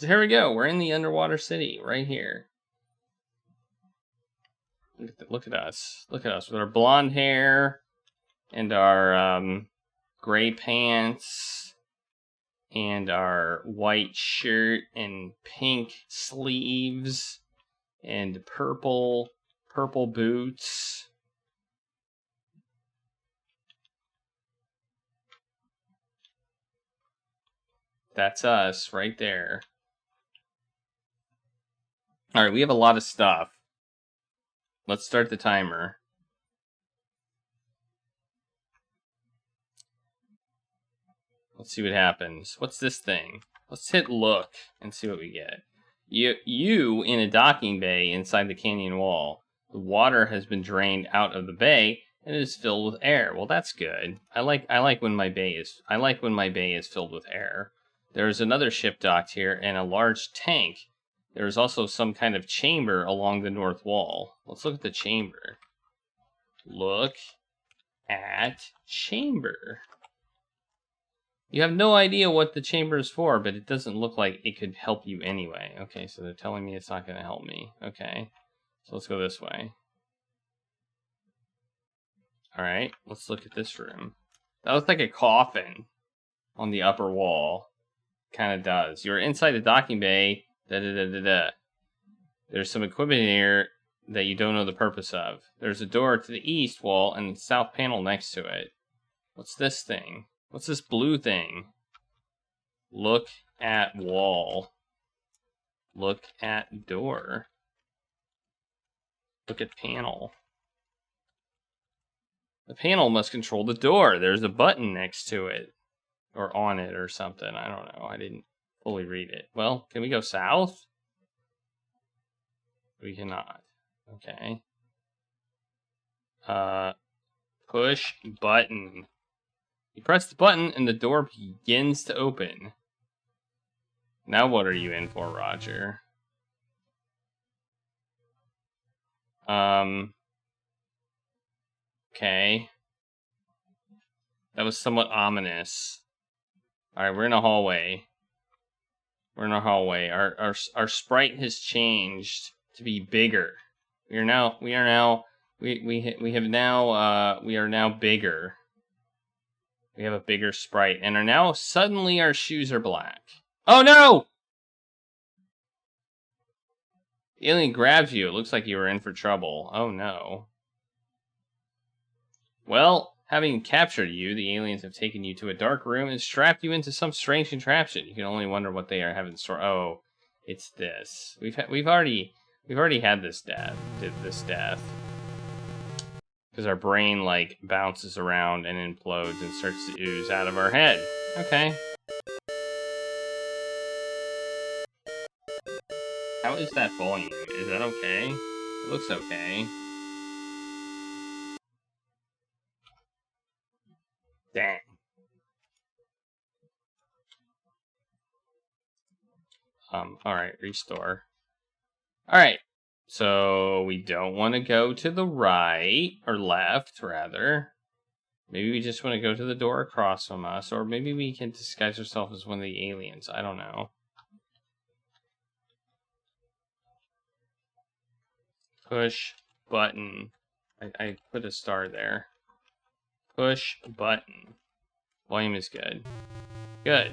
So here we go. We're in the underwater city right here. Look at us. Look at us with our blonde hair and our gray pants and our white shirt and pink sleeves and purple boots. That's us right there. All right, we have a lot of stuff. Let's start the timer. Let's see what happens. What's this thing? Let's hit look and see what we get. You in a docking bay inside the canyon wall. The water has been drained out of the bay and it is filled with air. Well, that's good. I like when my bay is filled with air. There is another ship docked here and a large tank. There is also some kind of chamber along the north wall. Let's look at the chamber. Look at chamber. You have no idea what the chamber is for, but it doesn't look like it could help you anyway. Okay, so they're telling me it's not going to help me. Okay, so let's go this way. All right, let's look at this room. That looks like a coffin on the upper wall. Kind of does. You're inside the docking bay. There's some equipment here that you don't know the purpose of. There's a door to the east wall and the south panel next to it. What's this thing? What's this blue thing? Look at wall. Look at door. Look at panel. The panel must control the door. There's a button next to it. Or on it or something. I don't know. I didn't fully read it. Well, can we go south? We cannot. Okay. Push button. You press the button and the door begins to open. Now what are you in for, Roger? Okay. That was somewhat ominous. Alright, we're in a hallway. We're in a hallway. Our sprite has changed to be bigger. We are now bigger. We have a bigger sprite and are now suddenly our shoes are black. Oh no! The alien grabs you. It looks like you were in for trouble. Oh no. Well, having captured you, the aliens have taken you to a dark room and strapped you into some strange contraption. You can only wonder what they are having store. Oh, it's this. We've already had this death. Because our brain like bounces around and implodes and starts to ooze out of our head. Okay. How is that volume? Is that okay? It looks okay. Dang. Alright, restore. Alright, so we don't want to go to the right, or left, rather. Maybe we just want to go to the door across from us, or maybe we can disguise ourselves as one of the aliens. I don't know. Push button. I put a star there. Push button. Volume is good. Good.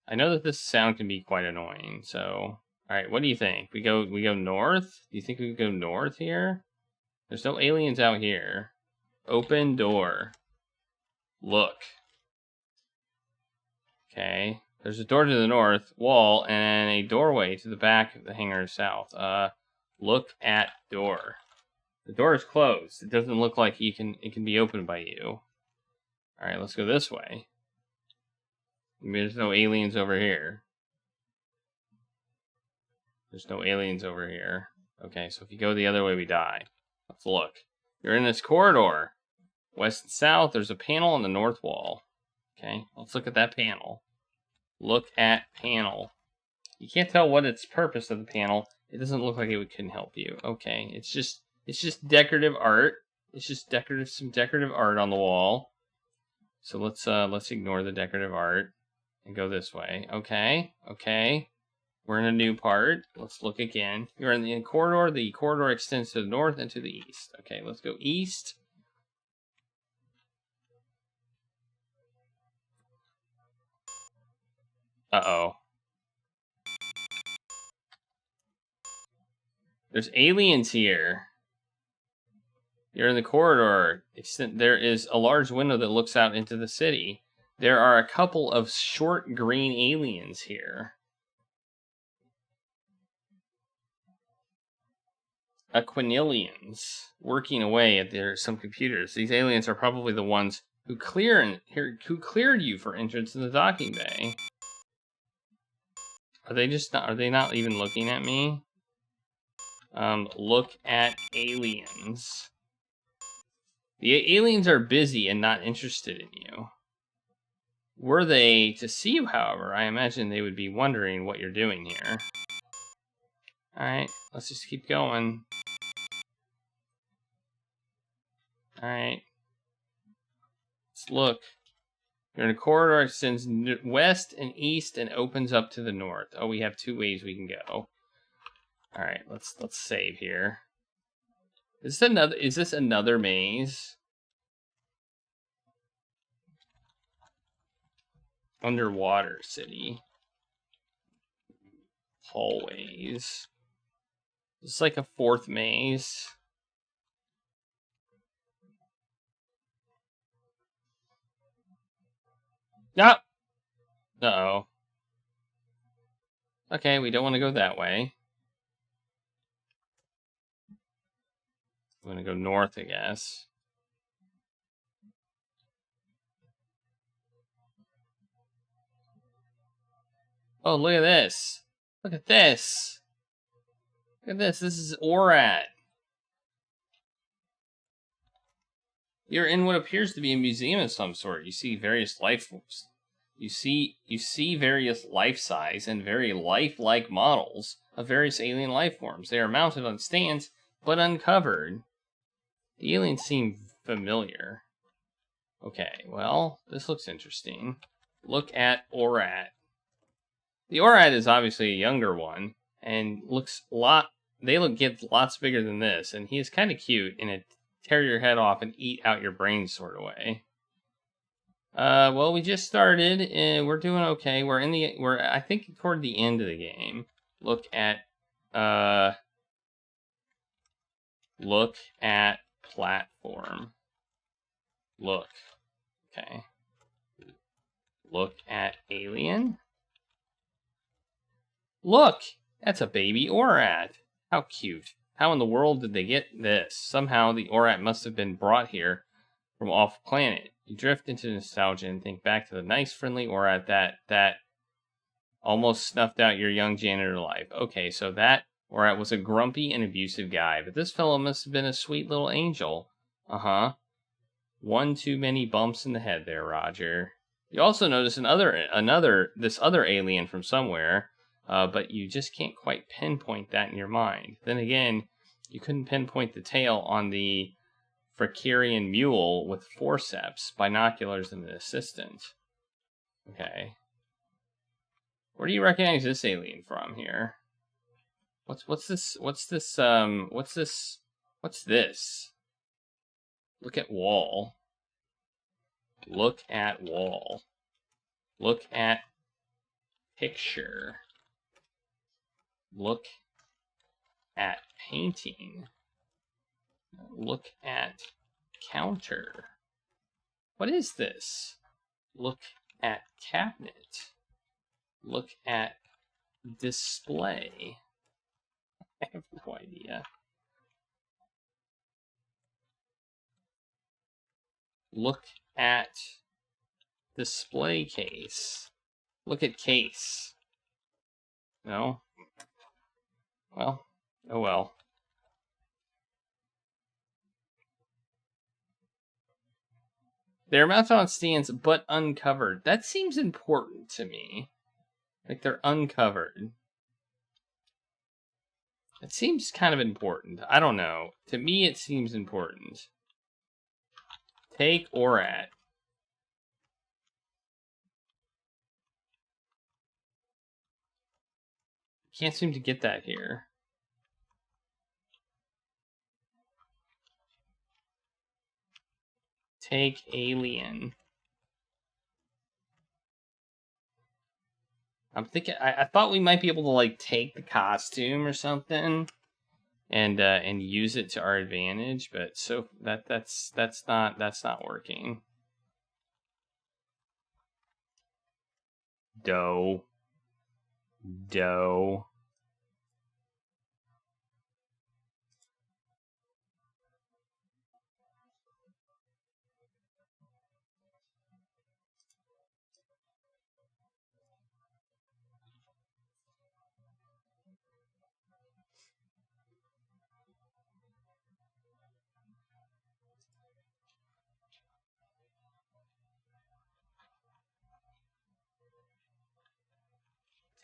I know that this sound can be quite annoying, so... Alright, what do you think? We go north? Do you think we could go north here? There's no aliens out here. Open door. Look. Okay. There's a door to the north wall and a doorway to the back of the hangar south. Look at door. The door is closed. It doesn't look like it can be opened by you. Alright, let's go this way. Maybe there's no aliens over here. There's no aliens over here. Okay, so if you go the other way, we die. Let's look. You're in this corridor. West and south, there's a panel on the north wall. Okay, let's look at that panel. Look at panel. You can't tell what its purpose of the panel. It doesn't look like it can help you. Okay, it's just decorative art. It's just some decorative art on the wall. So let's ignore the decorative art. and go this way. Okay, okay. We're in a new part. Let's look again. You're in the corridor. The corridor extends to the north and to the east. Okay, let's go east. Uh-oh. There's aliens here. You're in the corridor. There is a large window that looks out into the city. There are a couple of short green aliens here. Aquinilians working away at some computers. These aliens are probably the ones who cleared you for entrance in the docking bay. Are they not even looking at me? Look at aliens. The aliens are busy and not interested in you. Were they to see you, however, I imagine they would be wondering what you're doing here. Alright, let's just keep going. Alright. Let's look. You're in a corridor that extends west and east and opens up to the north. Oh, we have 2 ways we can go. Alright, let's save here. Is this another maze? Underwater city. Hallways. It's like a 4th maze. No! Uh-oh. Okay, we don't want to go that way. We're going to go north, I guess. Oh, look at this. Look at this. Look at this. This is ORAT. You're in what appears to be a museum of some sort. You see various life forms. You see various life-size and very lifelike models of various alien life forms. They are mounted on stands, but uncovered. The aliens seem familiar. Okay, well, this looks interesting. Look at ORAT. The ORAT is obviously a younger one, and get lots bigger than this, and he is kind of cute in a tear your head off and eat out your brains sort of way. Well, we just started, and we're doing okay. We're I think toward the end of the game. Look at platform. Look. Okay. Look at alien. Look! That's a baby ORAT. How cute. How in the world did they get this? Somehow the ORAT must have been brought here from off planet. You drift into nostalgia and think back to the nice, friendly ORAT that almost snuffed out your young janitor life. Okay, so that ORAT was a grumpy and abusive guy, but this fellow must have been a sweet little angel. Uh-huh. One too many bumps in the head there, Roger. You also notice this other alien from somewhere, but you just can't quite pinpoint that in your mind. Then again, you couldn't pinpoint the tail on the Fracarian mule with forceps, binoculars, and an assistant. Okay. Where do you recognize this alien from here? What's this? What's this? What's this? Look at wall. Look at wall. Look at picture. Look at painting. Look at counter. What is this? Look at cabinet. Look at display. I have no idea. Look at display case. Look at case. No? Well, oh well. They're mounted on stands, but uncovered. That seems important to me. Like, they're uncovered. It seems kind of important. I don't know. To me, it seems important. Take ORAT. Can't seem to get that here. Take alien. I'm thinking. I thought we might be able to like take the costume or something, and use it to our advantage, but so that's not working. Dough.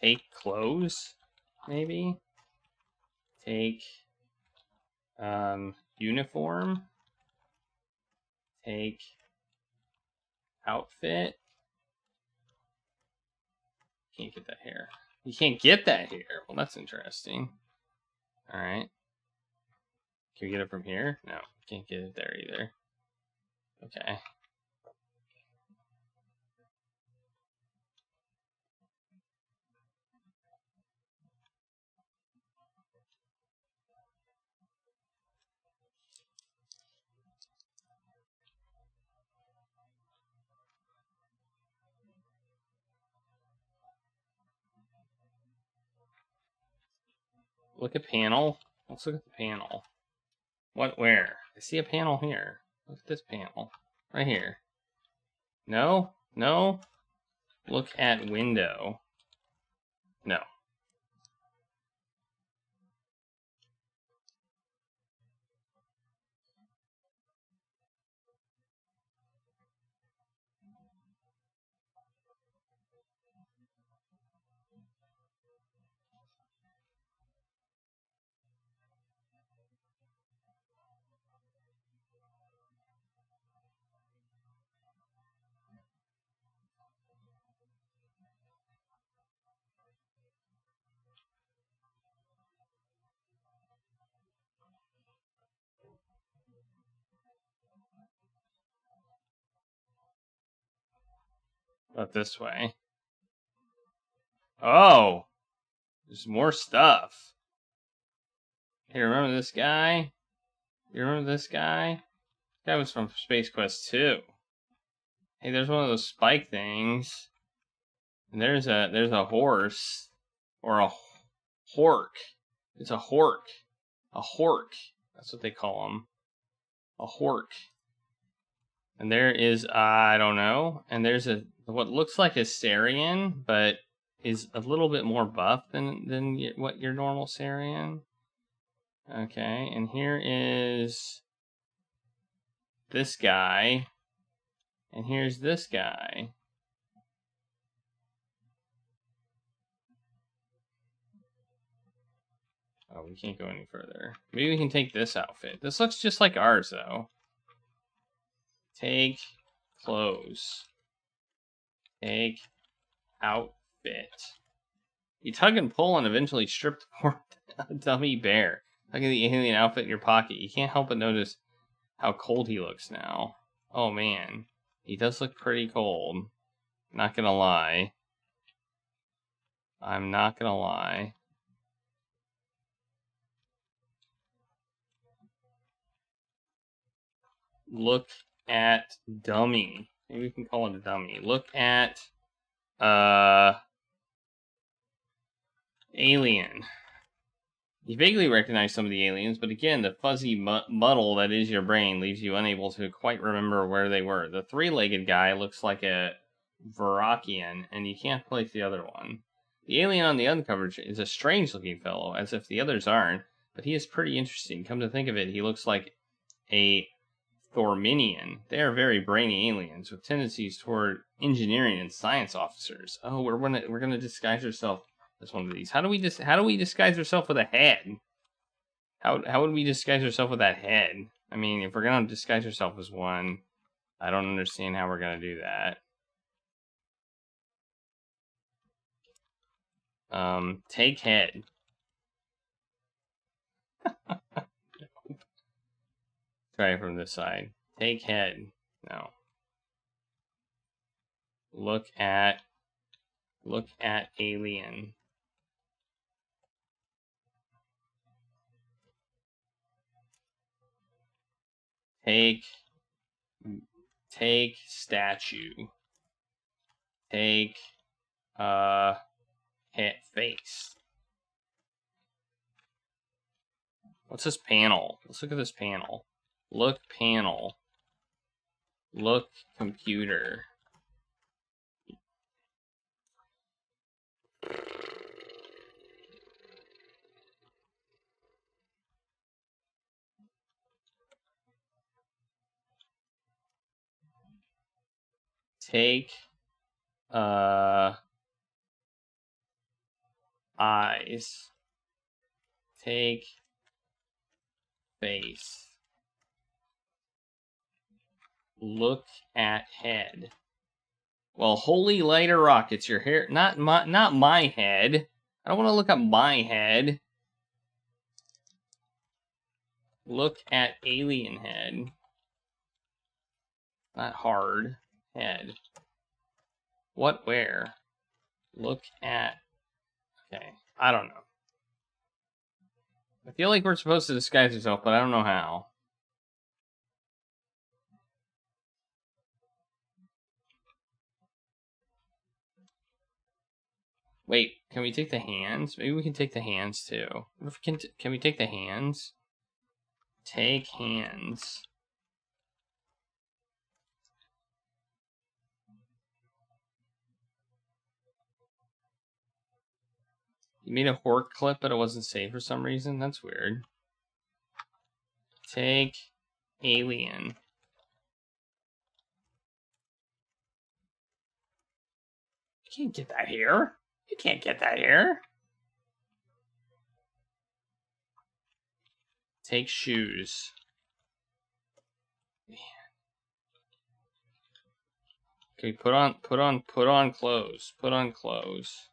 Take clothes, maybe. Take uniform. Take outfit. Can't get that here. You can't get that here. Well, that's interesting. All right. Can we get it from here? No, can't get it there either. Okay. Look at panel. Let's look at the panel. What, where? I see a panel here. Look at this panel. Right here. No? No? Look at window. No. But this way. Oh! There's more stuff. Hey, remember this guy? You remember this guy? This guy was from Space Quest 2. Hey, there's one of those spike things. And there's a horse. Or a hork. It's a hork. A hork. That's what they call them. A hork. And there is, I don't know. And there's what looks like a Sarian, but is a little bit more buff than what your normal Sarian. Okay, and here is this guy. And here's this guy. Oh, we can't go any further. Maybe we can take this outfit. This looks just like ours, though. Take clothes. Take outfit. You tug and pull and eventually strip the poor dummy bare. Look at the alien outfit in your pocket. You can't help but notice how cold he looks now. Oh, man. He does look pretty cold. Not gonna lie. I'm not gonna lie. Look at dummy. Maybe we can call it a dummy. Look at alien. You vaguely recognize some of the aliens, but again, the fuzzy muddle that is your brain leaves you unable to quite remember where they were. The three-legged guy looks like a Varakian, and you can't place the other one. The alien on the uncover is a strange-looking fellow, as if the others aren't, but he is pretty interesting. Come to think of it, he looks like a Thorminian. They are very brainy aliens with tendencies toward engineering and science officers. Oh, we're gonna disguise ourselves as one of these. How do we disguise ourselves with a head? How would we disguise ourselves with that head? I mean, if we're gonna disguise ourselves as one, I don't understand how we're gonna do that. Take head. Try it from this side. Take head. No. Look at alien. Take statue. Take head face. What's this panel? Let's look at this panel. Look panel. Look computer. Take eyes. Take face. Look at head. Well, holy lighter rockets, your hair, not my head. I don't want to look at my head. Look at alien head. Not hard head. What, where? Look at, okay, I don't know. I feel like we're supposed to disguise ourselves, but I don't know how. Wait, can we take the hands? Maybe we can take the hands too. What if can we take the hands? Take hands. You made a hork clip, but it wasn't saved for some reason? That's weird. Take alien. You can't get that here. You can't get that here. Take shoes. Man. Okay, put on clothes. Put on clothes.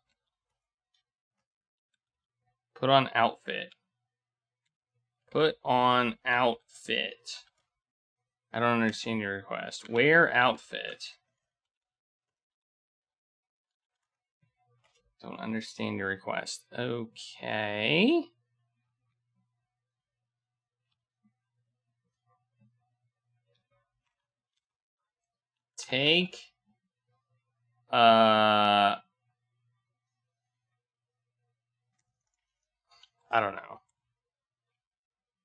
Put on outfit. Put on outfit. I don't understand your request. Wear outfit. Don't understand your request. Okay. Take I don't know.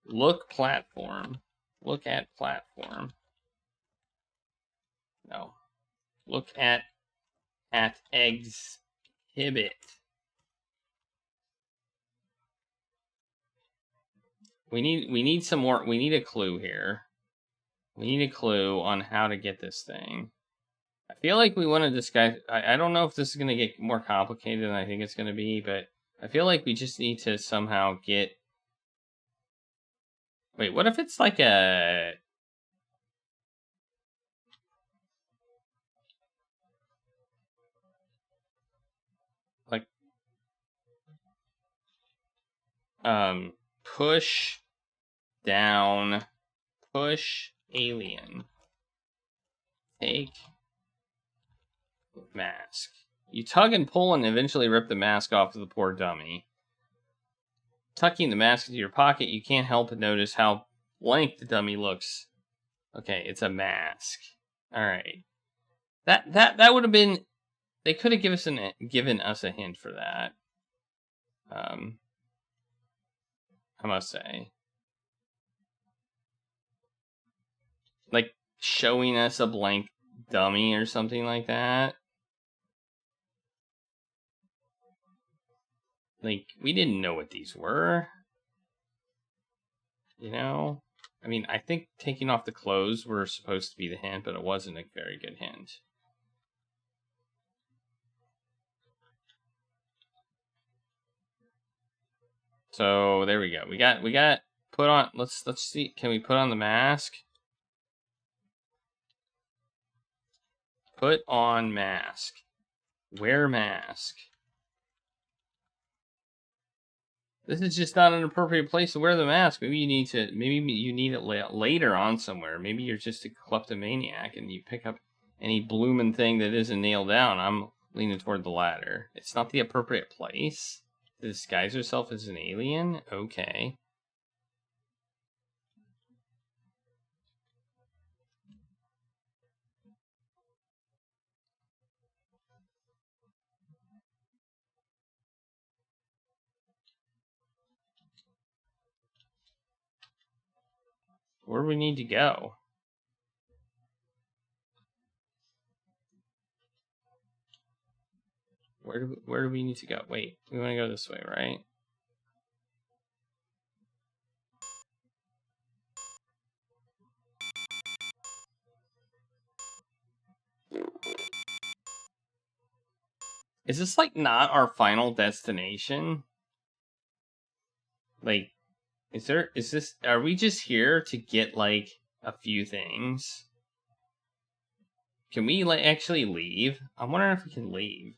Look platform. Look at platform. No. Look at exhibit. We need some more. We need a clue here. We need a clue on how to get this thing. I feel like we want to disguise. I don't know if this is going to get more complicated than I think it's going to be, but I feel like we just need to somehow get. Wait, what if it's like a. Like. Push down. Push alien. Take mask. You tug and pull and eventually rip the mask off of the poor dummy. Tucking the mask into your pocket, you can't help but notice how blank the dummy looks. Okay, it's a mask. All right. That would have been. They could have given us a hint for that. I must say, like showing us a blank dummy or something like that. Like, we didn't know what these were. You know? I mean, I think taking off the clothes were supposed to be the hint, but it wasn't a very good hint. So, there we go. We got put on, let's see, can we put on the mask? Put on mask. Wear mask. This is just not an appropriate place to wear the mask. Maybe you need it later on somewhere. Maybe you're just a kleptomaniac and you pick up any blooming thing that isn't nailed down. I'm leaning toward the latter. It's not the appropriate place to disguise yourself as an alien? Okay. Where do we need to go? Where do we need to go? Wait, we want to go this way, right? Is this like not our final destination? Like, are we just here to get like a few things? Can we like actually leave? I'm wondering if we can leave.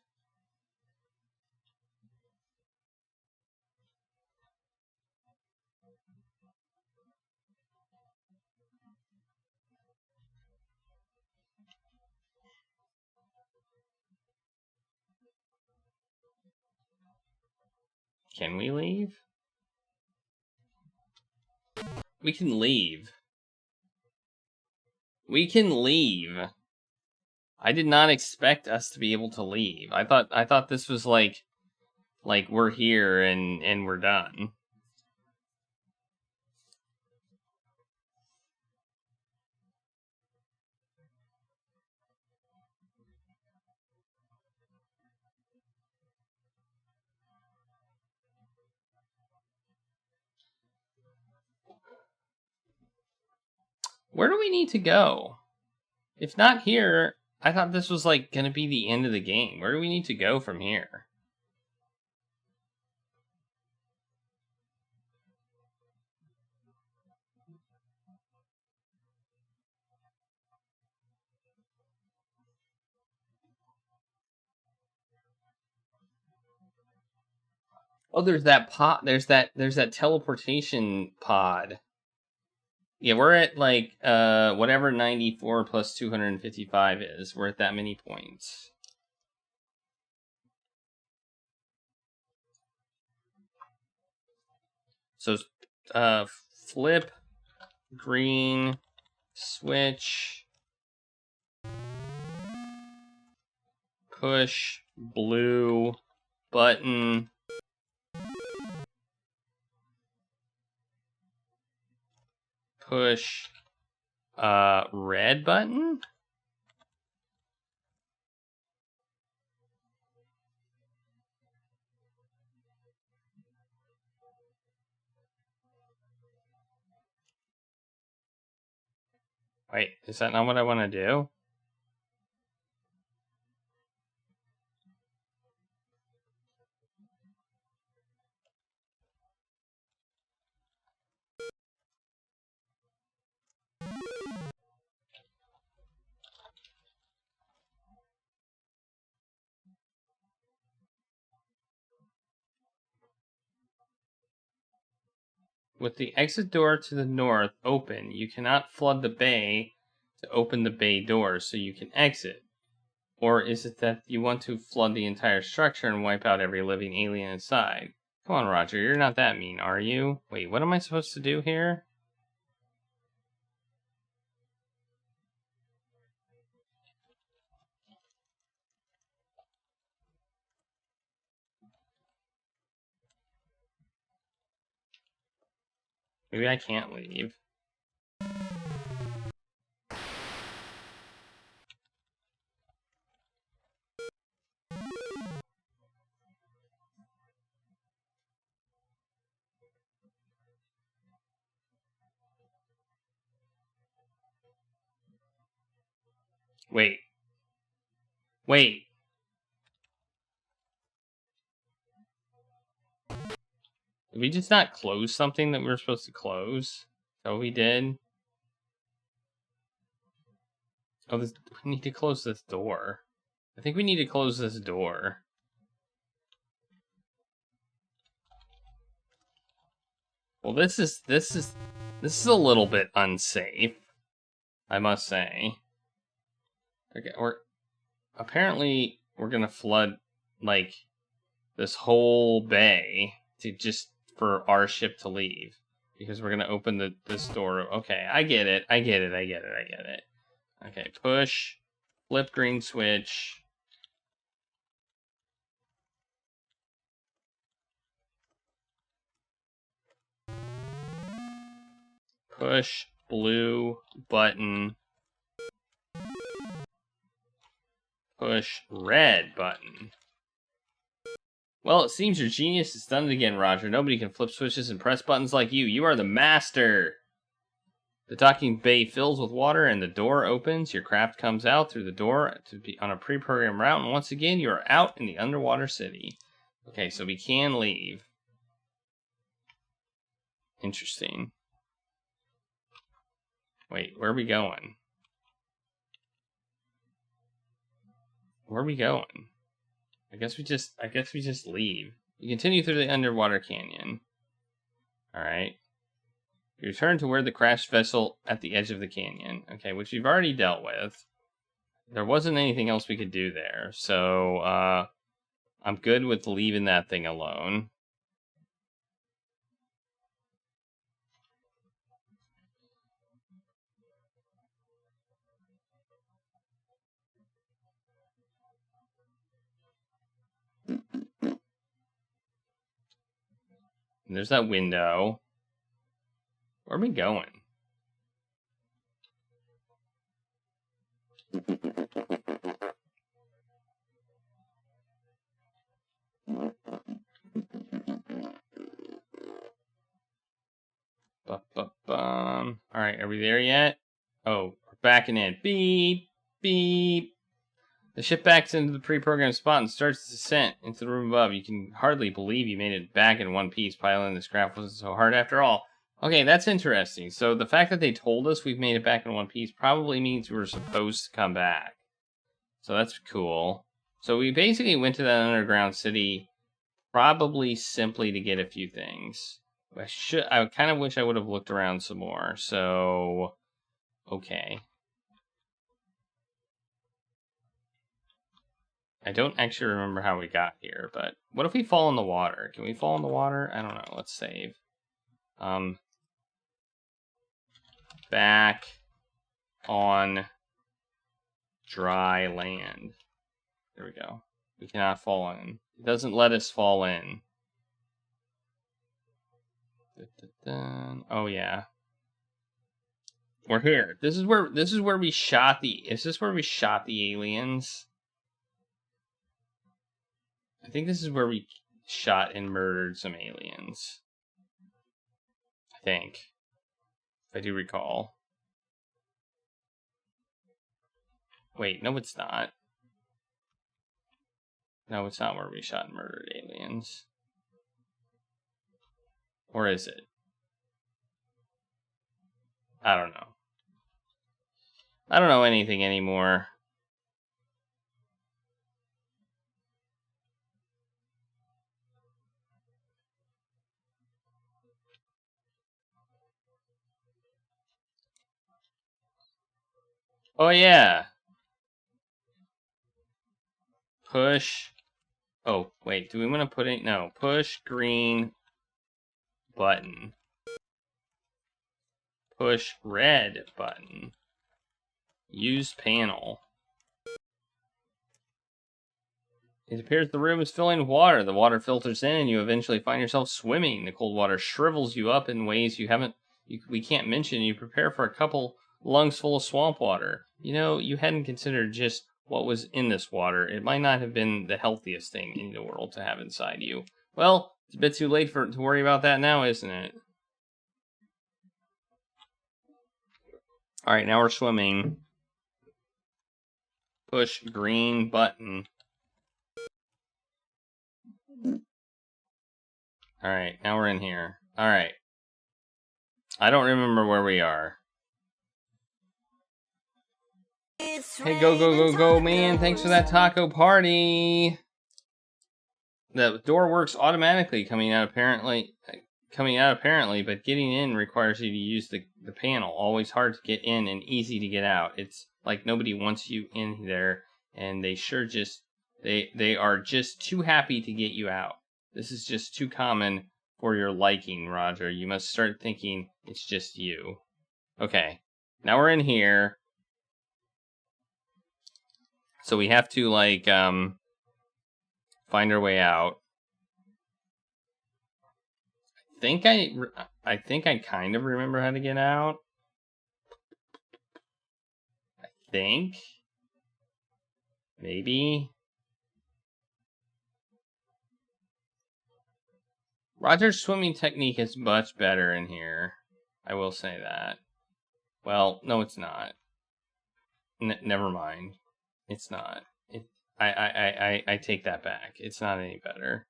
Can we leave? We can leave. We can leave. I did not expect us to be able to leave. I thought this was like we're here and we're done. Where do we need to go? If not here, I thought this was like gonna be the end of the game. Where do we need to go from here? Oh, there's that pod. There's that teleportation pod. Yeah, we're at like whatever 94 plus 255 is. We're at that many points. So flip, green, switch, push, blue, button, push, red button? Wait, is that not what I want to do? With the exit door to the north open, you cannot flood the bay to open the bay door so you can exit. Or is it that you want to flood the entire structure and wipe out every living alien inside? Come on, Roger, you're not that mean, are you? Wait, what am I supposed to do here? Maybe I can't leave. Wait. Wait. Did we just not close something that we were supposed to close? So we did. Oh, we need to close this door. I think we need to close this door. Well, this is a little bit unsafe, I must say. Okay, apparently we're gonna flood like this whole bay for our ship to leave, because we're gonna open this door. Okay, I get it. Okay, push, flip green switch. Push blue button. Push red button. Well, it seems your genius has done it again, Roger. Nobody can flip switches and press buttons like you. You are the master. The docking bay fills with water and the door opens. Your craft comes out through the door to be on a pre-programmed route, and once again, you are out in the underwater city. Okay, so we can leave. Interesting. Wait, where are we going? Where are we going? I guess we just leave. You continue through the underwater canyon. Alright. You return to where the crashed vessel at the edge of the canyon. Okay, which we've already dealt with. There wasn't anything else we could do there. So, I'm good with leaving that thing alone. And there's that window. Where are we going? Alright, are we there yet? Oh, we're backing in. Beep, beep. The ship backs into the pre-programmed spot and starts its descent into the room above. You can hardly believe you made it back in one piece. Piloting this craft wasn't so hard after all. Okay, that's interesting. So the fact that they told us we've made it back in one piece probably means we were supposed to come back. So that's cool. So we basically went to that underground city probably simply to get a few things. I kind of wish I would have looked around some more. So, okay. I don't actually remember how we got here, but what if we fall in the water? Can we fall in the water? I don't know. Let's save. Back on dry land. There we go. We cannot fall in. It doesn't let us fall in. Oh yeah. We're here. This is where we shot the aliens? I think this is where we shot and murdered some aliens. I think. If I do recall. Wait, no it's not. No, it's not where we shot and murdered aliens. Or is it? I don't know. I don't know anything anymore. Oh yeah. Push. Oh, wait, do we want to put it? No. Push green button. Push red button. Use panel. It appears the room is filling with water. The water filters in and you eventually find yourself swimming. The cold water shrivels you up in ways we can't mention. You prepare for a couple lungs full of swamp water. You know, you hadn't considered just what was in this water. It might not have been the healthiest thing in the world to have inside you. Well, it's a bit too late to worry about that now, isn't it? Alright, now we're swimming. Push green button. Alright, now we're in here. Alright. I don't remember where we are. Hey, go, man. Thanks for that taco party. The door works automatically coming out, apparently. coming out apparently, but getting in requires you to use the panel. Always hard to get in and easy to get out. It's like nobody wants you in there, and they sure just they are just too happy to get you out. This is just too common for your liking, Roger. You must start thinking it's just you. Okay, now we're in here. So we have to, like, find our way out. I think I kind of remember how to get out. I think. Maybe. Roger's swimming technique is much better in here. I will say that. Well, no, it's not. Never mind. It's not. I take that back. It's not any better.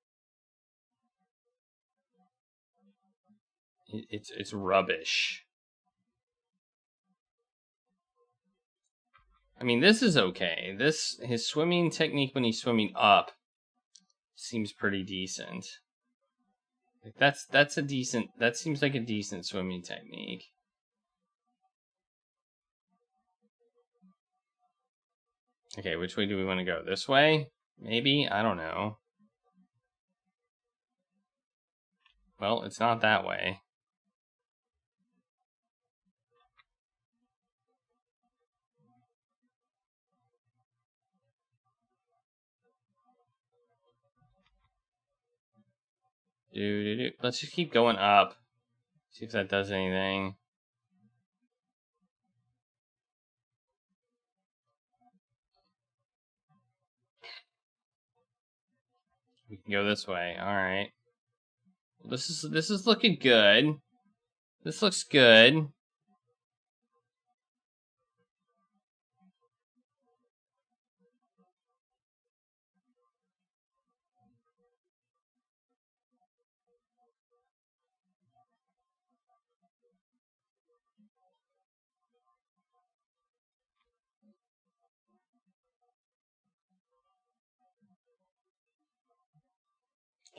It's rubbish. I mean, this is okay. His swimming technique when he's swimming up seems pretty decent. Like that's a decent. That seems like a decent swimming technique. Okay, which way do we want to go? This way? Maybe? I don't know. Well, it's not that way. Let's just keep going up. See if that does anything. We can go this way. All right. This is looking good. This looks good.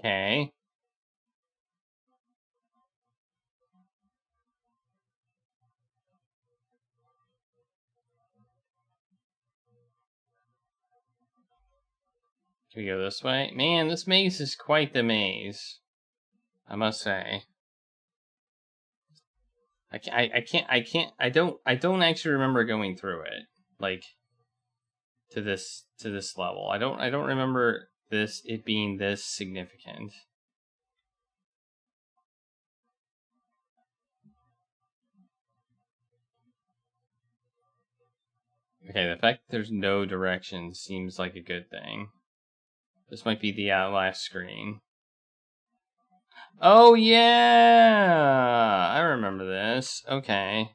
Okay. Can we go this way? Man, this maze is quite the maze, I must say. I don't actually remember going through it, like, to this level. I don't remember it being this significant. Okay, the fact that there's no direction seems like a good thing. This might be the last screen. Oh yeah, I remember this. Okay.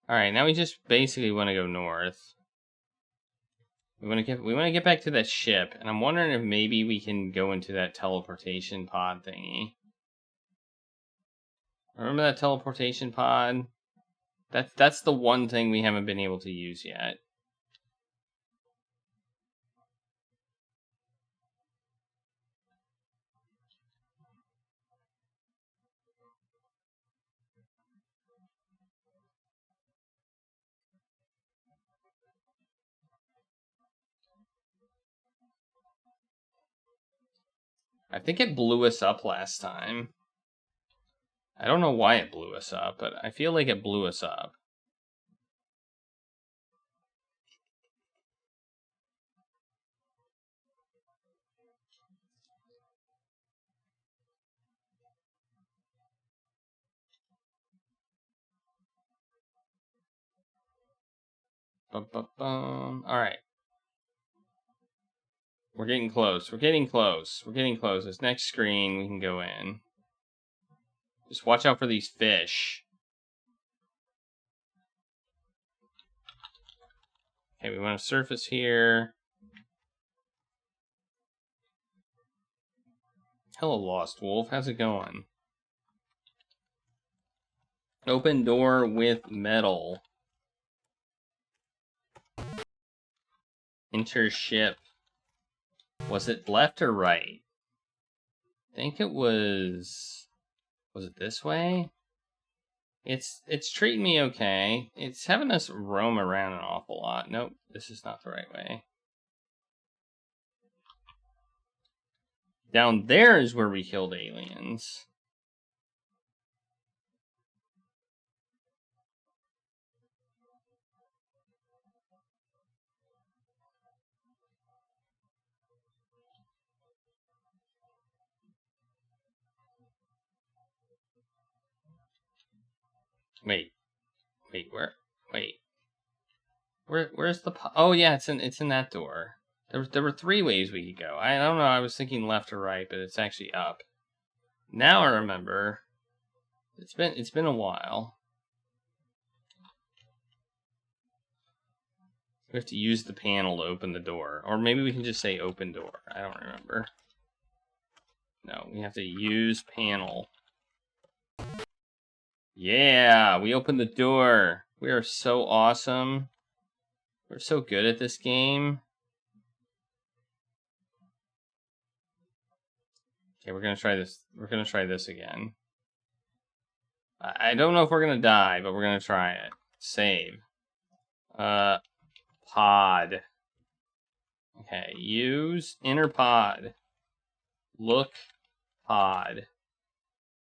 All right, now we just basically want to go north. We want to get back to that ship, and I'm wondering if maybe we can go into that teleportation pod thingy. Remember that teleportation pod? That's the one thing we haven't been able to use yet. I think it blew us up last time. I don't know why it blew us up, but I feel like it blew us up. Alright. We're getting close. We're getting close. We're getting close. This next screen, we can go in. Just watch out for these fish. Okay, we want to surface here. Hello, Lost Wolf. How's it going? Open door with metal. Enter ship. Was it left or right? I think it was Was it this way? It's treating me okay. It's having us roam around an awful lot. Nope, this is not the right way. Down there is where we killed aliens. Wait, where's the? Oh yeah, it's in that door. There were 3 ways we could go. I don't know. I was thinking left or right, but it's actually up. Now I remember. It's been a while. We have to use the panel to open the door, or maybe we can just say open door. I don't remember. No, we have to use panel. Yeah, we opened the door. We are so awesome. We're so good at this game. Okay, we're gonna try this. We're gonna try this again. I don't know if we're gonna die, but we're gonna try it. Save. Pod. Okay, use inner pod. Look pod.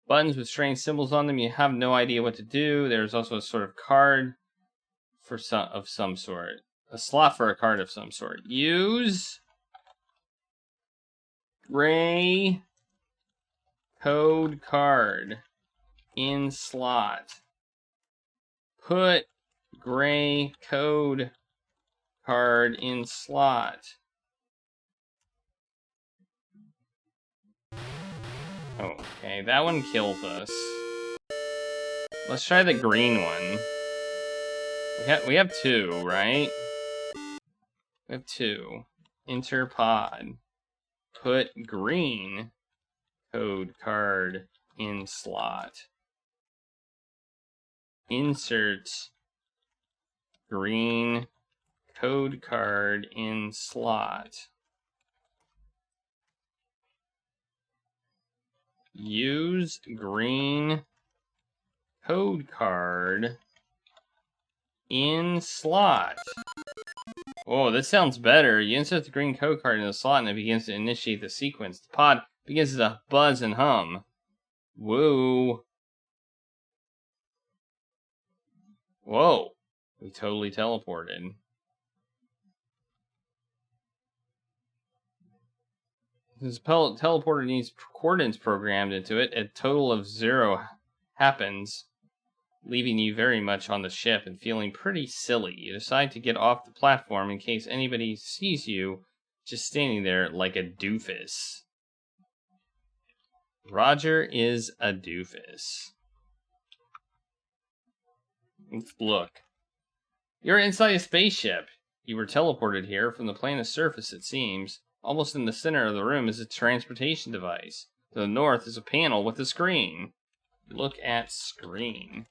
Buttons with strange symbols on them. You have no idea what to do. There's also a sort of card for some sort. A slot for a card of some sort. Use gray code card in slot. Put gray code card in slot. Okay, that one kills us. Let's try the green one. We have 2, right? We have 2. Enter pod. Put green code card in slot. Insert green code card in slot. Use green code card in slot. Oh, this sounds better. You insert the green code card in the slot and it begins to initiate the sequence. The pod begins to buzz and hum. Woo. Whoa. We totally teleported. Since the teleporter needs coordinates programmed into it, a total of 0 happens, leaving you very much on the ship and feeling pretty silly. You decide to get off the platform in case anybody sees you just standing there like a doofus. Roger is a doofus. Let's look. You're inside a spaceship. You were teleported here from the planet's surface, it seems. Almost in the center of the room is a transportation device. To the north is a panel with a screen. Look at screen.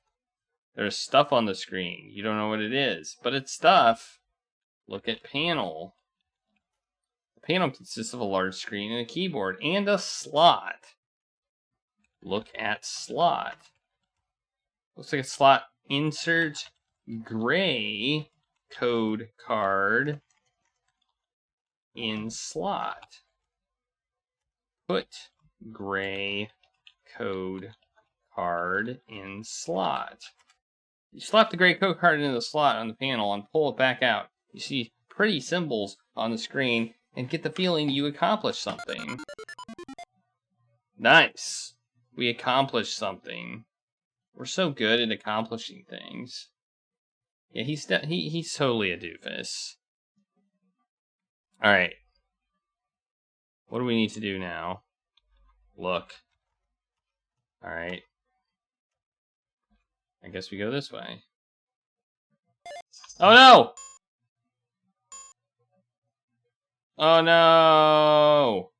There's stuff on the screen. You don't know what it is, but it's stuff. Look at panel. The panel consists of a large screen and a keyboard and a slot. Look at slot. Looks like a slot. Insert gray code card in slot. Put gray code card in slot. You slap the gray code card into the slot on the panel and pull it back out. You see pretty symbols on the screen and get the feeling you accomplished something. Nice. We accomplished something. We're so good at accomplishing things. Yeah, he's totally a doofus. Alright. What do we need to do now? Look. Alright. I guess we go this way. Oh no! Oh no!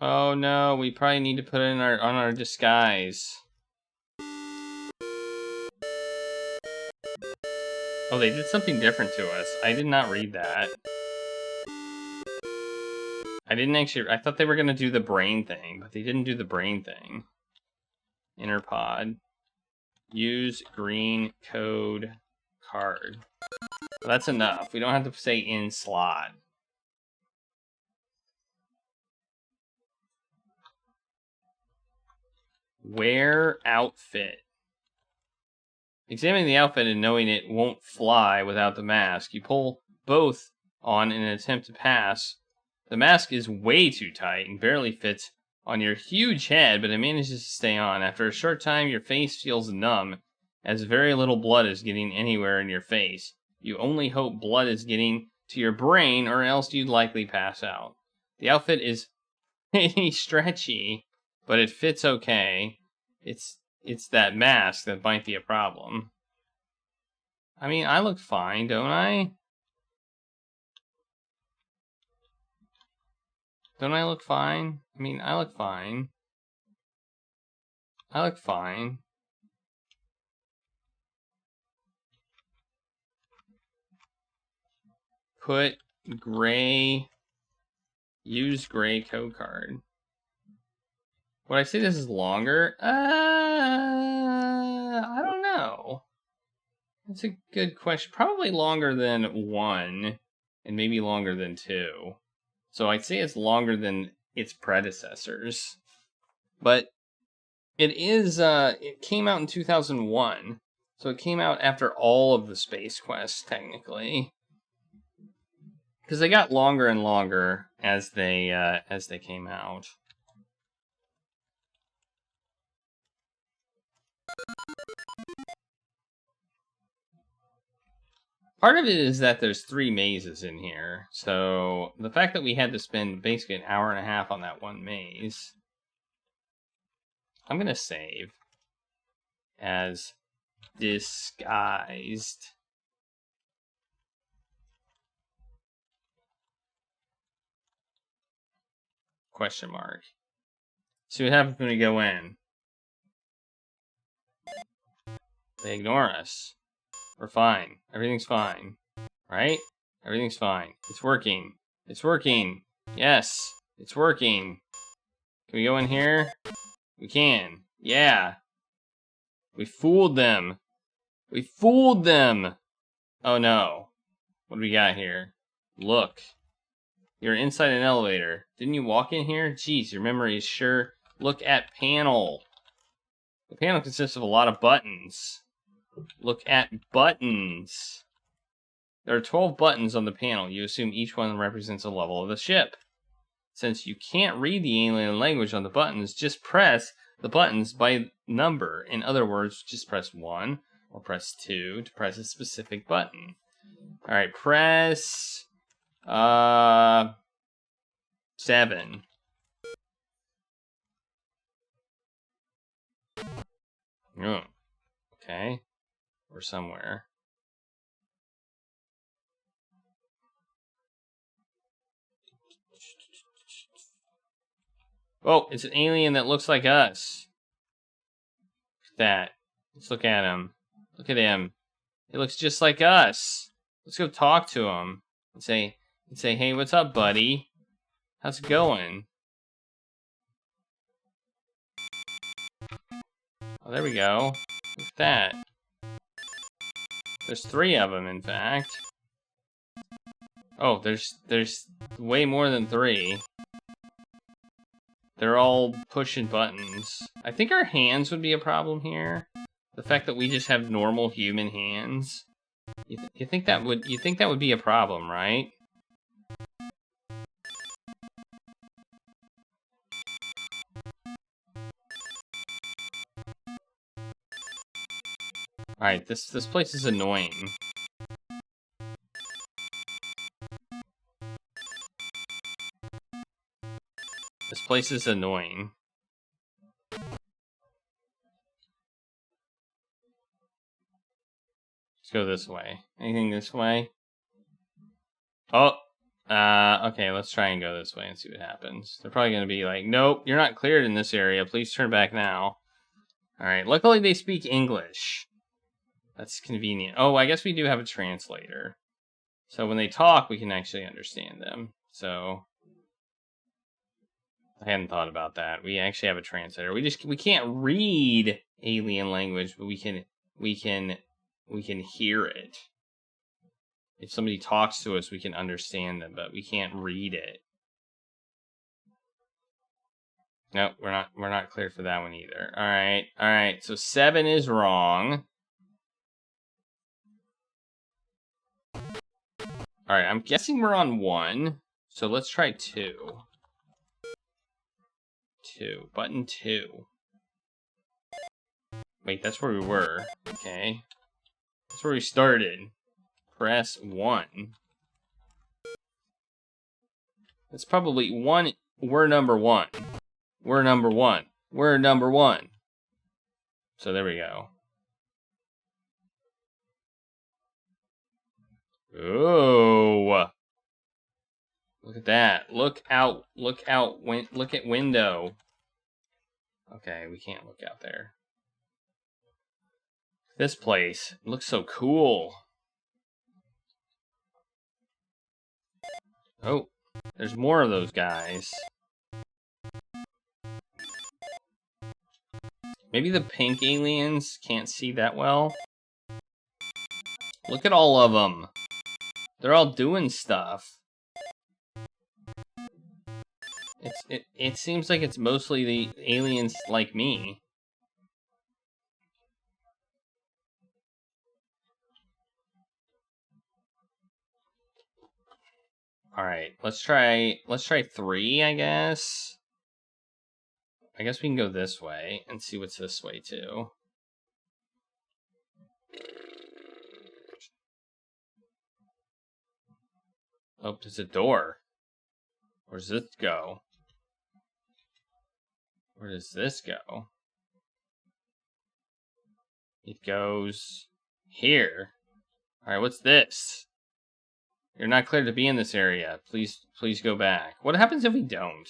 Oh no, we probably need to put it in on our disguise. Oh, they did something different to us. I did not read that. I thought they were gonna do the brain thing, but they didn't do the brain thing. Inner pod. Use green code card. Well, that's enough. We don't have to say in slot. Wear outfit. Examining the outfit and knowing it won't fly without the mask, you pull both on in an attempt to pass. The mask is way too tight and barely fits on your huge head, but it manages to stay on. After a short time, your face feels numb, as very little blood is getting anywhere in your face. You only hope blood is getting to your brain, or else you'd likely pass out. The outfit is pretty stretchy, but it fits okay. It's that mask that might be a problem. I mean, I look fine, don't I? Don't I look fine? I mean, I look fine. I look fine. Put gray... Use gray code card. Would I say this is longer? I don't know. That's a good question. Probably longer than 1, and maybe longer than 2. So I'd say it's longer than its predecessors. But it is, it came out in 2001. So it came out after all of the Space Quests, technically. Because they got longer and longer as they came out. Part of it is that there's 3 mazes in here, so the fact that we had to spend basically an hour and a half on that one maze, I'm gonna save as disguised. Question mark. See what happens when we go in. They ignore us. We're fine. Everything's fine. Right? Everything's fine. It's working. It's working. Yes. It's working. Can we go in here? We can. Yeah. We fooled them. We fooled them. Oh no. What do we got here? Look. You're inside an elevator. Didn't you walk in here? Jeez, your memory is sure. Look at panel. The panel consists of a lot of buttons. Look at buttons. There are 12 buttons on the panel. You assume each one represents a level of the ship. Since you can't read the alien language on the buttons, just press the buttons by number. In other words, just press 1 or press 2 to press a specific button. Alright, press 7. Oh, okay. Or somewhere. Oh, it's an alien that looks like us. Look at that. Let's look at him. Look at him. He looks just like us. Let's go talk to him and say, hey, what's up, buddy? How's it going? Oh, there we go. Look at that. There's 3 of them, in fact. Oh, there's way more than 3. They're all pushing buttons. I think our hands would be a problem here. The fact that we just have normal human hands. You think that would be a problem, right? Alright, this place is annoying. This place is annoying. Let's go this way. Anything this way? Oh! Okay, let's try and go this way and see what happens. They're probably gonna be like, nope, you're not cleared in this area. Please turn back now. Alright, luckily they speak English. That's convenient. Oh, I guess we do have a translator. So when they talk, we can actually understand them. So I hadn't thought about that. We actually have a translator. We can't read alien language, but we can hear it. If somebody talks to us, we can understand them, but we can't read it. No, we're not clear for that one either. All right. So 7 is wrong. All right, I'm guessing we're on 1. So let's try 2. 2. Button 2. Wait, that's where we were. Okay. That's where we started. Press 1. It's probably 1. We're number 1. We're number 1. We're number 1. So there we go. Oh. Look at that. Look out. Look out. Look at window. Okay, we can't look out there. This place looks so cool. Oh, there's more of those guys. Maybe the pink aliens can't see that well. Look at all of them. They're all doing stuff. It seems like it's mostly the aliens like me. All right, let's try 3, I guess. I guess we can go this way and see what's this way too. Oh, there's a door. Where does this go? Where does this go? It goes here. All right, what's this? You're not clear to be in this area. Please go back. What happens if we don't?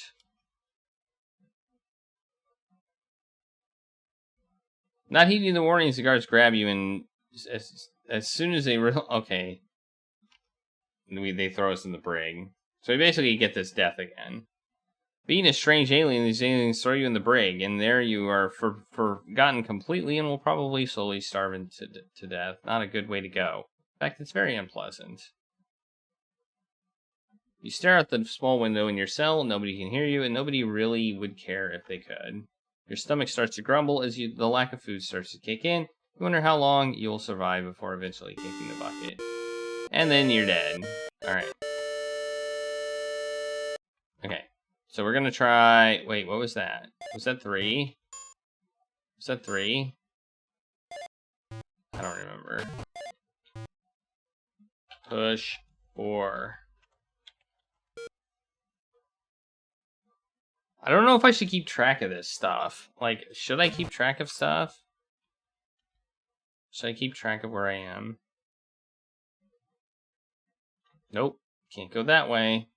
Not heeding the warnings, the guards grab you, and as soon as they okay, they throw us in the brig. So we basically get this death again. Being a strange alien, these aliens throw you in the brig, and there you are forgotten completely, and will probably slowly starve to death. Not a good way to go. In fact, it's very unpleasant. You stare out the small window in your cell, nobody can hear you, and nobody really would care if they could. Your stomach starts to grumble as the lack of food starts to kick in. You wonder how long you'll survive before eventually kicking the bucket. And then you're dead. Alright. Okay. So we're gonna try... Wait, what was that? Was that 3? Was that 3? I don't remember. Push 4. I don't know if I should keep track of this stuff. Like, should I keep track of stuff? Should I keep track of where I am? Nope. Can't go that way.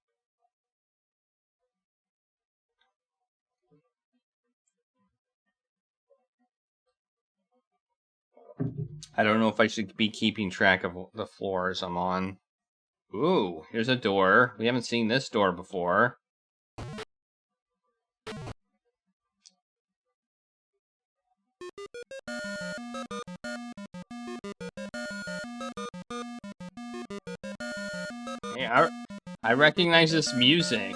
I don't know if I should be keeping track of the floors I'm on. Ooh, here's a door. We haven't seen this door before. Yeah, I recognize this music.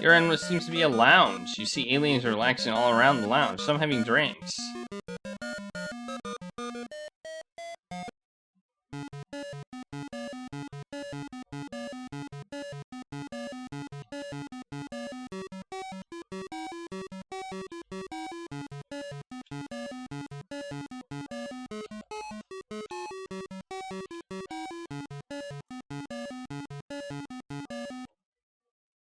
You're in what seems to be a lounge. You see aliens relaxing all around the lounge, some having drinks.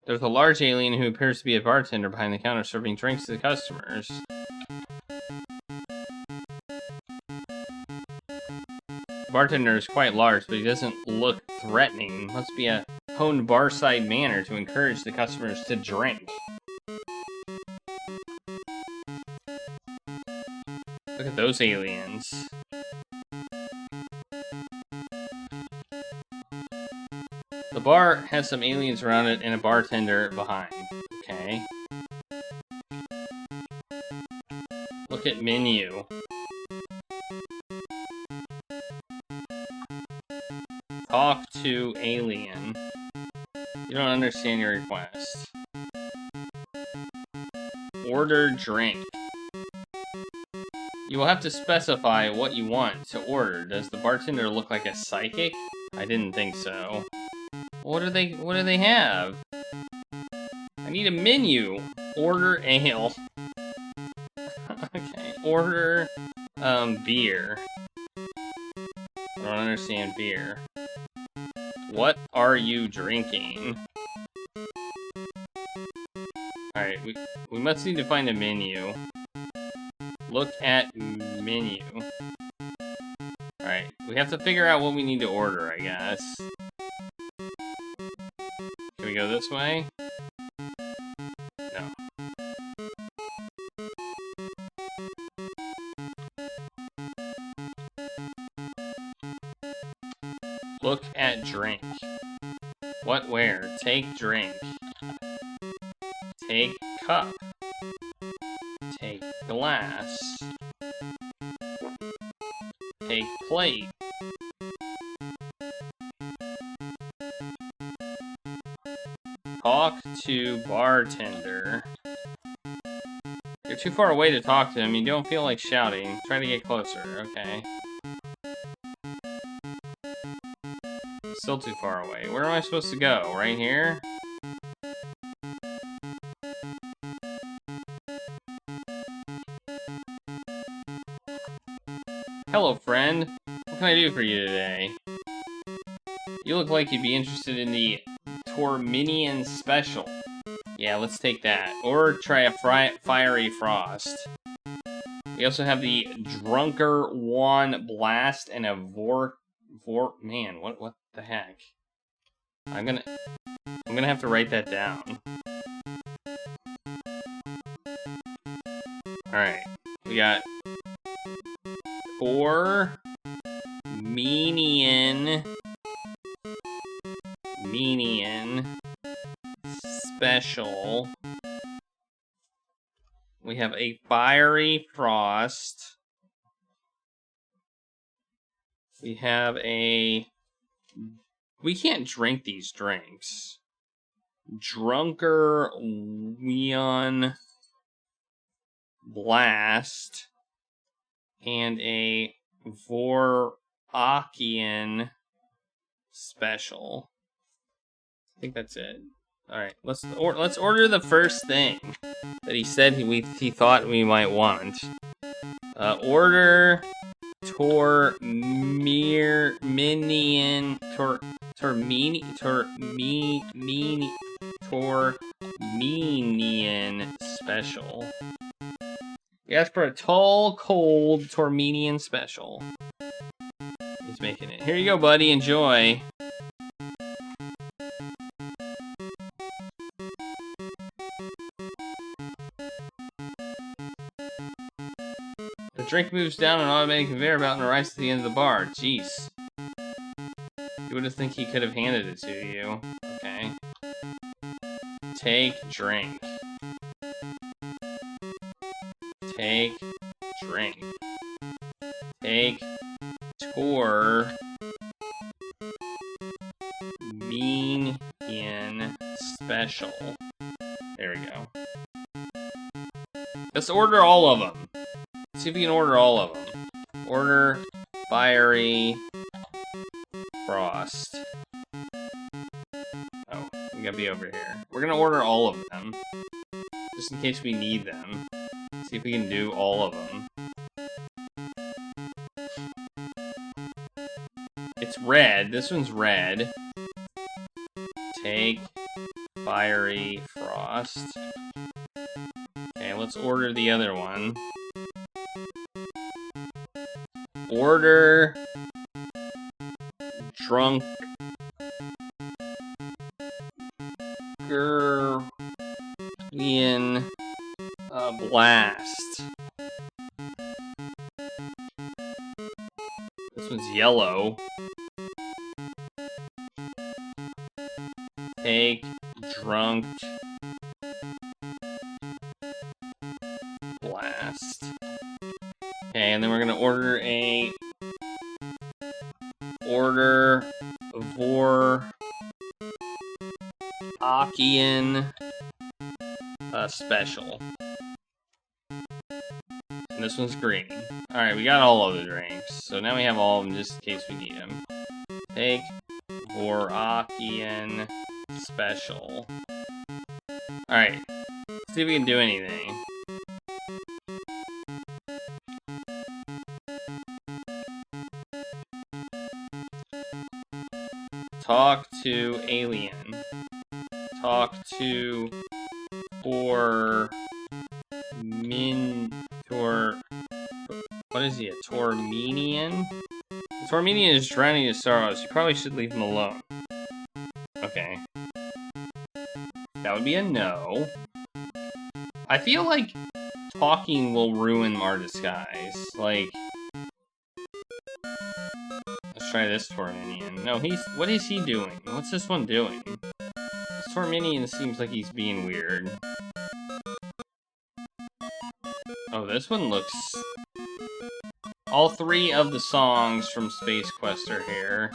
There's a large alien who appears to be a bartender behind the counter serving drinks to the customers. The bartender is quite large, but he doesn't look threatening. Must be a honed bar-side manner to encourage the customers to drink. Look at those aliens. bar has some aliens around it and a bartender behind. Okay. Look at menu. Talk to alien. You don't understand your request. Order drink. You will have to specify what you want to order. Does the bartender look like a psychic? I didn't think so. What do they have? I need a menu. Order ale. Okay. Order beer. I don't understand beer. What are you drinking? Alright, we must need to find a menu. Look at menu. Alright, we have to figure out what we need to order, I guess. Can we go this way? No. Look at drink. What, where? Take drink. Take cup. Take glass. Take plate. Talk to bartender. You're too far away to talk to him. You don't feel like shouting. Try to get closer. Okay. Still too far away. Where am I supposed to go? Right here? Hello, friend. What can I do for you today? You look like you'd be interested in the Torminian special. Yeah, let's take that. Or try a fiery frost. We also have the Drunker One Blast and a man, what the heck? I'm gonna have to write that down. Alright. We got Torminian special. We have a fiery frost. We have a... We can't drink these drinks. Drunker One Blast. And a Vorakian special. I think that's it. Alright, let's order the first thing that he said he thought we might want. Order Torminian special. We asked for a tall, cold Torminian special. He's making it. Here you go, buddy. Enjoy. The drink moves down an automatic conveyor belt and arrives at the end of the bar. Jeez. You would have think he could have handed it to you. Okay. Take drink. Take drink. Take tour. Minion special. There we go. Let's order all of them. See if we can order all of them. Order fiery frost. Oh, we gotta be over here. We're gonna order all of them. Just in case we need them. See if we can do all of them. It's red. This one's red. Take fiery frost. Okay, let's order the other one. Order Drunkerlian Blast. This one's yellow. Drunk blast. Okay, and then we're gonna order a Voraakian special. And this one's green. Alright, we got all of the drinks. So now we have all of them just in case we need them. Take Voraakian special. Alright, see if we can do anything. Talk to alien. Talk to what is he, a Tormenian? The Tormenian is drowning in sorrows. You probably should leave him alone. Okay. That would be a no. I feel like talking will ruin our disguise. Like, let's try this Tormenian. No, what is he doing? What's this one doing? This Tormenian seems like he's being weird. Oh, this one looks... All three of the songs from Space Quest are here.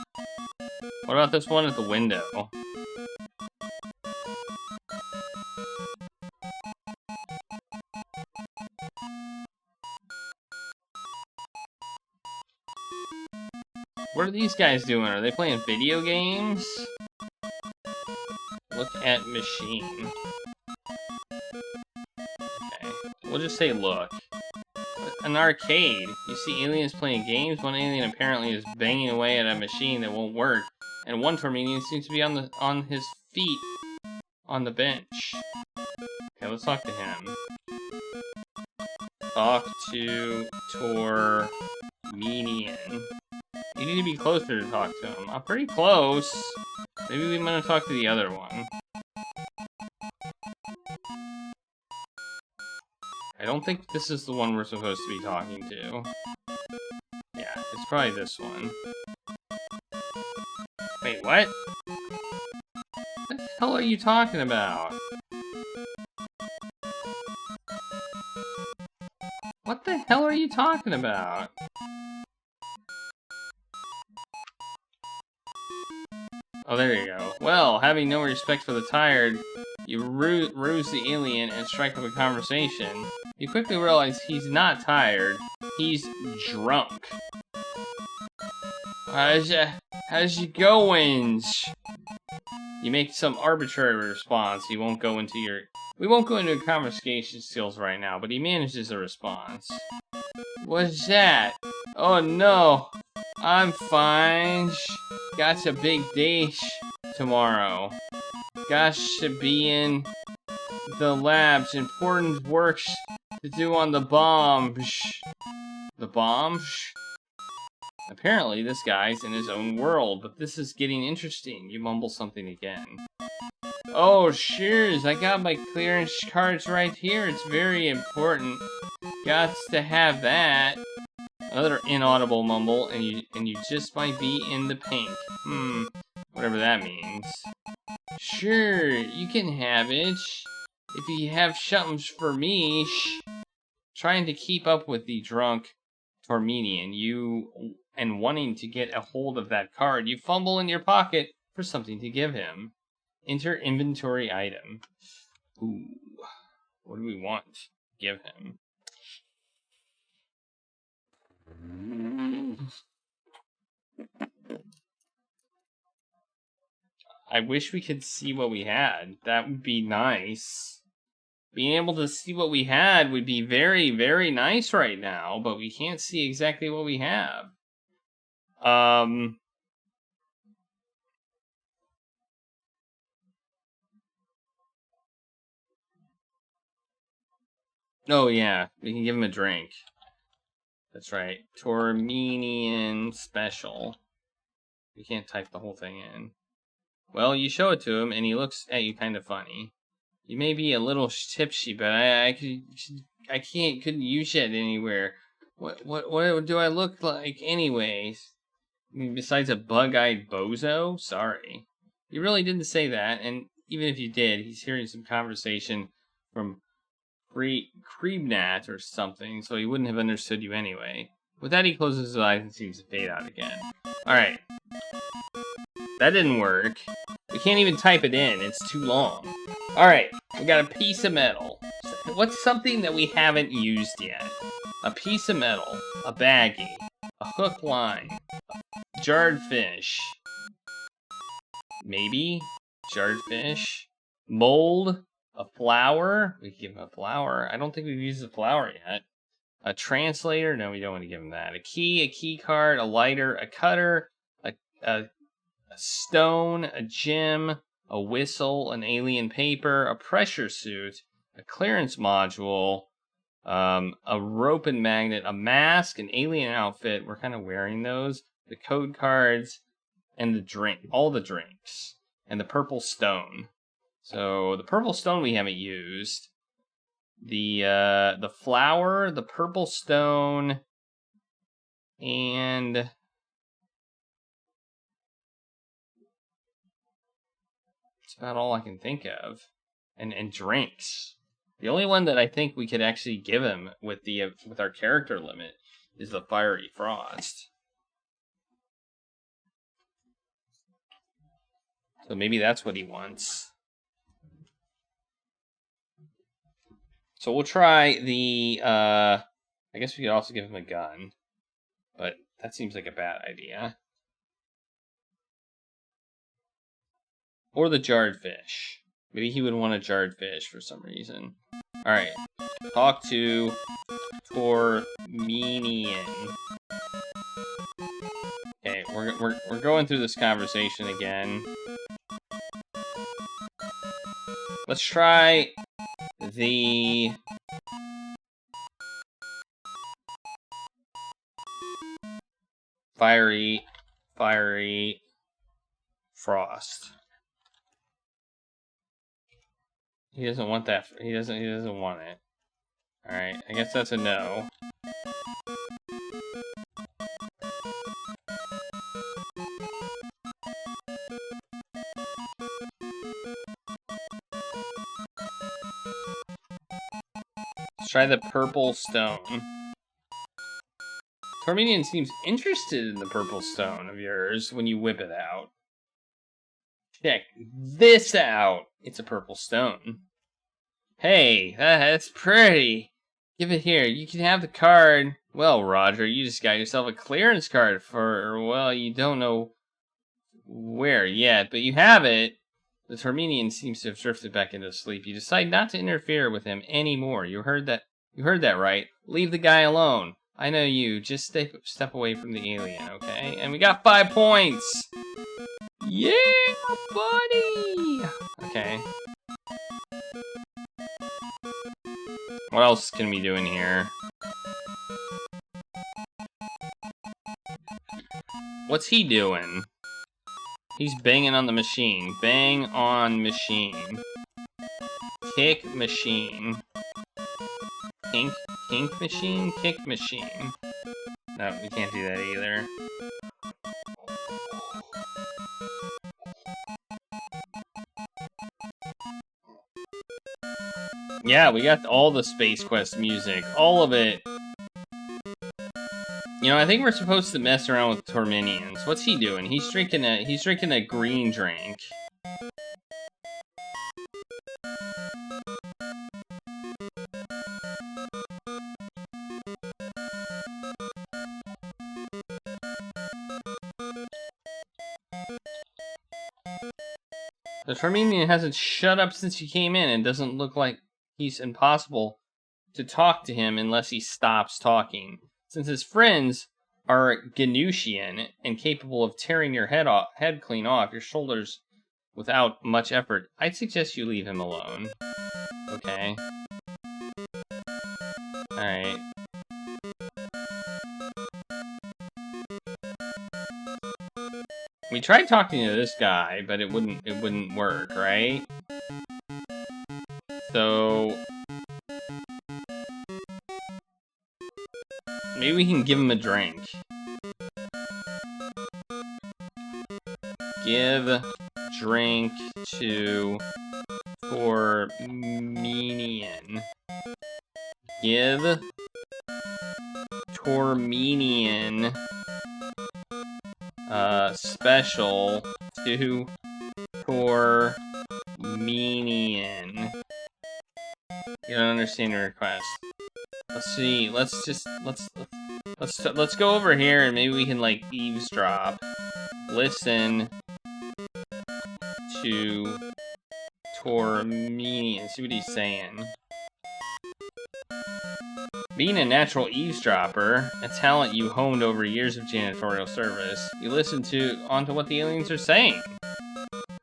What about this one at the window? What are these guys doing? Are they playing video games? Look at machine. Okay, we'll just say look. An arcade. You see aliens playing games. One alien apparently is banging away at a machine that won't work, and one Tormenian seems to be on his feet on the bench. Okay, let's talk to him. Talk to Tormenian. You need to be closer to talk to him. I'm pretty close. Maybe we want to talk to the other one. I don't think this is the one we're supposed to be talking to. Yeah, it's probably this one. Wait, what? What the hell are you talking about? What the hell are you talking about? Oh, there you go. Well, having no respect for the tired, you ruse the alien and strike up a conversation. You quickly realize he's not tired, he's drunk. How's you going? You make some arbitrary response. We won't go into conversation skills right now, but he manages a response. What's that? Oh no, I'm fine. Got a big day tomorrow. Gosh, to be in the labs. Important work to do on the bombs. The bombs? Apparently, this guy's in his own world, but this is getting interesting. You mumble something again. Oh, cheers. I got my clearance cards right here. It's very important. Got to have that. Another inaudible mumble, and you just might be in the pink. Whatever that means. Sure, you can have it. If you have something for me. Trying to keep up with the drunk Tormenian, and wanting to get a hold of that card, you fumble in your pocket for something to give him. Enter inventory item. Ooh, what do we want to give him? I wish we could see what we had. That would be nice. Being able to see what we had would be very, very nice right now, but we can't see exactly what we have. Oh yeah, we can give him a drink. That's right. Tormenian special. We can't type the whole thing in. Well, you show it to him, and he looks at you kind of funny. You may be a little tipsy, but I couldn't use it anywhere. What do I look like anyways? I mean, besides a bug-eyed bozo? Sorry. You really didn't say that, and even if you did, he's hearing some conversation from Creebnat or something, so he wouldn't have understood you anyway. With that, he closes his eyes and seems to fade out again. Alright. That didn't work. We can't even type it in. It's too long. Alright. We got a piece of metal. What's something that we haven't used yet? A piece of metal. A baggie. A hook line. A jarred fish. Maybe? Jarred fish. Mold. A flower. We can give him a flower. I don't think we've used the flower yet. A translator. No, we don't want to give him that. A key card, a lighter, a cutter, a stone, a gem, a whistle, an alien paper, a pressure suit, a clearance module, a rope and magnet, a mask, an alien outfit. We're kind of wearing those. The code cards, and the drink. All the drinks. And the purple stone. So, the purple stone we haven't used. The flower, the purple stone, and... that's about all I can think of. And drinks. The only one that I think we could actually give him with our character limit is the fiery frost. So maybe that's what he wants. So we'll try the, I guess we could also give him a gun. But that seems like a bad idea. Or the jarred fish. Maybe he would want a jarred fish for some reason. Alright. Talk to Tormenian. Okay, we're going through this conversation again. Let's try the fiery frost. He doesn't want that. He doesn't want it. Alright, I guess that's a no. Let's try the purple stone. Tormenian seems interested in the purple stone of yours when you whip it out. Check this out. It's a purple stone. Hey, that's pretty. Give it here. You can have the card. Well, Roger, you just got yourself a clearance card for, well, you don't know where yet, but you have it. The Tormenian seems to have drifted back into sleep. You decide not to interfere with him anymore. You heard that right. Leave the guy alone. I know you. Just step away from the alien, okay? And we got 5 points. Yeah, buddy. Okay. What else can we do in here? What's he doing? He's banging on the machine. Bang on machine. Kick machine. Kink machine? Kick machine. No, we can't do that either. Yeah, we got all the Space Quest music. All of it. You know, I think we're supposed to mess around with Tormenians. What's he doing? He's drinking a green drink. The Tormenian hasn't shut up since you came in and doesn't look like he's impossible to talk to him unless he stops talking. Since his friends are Ganutian and capable of tearing your head clean off your shoulders without much effort, I'd suggest you leave him alone. Okay. Alright. We tried talking to this guy, but it wouldn't work, right? So maybe we can give him a drink. Give drink to Tormenian. Give Tormenian special to Tormenian. You don't understand your request. Let's see. Let's go over here and maybe we can like eavesdrop. Listen to Tormenian. See what he's saying. Being a natural eavesdropper, a talent you honed over years of janitorial service, you listen onto what the aliens are saying.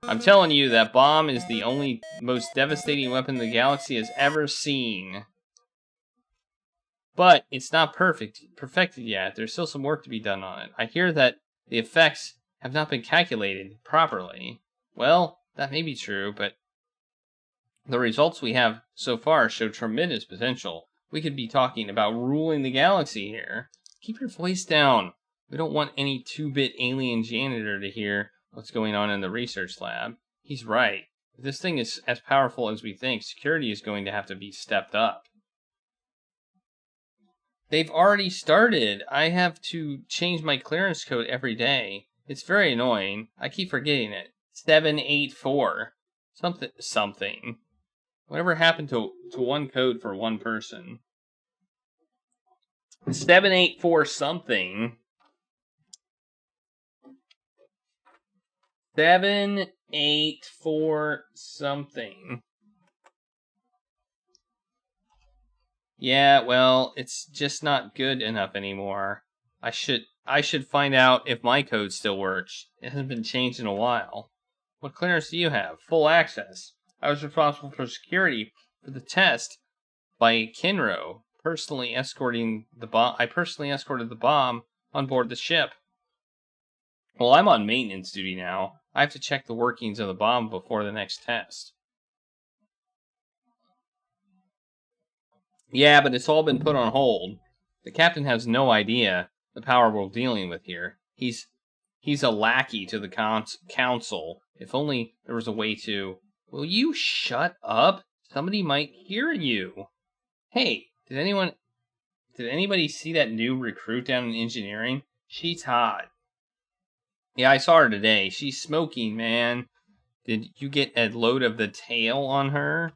I'm telling you, that bomb is the only most devastating weapon the galaxy has ever seen. But it's not perfected yet. There's still some work to be done on it. I hear that the effects have not been calculated properly. Well, that may be true, but the results we have so far show tremendous potential. We could be talking about ruling the galaxy here. Keep your voice down. We don't want any 2-bit alien janitor to hear what's going on in the research lab. He's right. If this thing is as powerful as we think, security is going to have to be stepped up. They've already started. I have to change my clearance code every day. It's very annoying. I keep forgetting it. 784. Something. Whatever happened to one code for one person? 784 something. 784 something. Yeah, well, it's just not good enough anymore. I should find out if my code still works. It hasn't been changed in a while. What clearance do you have? Full access. I was responsible for security for the test by Kinro, personally escorting the bomb. I personally escorted the bomb on board the ship. Well, I'm on maintenance duty now. I have to check the workings of the bomb before the next test. Yeah, but it's all been put on hold. The captain has no idea the power we're dealing with here. He's a lackey to the council. If only there was a way to... Will you shut up? Somebody might hear you. Hey, did anybody see that new recruit down in engineering? She's hot. Yeah, I saw her today. She's smoking, man. Did you get a load of the tail on her?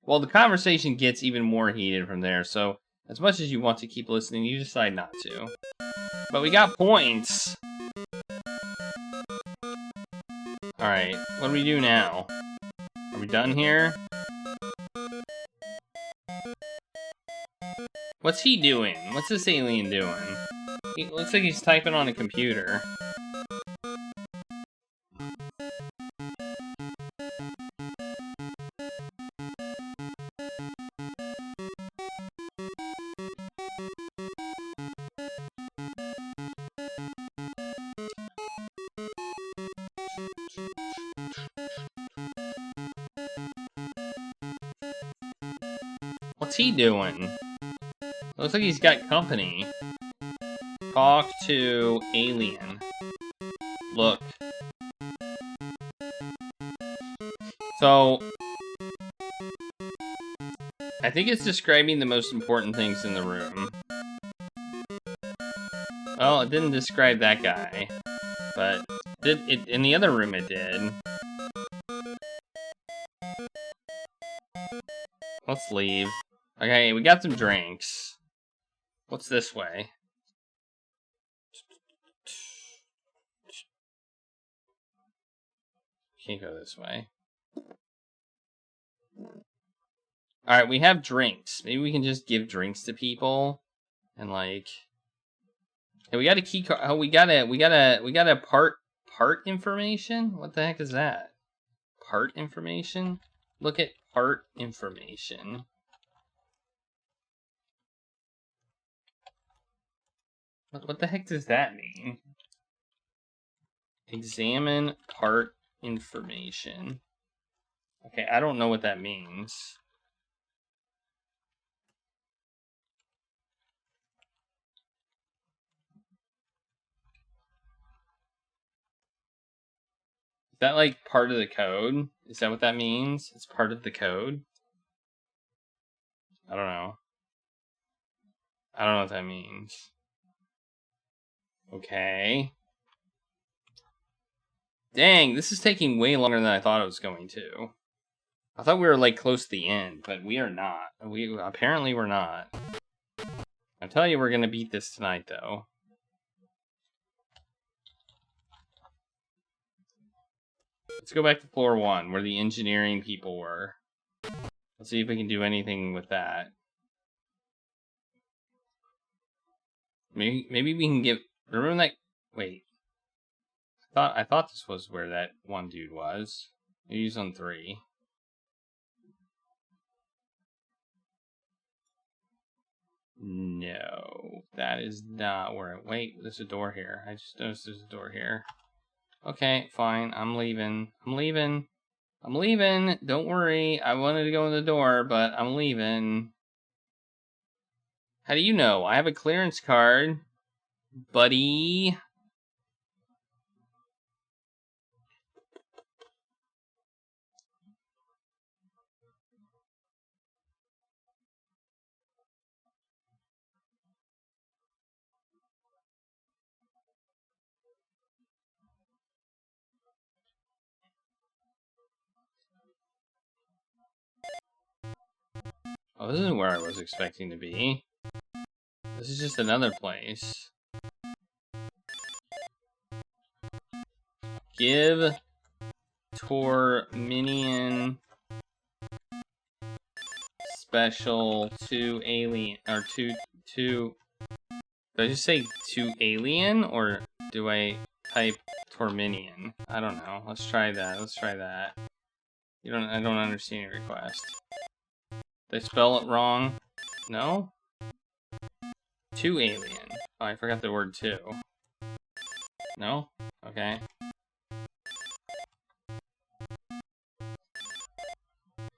Well, the conversation gets even more heated from there, so as much as you want to keep listening, you decide not to. But we got points. Alright, what do we do now? Are we done here? What's he doing? What's this alien doing? It looks like he's typing on a computer. What's he doing? Looks like he's got company. Talk to alien. Look. So, I think it's describing the most important things in the room. Well, it didn't describe that guy, but in the other room it did. Let's leave. Okay, we got some drinks. What's this way? Can't go this way. Alright, we have drinks. Maybe we can just give drinks to people. And like... Hey, we got a key card. Oh, we got a part information? What the heck is that? Part information? Look at part information. What the heck does that mean? Examine part information. Okay, I don't know what that means. that like part of the code? Is that what that means? It's part of the code? I don't know. I don't know what that means. Okay. Dang, this is taking way longer than I thought it was going to. I thought we were like close to the end, but we are not. Apparently we're not. I'll tell you we're gonna beat this tonight though. Let's go back to floor 1 where the engineering people were. Let's see if we can do anything with that. Maybe we can give. Remember that? Wait. I thought this was where that one dude was. Maybe he's on 3. No, that is not where. Wait, there's a door here. I just noticed there's a door here. Okay, fine. I'm leaving. I'm leaving. I'm leaving. Don't worry. I wanted to go in the door, but I'm leaving. How do you know? I have a clearance card, buddy. Oh, this isn't where I was expecting to be. This is just another place. Give Torminian special to alien, or to, did I just say to alien, or do I type Torminian? I don't know. Let's try that. Let's try that. I don't understand your request. Did I spell it wrong? No? To alien. Oh, I forgot the word to. No? Okay.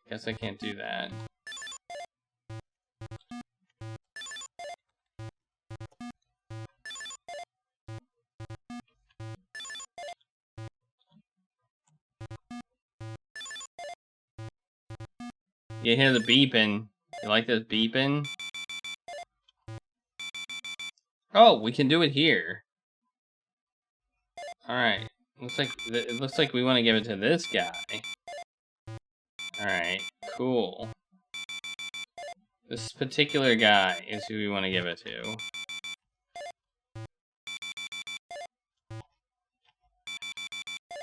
Guess I can't do that. You hear the beeping. You like this beeping? Oh, we can do it here. Alright. It looks like we want to give it to this guy. Alright, cool. This particular guy is who we want to give it to.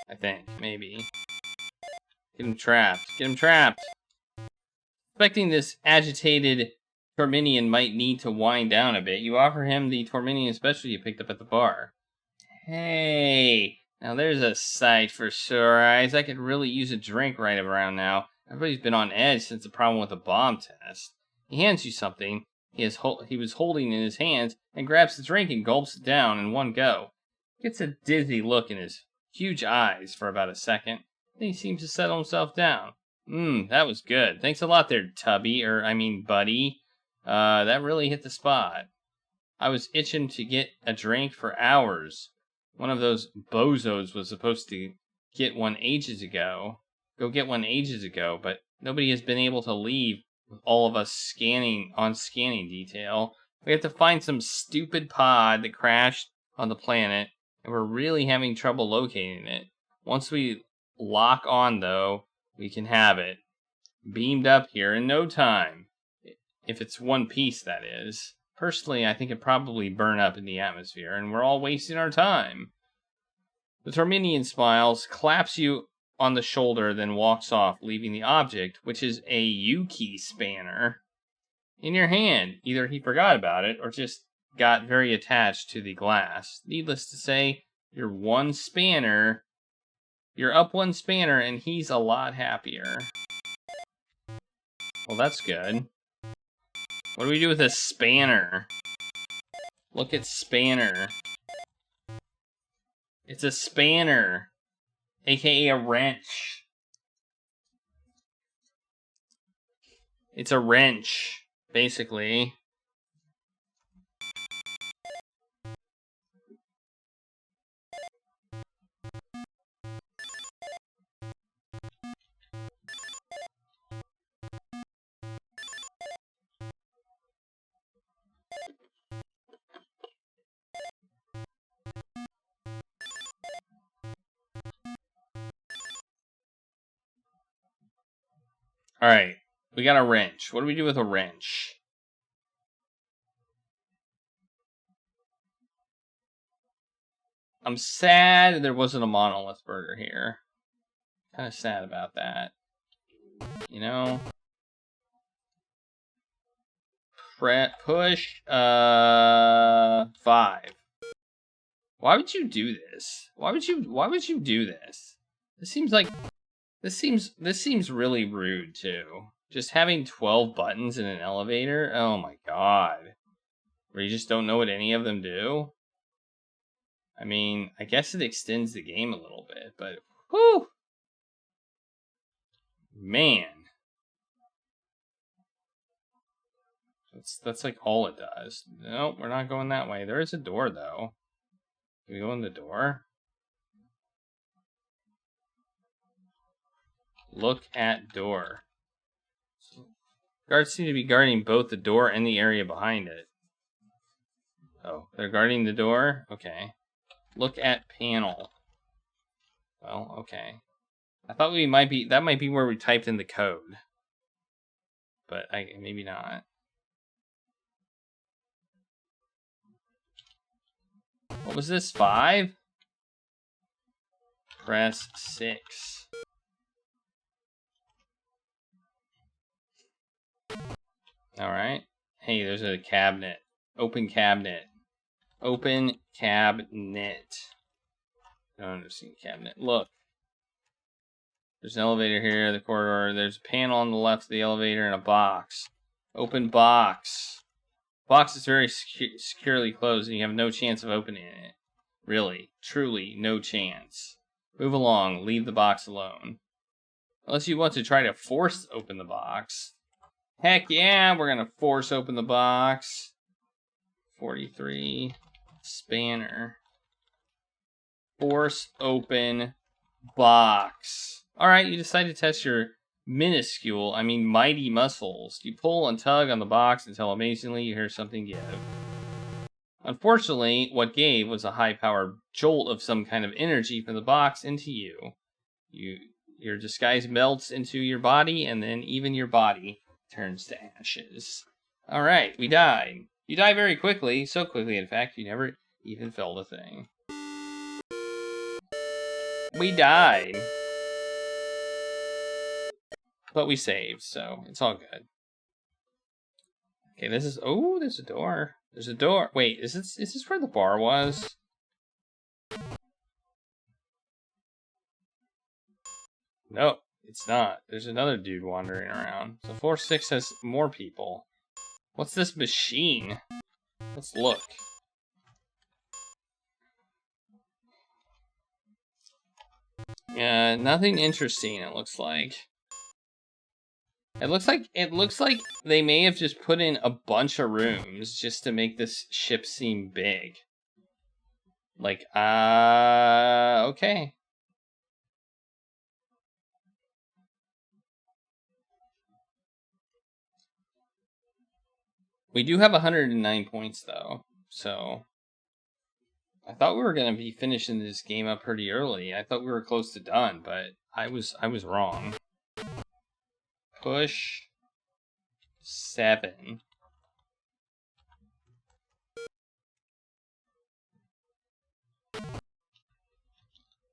I think, maybe. Get him trapped. Get him trapped! Expecting this agitated Torminian might need to wind down a bit, you offer him the Torminian special you picked up at the bar. Hey! Now there's a sight for sore eyes. I could really use a drink right around now. Everybody's been on edge since the problem with the bomb test. He hands you something he was holding in his hands and grabs the drink and gulps it down in one go. Gets a dizzy look in his huge eyes for about a second. Then he seems to settle himself down. That was good. Thanks a lot there, Tubby, buddy. That really hit the spot. I was itching to get a drink for hours. One of those bozos was supposed to get one ages ago. But nobody has been able to leave with all of us scanning detail. We have to find some stupid pod that crashed on the planet, and we're really having trouble locating it. Once we lock on, though, we can have it beamed up here in no time. If it's one piece, that is. Personally, I think it'd probably burn up in the atmosphere, and we're all wasting our time. The Torminian smiles, claps you on the shoulder, then walks off, leaving the object, which is a U-key spanner, in your hand. Either he forgot about it, or just got very attached to the glass. Needless to say, you're up one spanner, and he's a lot happier. Well, that's good. What do we do with a spanner? Look at spanner. It's a spanner, aka a wrench. It's a wrench, basically. Alright. We got a wrench. What do we do with a wrench? I'm sad there wasn't a monolith burger here. Kind of sad about that. You know? Push 5. Why would you do this? Why would you do this? This seems really rude too. Just having 12 buttons in an elevator? Oh my god. Where you just don't know what any of them do? I mean, I guess it extends the game a little bit, but whew! Man. That's like all it does. No, we're not going that way. There is a door though. Can we go in the door? Look at door. Guards seem to be guarding both the door and the area behind it. Oh, they're guarding the door? Okay. Look at panel. Well, okay. I thought that might be where we typed in the code. But maybe not. What was this? 5? Press 6. Alright. Hey, there's a cabinet. Open cabinet. Open cabinet. I don't understand cabinet. Look. There's an elevator here, the corridor. There's a panel on the left of the elevator and a box. Open box. Box is very securely closed and you have no chance of opening it. Really. Truly, no chance. Move along. Leave the box alone. Unless you want to try to force open the box. Heck yeah, we're going to force open the box. 43. Spanner. Force open box. Alright, you decide to test your mighty muscles. You pull and tug on the box until amazingly you hear something give. Unfortunately, what gave was a high-powered jolt of some kind of energy from the box into you. Your disguise melts into your body, and then even your body turns to ashes. Alright, we died. You die very quickly, so quickly in fact you never even felt a thing. We died. But we saved, so it's all good. Okay, there's a door. There's a door. Wait, is this where the bar was? No, it's not. There's another dude wandering around. So 4-6 has more people. What's this machine? Let's look. Yeah, nothing interesting, it looks like. It looks like they may have just put in a bunch of rooms just to make this ship seem big. Like, okay. We do have 109 points though, so I thought we were gonna be finishing this game up pretty early. I thought we were close to done, but I was wrong. Push 7.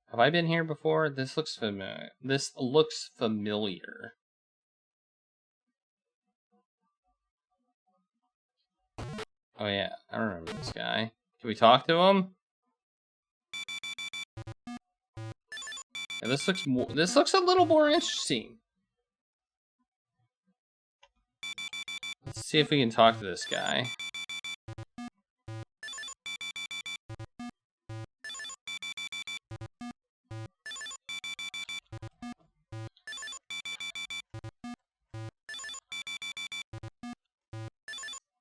Have I been here before? This looks familiar. Oh yeah, I remember this guy. Can we talk to him? Yeah, this looks a little more interesting. Let's see if we can talk to this guy.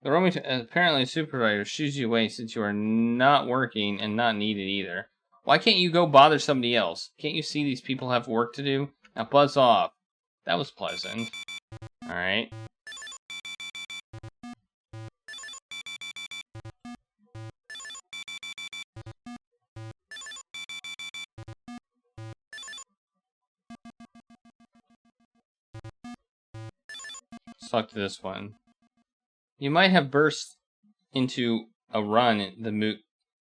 The roaming apparently supervisor shoos you away since you are not working and not needed either. Why can't you go bother somebody else? Can't you see these people have work to do? Now buzz off. That was pleasant. Alright. Let's talk to this one. You might have burst into a run.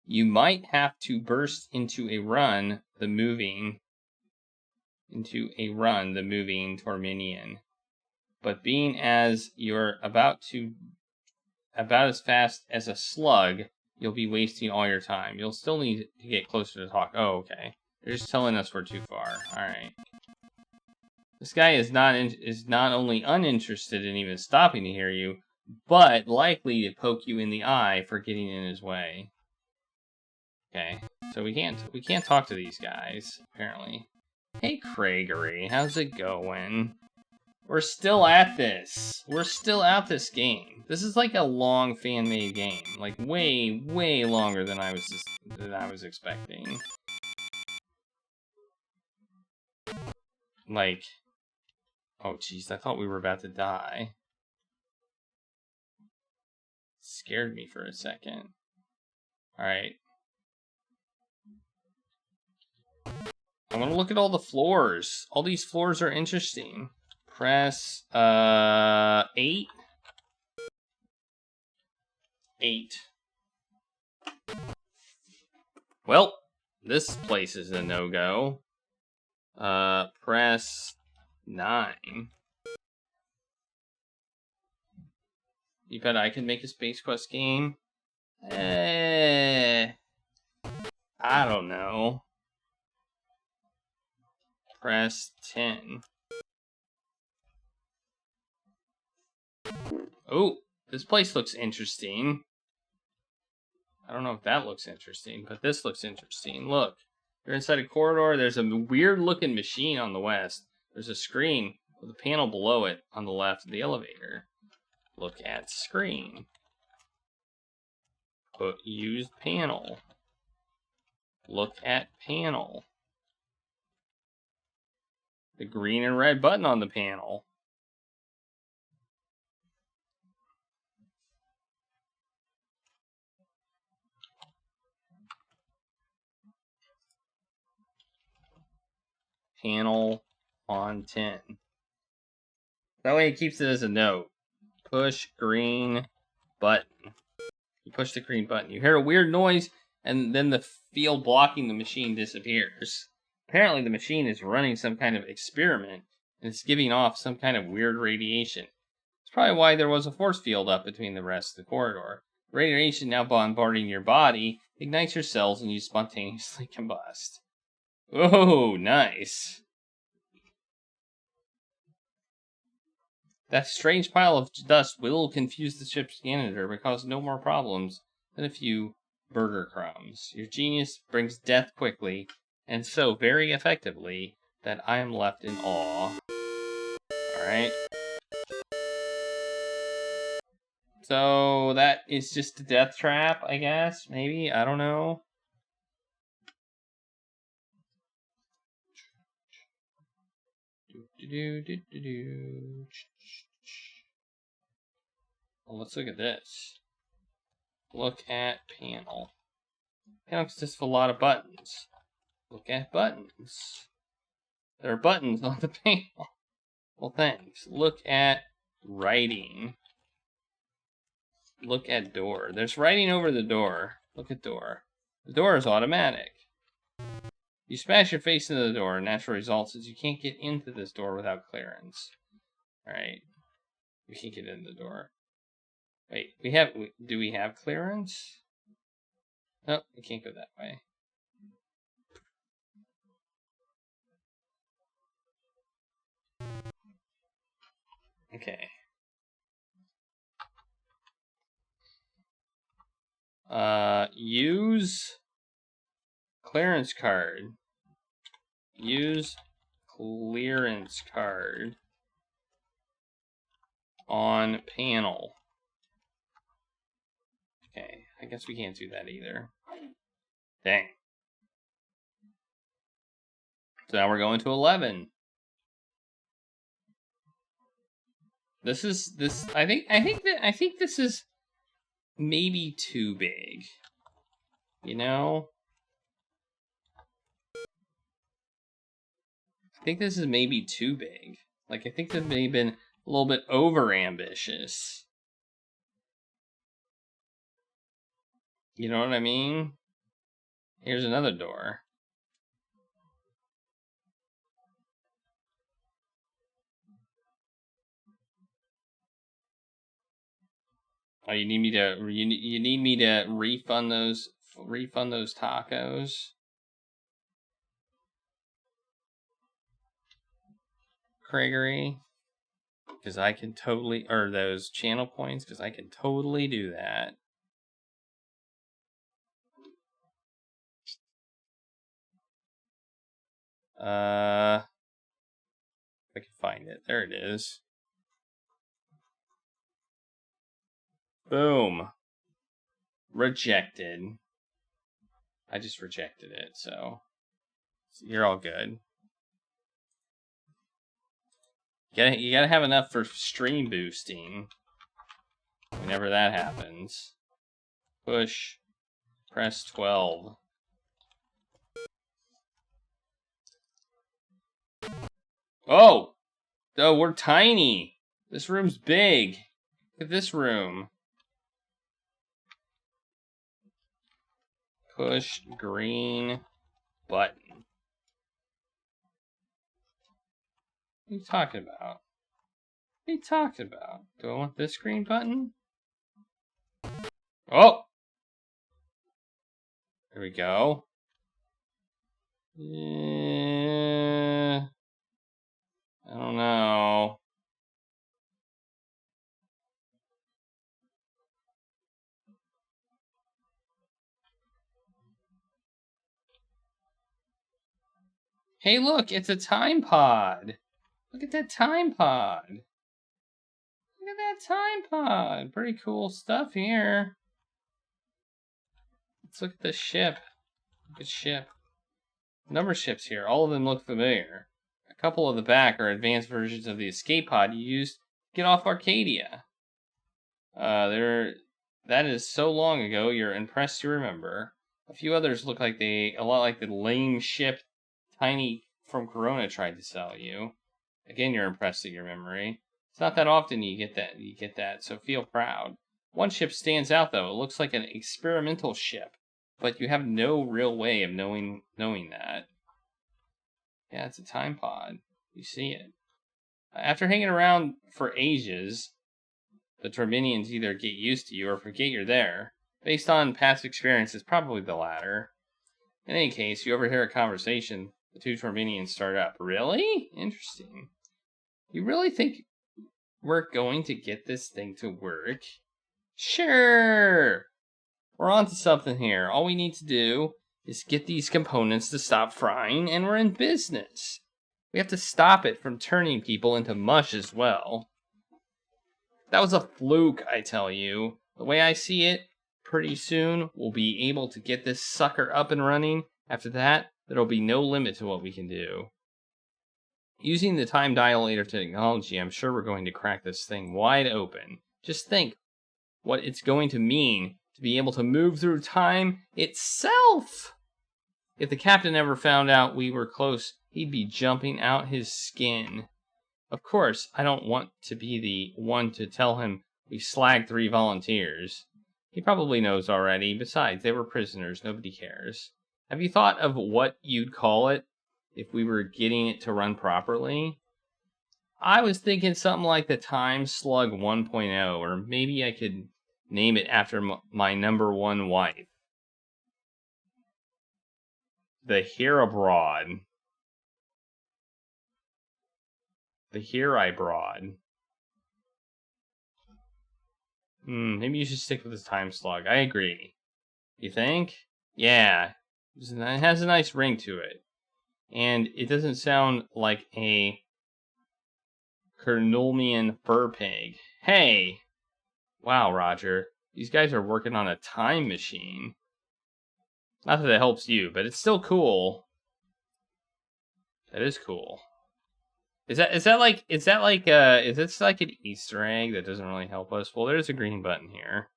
You might have to burst into a run. The moving Torminian. But being as you're about as fast as a slug, you'll be wasting all your time. You'll still need to get closer to talk. Oh, okay. They're just telling us we're too far. Alright. This guy is not only uninterested in even stopping to hear you, but likely to poke you in the eye for getting in his way. Okay. So we can't talk to these guys, apparently. Hey, Craigery, how's it going? We're still at this. We're still at this game. This is like a long fan-made game, like way, way longer than I was expecting. Like, oh jeez, I thought we were about to die. It scared me for a second. All right. I want to look at all the floors. All these floors are interesting. Press 8. 8. Well, this place is a no-go. Press 9. You bet I can make a Space Quest game? I don't know. Press 10. Oh, this place looks interesting. I don't know if that looks interesting, but this looks interesting. Look, you're inside a corridor. There's a weird-looking machine on the west. There's a screen with a panel below it on the left of the elevator. Look at screen. Use panel. Look at panel. The green and red button on the panel. Panel on 10. That way it keeps it as a note. Push green button. You push the green button. You hear a weird noise, and then the field blocking the machine disappears. Apparently the machine is running some kind of experiment, and it's giving off some kind of weird radiation. It's probably why there was a force field up between the rest of the corridor. Radiation now bombarding your body ignites your cells and you spontaneously combust. Oh, nice. That strange pile of dust will confuse the ship's janitor but cause no more problems than a few burger crumbs. Your genius brings death quickly, and so very effectively, that I am left in awe. Alright. So, that is just a death trap, I guess? Maybe? I don't know. Well, let's look at this. Look at panel. Panel consists of a lot of buttons. Look at buttons. There are buttons on the panel. Well, thanks. Look at writing. Look at door. There's writing over the door. Look at door. The door is automatic. You smash your face into the door. Natural result is you can't get into this door without clearance. Alright. We can't get in the door. Wait, do we have clearance? Nope, we can't go that way. Okay. Use clearance card. Use clearance card on panel. Okay, I guess we can't do that either. Dang. So now we're going to 11. I think this is maybe too big. You know? I think this is maybe too big. Like, I think there may have been A little bit over ambitious. You know what I mean? Here's another door. Oh, you need me to you need me to refund those tacos? Gregory? Because I can totally, or those channel points, because I can totally do that. If I can find it. There it is. Boom. Rejected. I just rejected it, so you're all good. You gotta have enough for stream boosting. Whenever that happens. Push. Press 12. Oh! Oh, we're tiny. This room's big. Look at this room. Push green button. What are you talking about? What are you talking about? Do I want this green button? Oh! There we go. Yeah. I don't know. Hey, look, it's a time pod. Look at that time pod. Look at that time pod. Pretty cool stuff here. Let's look at the ship. Look at ship. Number ships here. All of them look familiar. A couple of the back are advanced versions of the escape pod you used to get off Arcadia. That is so long ago, you're impressed to remember. A few others look like a lot like the lame ship Tiny from Corona tried to sell you. Again, you're impressed at your memory. It's not that often you get that, so feel proud. One ship stands out though. It looks like an experimental ship, but you have no real way of knowing that. Yeah, it's a time pod. You see it. After hanging around for ages, the Terminians either get used to you or forget you're there. Based on past experience, it's probably the latter. In any case, you overhear a conversation. The two Terminians start up. Really? Interesting. You really think we're going to get this thing to work? Sure! We're onto something here. All we need to do is get these components to stop frying, and we're in business. We have to stop it from turning people into mush as well. That was a fluke, I tell you. The way I see it, pretty soon we'll be able to get this sucker up and running. After that, there'll be no limit to what we can do. Using the time dilator technology, I'm sure we're going to crack this thing wide open. Just think what it's going to mean to be able to move through time itself. If the captain ever found out we were close, he'd be jumping out his skin. Of course, I don't want to be the one to tell him we slagged 3 volunteers. He probably knows already. Besides, they were prisoners. Nobody cares. Have you thought of what you'd call it if we were getting it to run properly? I was thinking something like the Time Slug 1.0, or maybe I could name it after my number 1 wife. The Here Abroad. The Here I Broad. Maybe you should stick with the Time Slug. I agree. You think? Yeah. It has a nice ring to it. And it doesn't sound like a Kernulmian fur pig. Hey! Wow, Roger. These guys are working on a time machine. Not that it helps you, but it's still cool. That is cool. Is this like an Easter egg that doesn't really help us? Well, there's a green button here.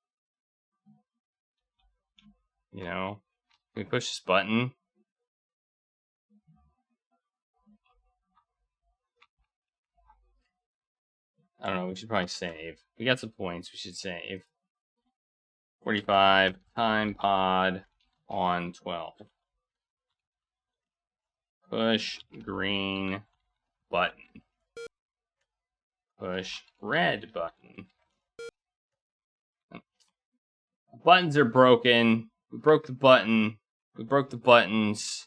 You know? Can we push this button? I don't know, we should probably save. We got some points, we should save. 45, time pod on 12. Push green button. Push red button. Buttons are broken. We broke the button. We broke the buttons.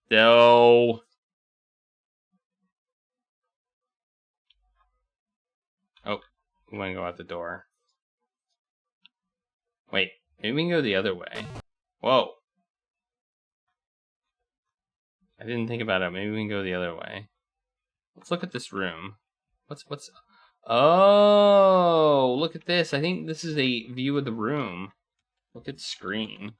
No. Oh, we want to go out the door. Wait, maybe we can go the other way. Whoa. I didn't think about it. Maybe we can go the other way. Let's look at this room. What's... Oh, look at this. I think this is a view of the room. Look at the screen.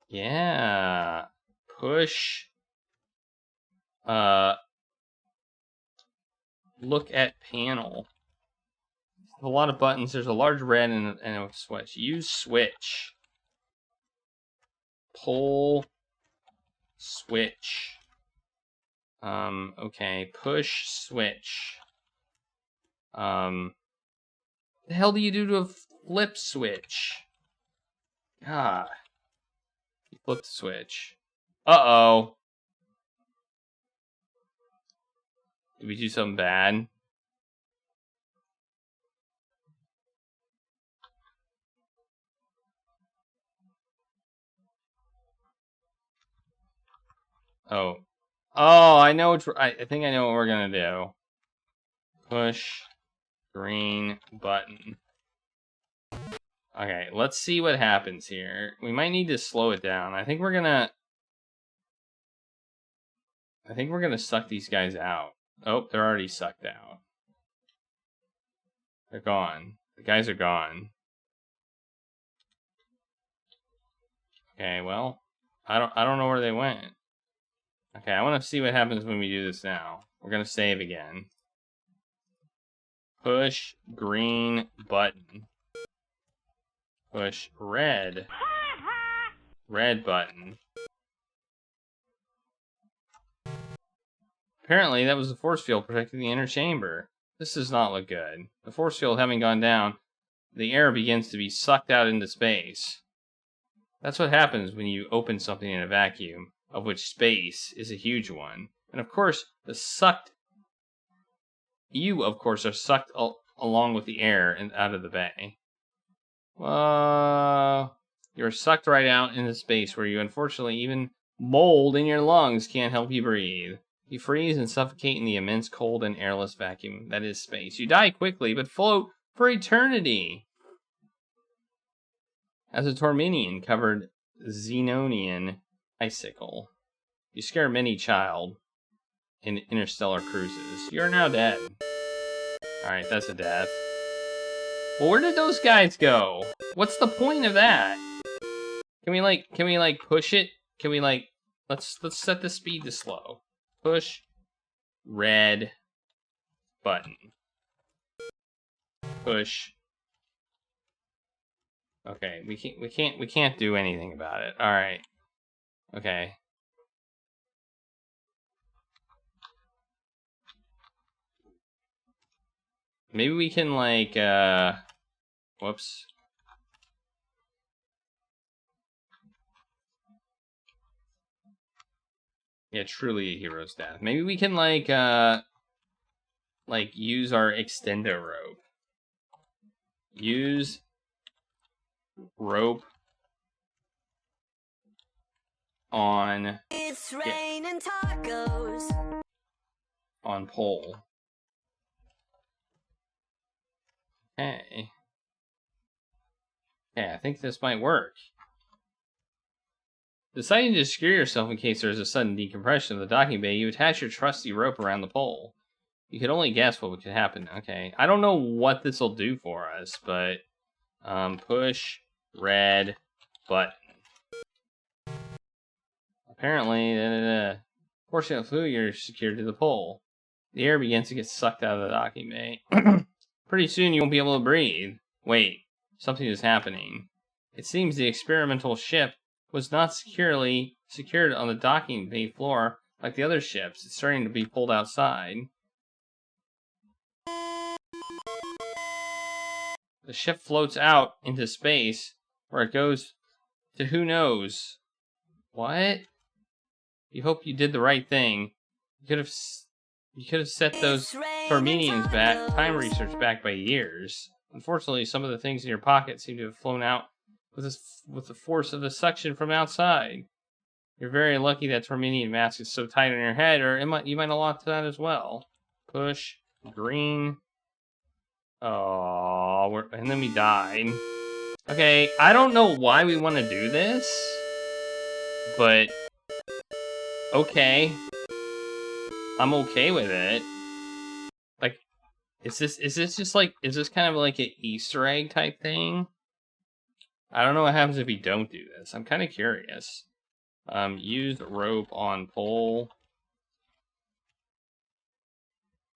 Yeah. Push. Look at panel. A lot of buttons. There's a large red and a switch. Use switch. Pull. Switch. Okay. Push switch. The hell do you do to a flip switch? God. You flip the switch. Uh-oh. Did we do something bad? Oh. Oh, I know what I think I know what we're gonna do. Push green button. Okay, let's see what happens here. We might need to slow it down. I think we're gonna suck these guys out. Oh, they're already sucked out. They're gone. The guys are gone. Okay, well, I don't know where they went. Okay, I want to see what happens when we do this now. We're gonna save again. Push green button. Push red. Red button. Apparently, that was the force field protecting the inner chamber. This does not look good. The force field having gone down, the air begins to be sucked out into space. That's what happens when you open something in a vacuum, of which space is a huge one. And of course, you, of course, are sucked along with the air and out of the bay. You're sucked right out into space where you, unfortunately, even mold in your lungs can't help you breathe. You freeze and suffocate in the immense cold and airless vacuum that is space. You die quickly, but float for eternity. As a Torminian-covered Xenonian icicle, you scare many child in interstellar cruises. You are now dead. Alright, that's a death. Well, where did those guys go? What's the point of that? Can we push it? Can we let's set the speed to slow. Push red button. Push. Okay, we can't do anything about it. All right. Okay. Maybe we can whoops. Yeah, truly a hero's death. Maybe we can use our extendo rope. Use rope on it's raining tacos on pole. Okay. Yeah, I think this might work. Deciding to secure yourself in case there is a sudden decompression of the docking bay, you attach your trusty rope around the pole. You could only guess what could happen. Okay, I don't know what this will do for us, but push red button. Apparently, portion of fluid you're secured to the pole. The air begins to get sucked out of the docking bay. Pretty soon you won't be able to breathe. Wait, something is happening. It seems the experimental ship was not securely secured on the docking bay floor like the other ships. It's starting to be pulled outside. The ship floats out into space, where it goes to who knows. What? You hope you did the right thing. You could have set those Tormenians back, time research back by years. Unfortunately, some of the things in your pocket seem to have flown out with the force of the suction from outside. You're very lucky that Tormenian mask is so tight on your head, or you might have lost that as well. Push green. Oh, and then we died. Okay, I don't know why we want to do this, but okay. I'm okay with it. Like, is this kind of like an Easter egg type thing? I don't know what happens if we don't do this. I'm kind of curious. Use rope on pole.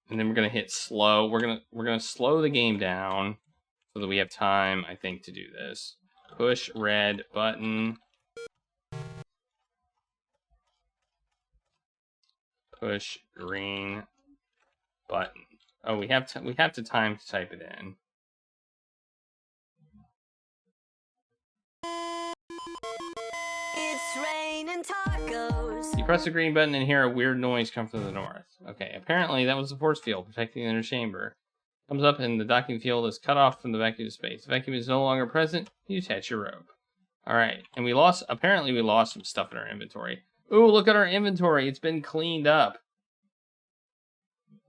And then we're gonna hit slow. We're gonna slow the game down so that we have time, I think, to do this. Push red button. Push green button. Oh, we have to time to type it in. It's raining tacos. You press the green button and hear a weird noise come from the north. Okay, apparently that was the force field protecting the inner chamber. Comes up and the docking field is cut off from the vacuum space. The vacuum is no longer present. You attach your rope. Alright, and apparently we lost some stuff in our inventory. Ooh, look at our inventory. It's been cleaned up.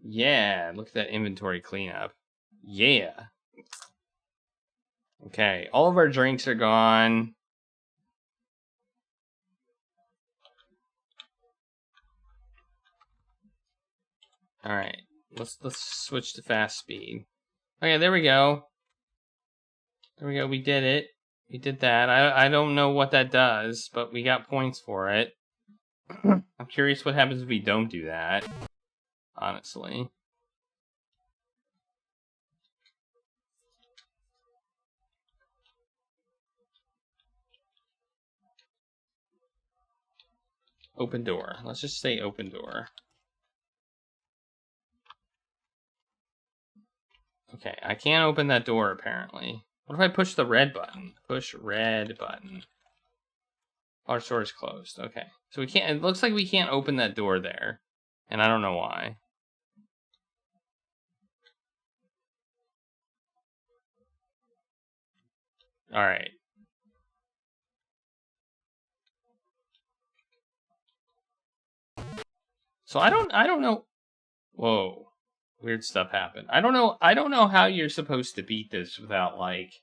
Yeah, look at that inventory cleanup. Yeah. Okay, all of our drinks are gone. Alright, let's switch to fast speed. Okay, there we go. There we go, we did it. We did that. I don't know what that does, but we got points for it. I'm curious what happens if we don't do that. Honestly. Open door. Let's just say open door. Okay, I can't open that door apparently. What if I push the red button? Push red button. Our door is closed. Okay. So we can't, it looks like we can't open that door there. And I don't know why. Alright. So I don't know. Whoa. Weird stuff happened. I don't know how you're supposed to beat this without like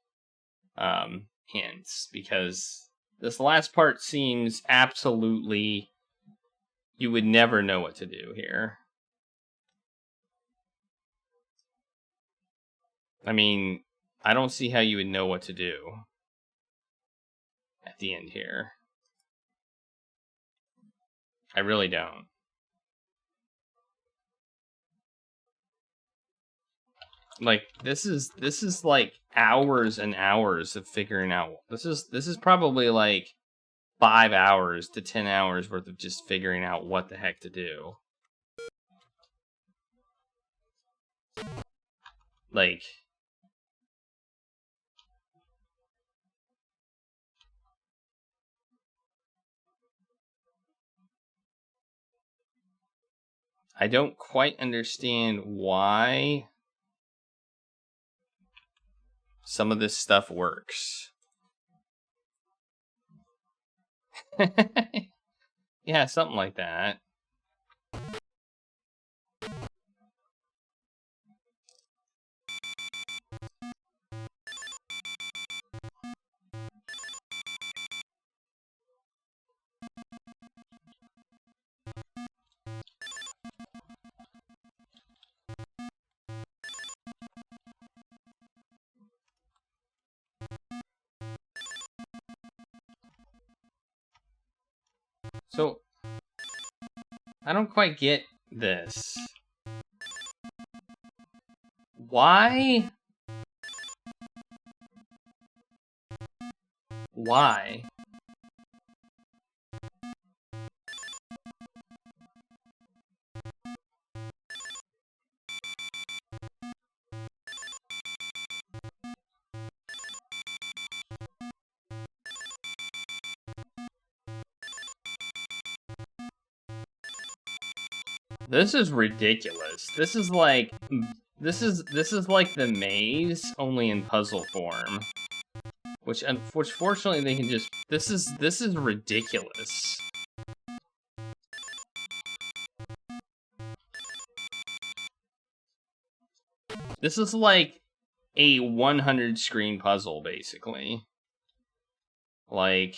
hints, because this last part seems absolutely, you would never know what to do here. I mean, I don't see how you would know what to do at the end here. I really don't. Like, this is like hours and hours of figuring out. This is probably like 5 hours to 10 hours worth of just figuring out what the heck to do. Like, I don't quite understand why some of this stuff works. Yeah, something like that. So, I don't quite get this. Why? Why? This is ridiculous. This is like the maze, only in puzzle form. Which fortunately they can just... This is ridiculous. This is like a 100 screen puzzle, basically. Like,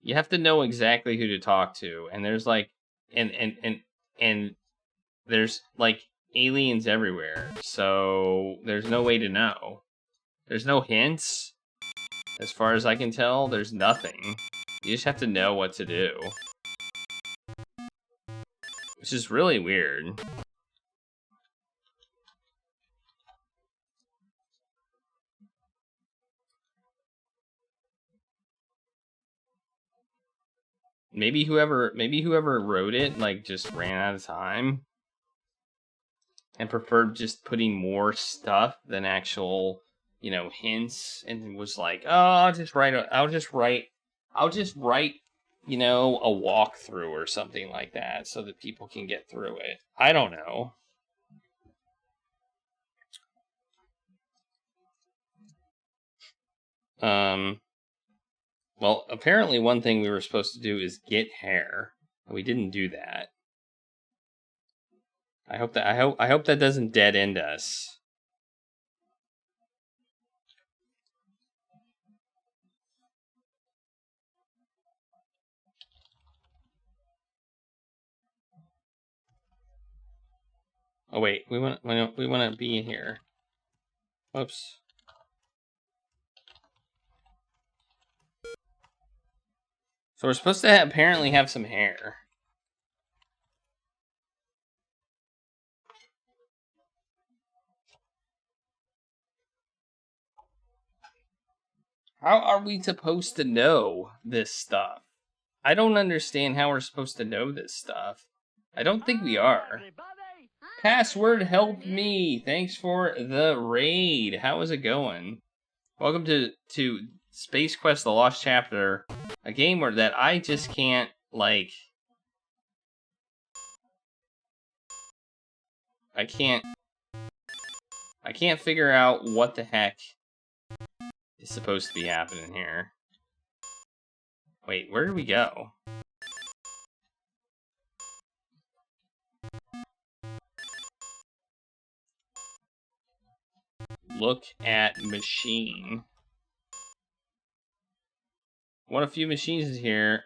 you have to know exactly who to talk to, and there's like, and there's like aliens everywhere, so there's no way to know. There's no hints. As far as I can tell, there's nothing. You just have to know what to do. Which is really weird. Maybe whoever wrote it, like, just ran out of time. And preferred just putting more stuff than actual, you know, hints, and was like, oh, I'll just write, you know, a walkthrough or something like that so that people can get through it. I don't know. Well, apparently one thing we were supposed to do is get hair. We didn't do that. I hope that doesn't dead end us. Oh wait, we want to be in here. Whoops. So we're supposed to apparently have some hair. How are we supposed to know this stuff? I don't understand how we're supposed to know this stuff. I don't think we are. Password help me. Thanks for the raid. How is it going? Welcome to Space Quest: The Lost Chapter, a game where that I just can't, like, I can't figure out what the heck is supposed to be happening here. Wait, where did we go? Look at machine. One of few machines here.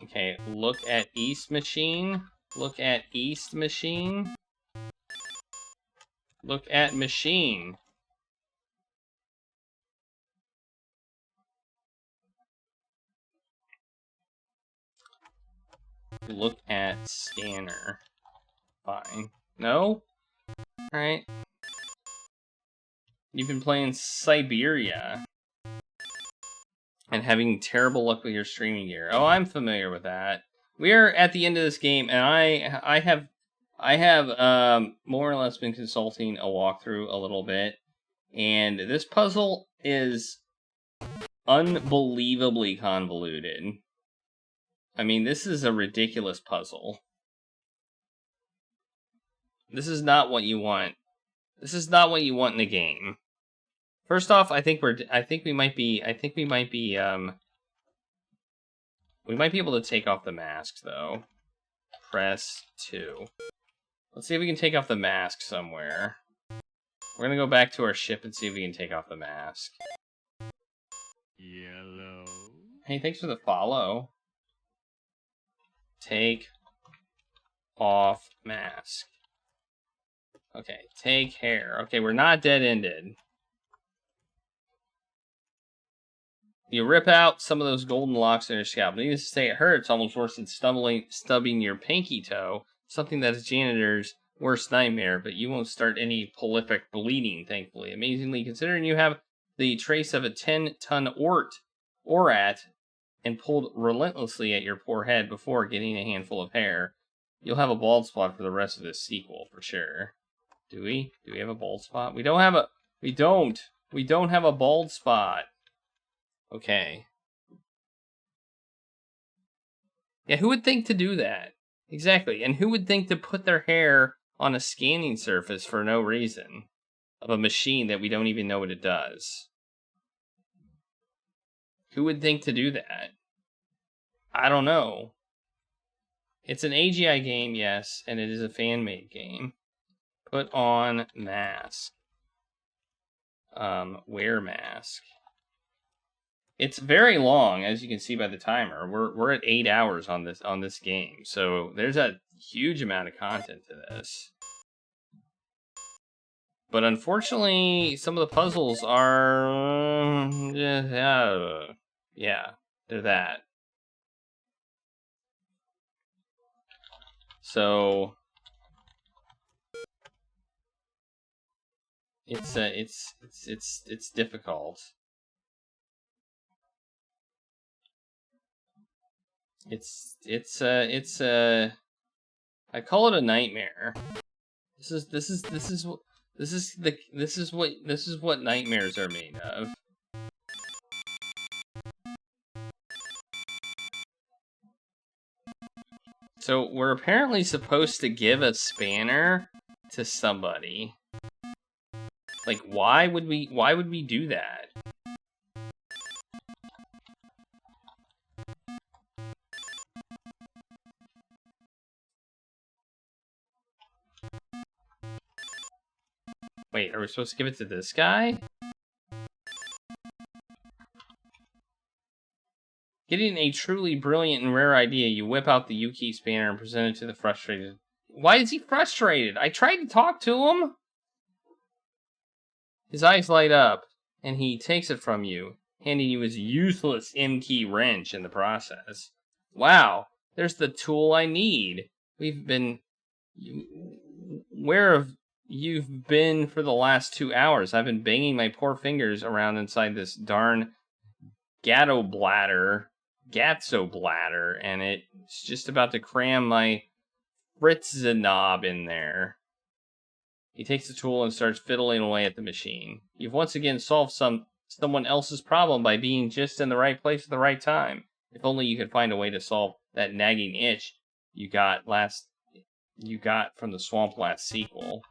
Okay, look at east machine. Look at east machine. Look at machine. Look at scanner. Fine. No? Alright. You've been playing Siberia. And having terrible luck with your streaming gear. Oh, I'm familiar with that. We are at the end of this game, and I have more or less been consulting a walkthrough a little bit, and this puzzle is unbelievably convoluted. I mean, this is a ridiculous puzzle. This is not what you want. This is not what you want in a game. First off, we might be able to take off the masks, though. Press 2. Let's see if we can take off the mask somewhere. We're gonna go back to our ship and see if we can take off the mask. Yellow. Hey, thanks for the follow. Take off mask. Okay, take hair. Okay, we're not dead-ended. You rip out some of those golden locks in your scalp. Needless to say, it hurts almost worse than stubbing your pinky toe. Something that is janitor's worst nightmare, but you won't start any prolific bleeding, thankfully. Amazingly, considering you have the trace of a 10-ton orat and pulled relentlessly at your poor head before getting a handful of hair, you'll have a bald spot for the rest of this sequel, for sure. Do we? Do we have a bald spot? We don't have a... We don't have a bald spot. Okay. Yeah, who would think to do that? Exactly. And who would think to put their hair on a scanning surface for no reason of a machine that we don't even know what it does? Who would think to do that? I don't know. It's an AGI game, yes, and it is a fan-made game. Put on mask. Wear mask. It's very long, as you can see by the timer. We're at 8 hours on this game, so there's a huge amount of content to this. But unfortunately, some of the puzzles are yeah, they're that. So it's difficult. I call it a nightmare. This is what nightmares are made of. So we're apparently supposed to give a spanner to somebody. Like, why would we do that? Wait, are we supposed to give it to this guy? Getting a truly brilliant and rare idea, you whip out the U-key spanner and present it to the frustrated... Why is he frustrated? I tried to talk to him! His eyes light up, and he takes it from you, handing you his useless M-key wrench in the process. Wow, there's the tool I need. Where have you've been for the last 2 hours? I've been banging my poor fingers around inside this darn gatso bladder, and it's just about to cram my Fritz knob in there. He takes the tool and starts fiddling away at the machine. You've once again solved someone else's problem by being just in the right place at the right time. If only you could find a way to solve that nagging itch you got from the Swamp Blast sequel.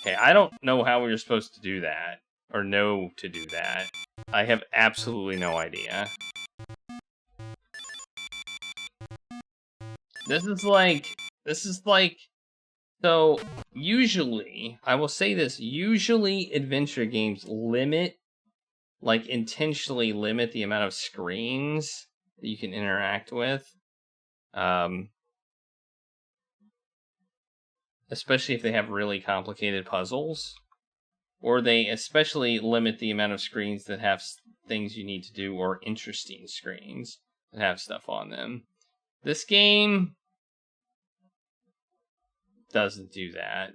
Okay, I don't know how we were supposed to do that, or know to do that. I have absolutely no idea. This is like, so usually, I will say this, usually adventure games intentionally limit the amount of screens that you can interact with. Especially if they have really complicated puzzles. Or they especially limit the amount of screens that have things you need to do, or interesting screens that have stuff on them. This game doesn't do that.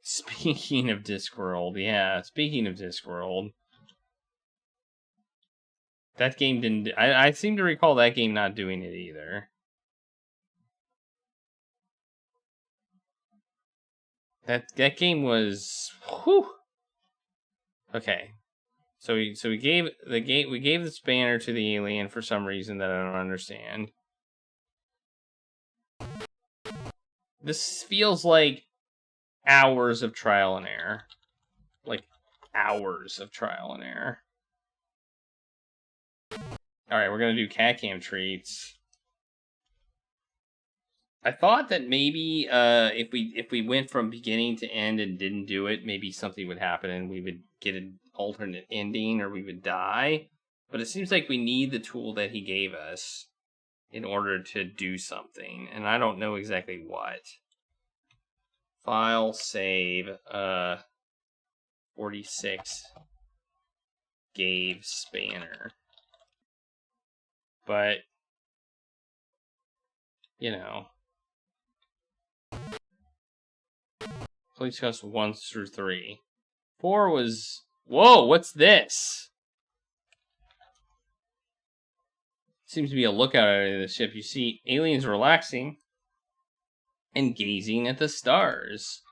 Speaking of Discworld, that game didn't... I seem to recall that game not doing it either. That game was... Whew. Okay. So we gave the spanner to the alien for some reason that I don't understand. This feels like hours of trial and error. Like, hours of trial and error. Alright, we're gonna do cat cam treats. I thought that maybe if we went from beginning to end and didn't do it, maybe something would happen and we would get an alternate ending, or we would die. But it seems like we need the tool that he gave us in order to do something, and I don't know exactly what. File, save, 46 gave spanner. But, you know. Please discuss 1 through 3. 4 was... Whoa, what's this? Seems to be a lookout area of the ship. You see aliens relaxing and gazing at the stars.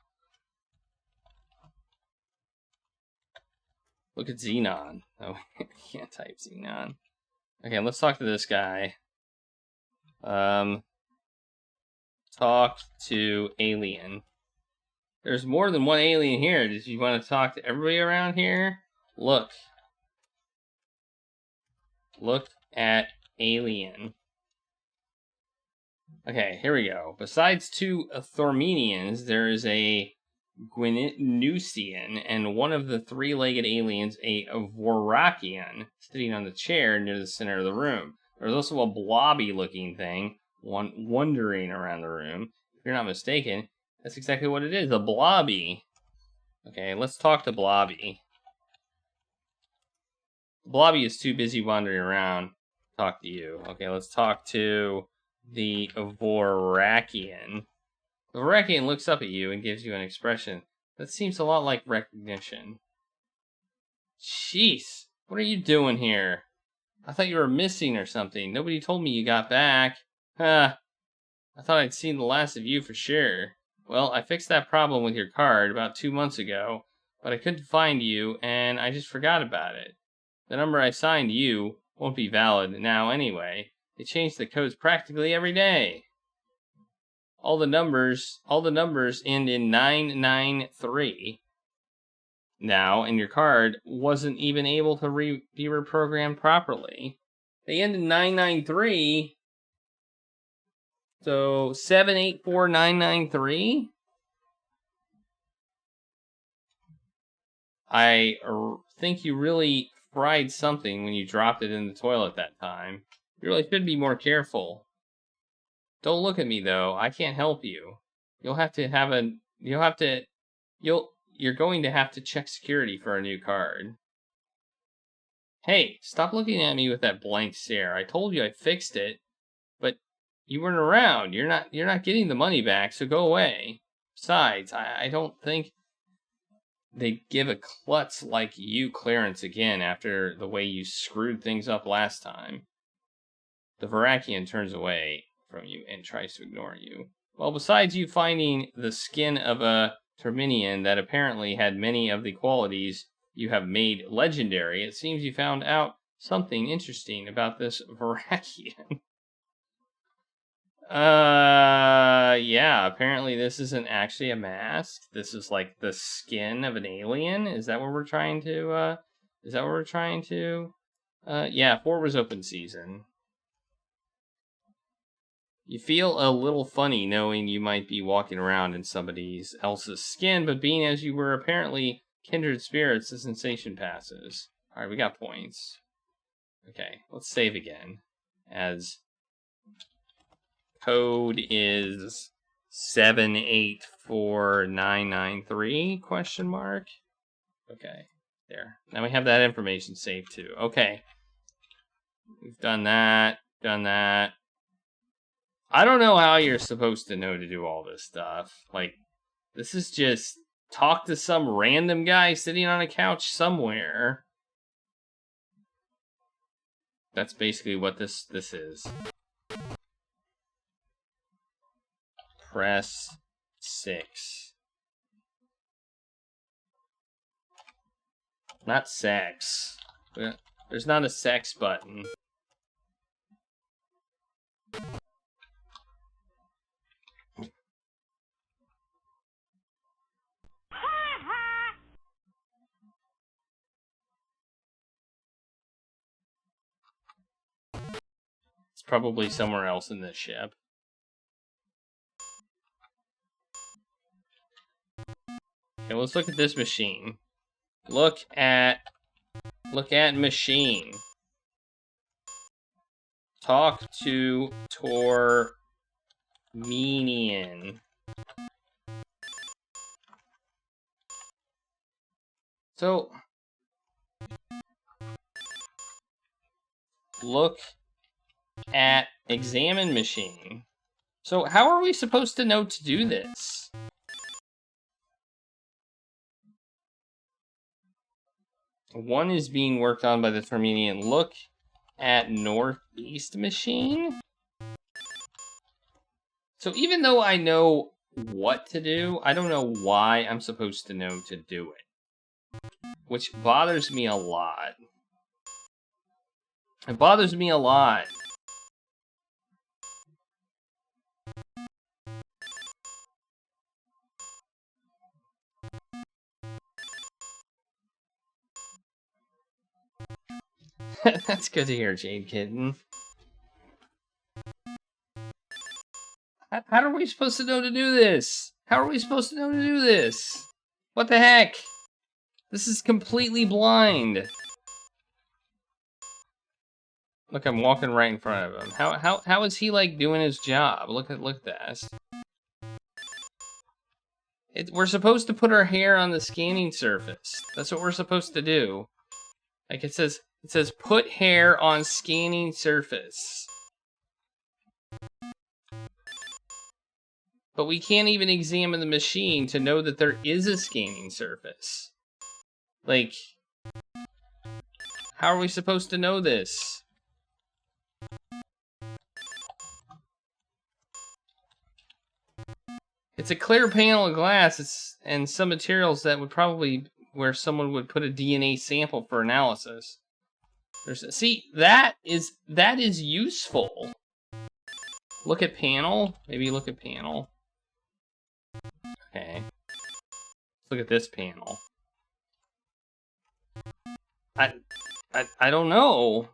Look at Xenon. Oh, I can't type Xenon. Okay, let's talk to this guy. Talk to alien. There's more than one alien here. Did you want to talk to everybody around here? Look. Look at alien. Okay, here we go. Besides two Thormenians, there is a Gwynusian and one of the three-legged aliens, a Vorakian, sitting on the chair near the center of the room. There's also a blobby-looking thing wandering around the room. If you're not mistaken, that's exactly what it is, a blobby. Okay, let's talk to Blobby. Blobby is too busy wandering around to talk to you. Okay, let's talk to the Vorakian. The Vorakian looks up at you and gives you an expression that seems a lot like recognition. Jeez, what are you doing here? I thought you were missing or something. Nobody told me you got back. Huh. I thought I'd seen the last of you for sure. Well, I fixed that problem with your card about 2 months ago, but I couldn't find you, and I just forgot about it. The number I assigned you won't be valid now anyway. They change the codes practically every day. All the numbers end in 993 now, and your card wasn't even able to be reprogrammed properly. They end in 993. So 784993. I think you really fried something when you dropped it in the toilet that time. You really should be more careful. Don't look at me though. I can't help you. You're going to have to check security for a new card. Hey, stop looking at me with that blank stare. I told you I fixed it, but you weren't around. You're not getting the money back, so go away. Besides, I don't think they'd give a klutz like you clearance again after the way you screwed things up last time. The Vorakian turns away from you and tries to ignore you. Well, besides you finding the skin of a Terminian that apparently had many of the qualities you have made legendary, it seems you found out something interesting about this Vorakian. Yeah, apparently this isn't actually a mask. This is like the skin of an alien. Is that what we're trying to, yeah, 4 was open season. You feel a little funny knowing you might be walking around in somebody else's skin, but being as you were apparently kindred spirits, the sensation passes. Alright, we got points. Okay, let's save again. As code is 784993 question mark. Okay, there. Now we have that information saved too. Okay. We've done that. I don't know how you're supposed to know to do all this stuff. Like, this is just talk to some random guy sitting on a couch somewhere. That's basically what this is. Press 6. Not sex. There's not a sex button. It's probably somewhere else in this ship. Okay, let's look at this machine. Look at machine. Talk to Tormenian. So, look at examine machine. So how are we supposed to know to do this? One is being worked on by the Terminian. Look at northeast machine. So even though I know what to do, I don't know why I'm supposed to know to do it. Which bothers me a lot. It bothers me a lot. That's good to hear, Jade Kitten. How are we supposed to know to do this? How are we supposed to know to do this? What the heck? This is completely blind. Look, I'm walking right in front of him. How is he like doing his job? Look at this. We're supposed to put our hair on the scanning surface. That's what we're supposed to do. Like it says put hair on scanning surface. But we can't even examine the machine to know that there is a scanning surface. Like, how are we supposed to know this? It's a clear panel of glass, and some materials that would probably where someone would put a DNA sample for analysis. See, that is useful. Look at panel. Maybe look at panel. Okay. Let's look at this panel. I don't know.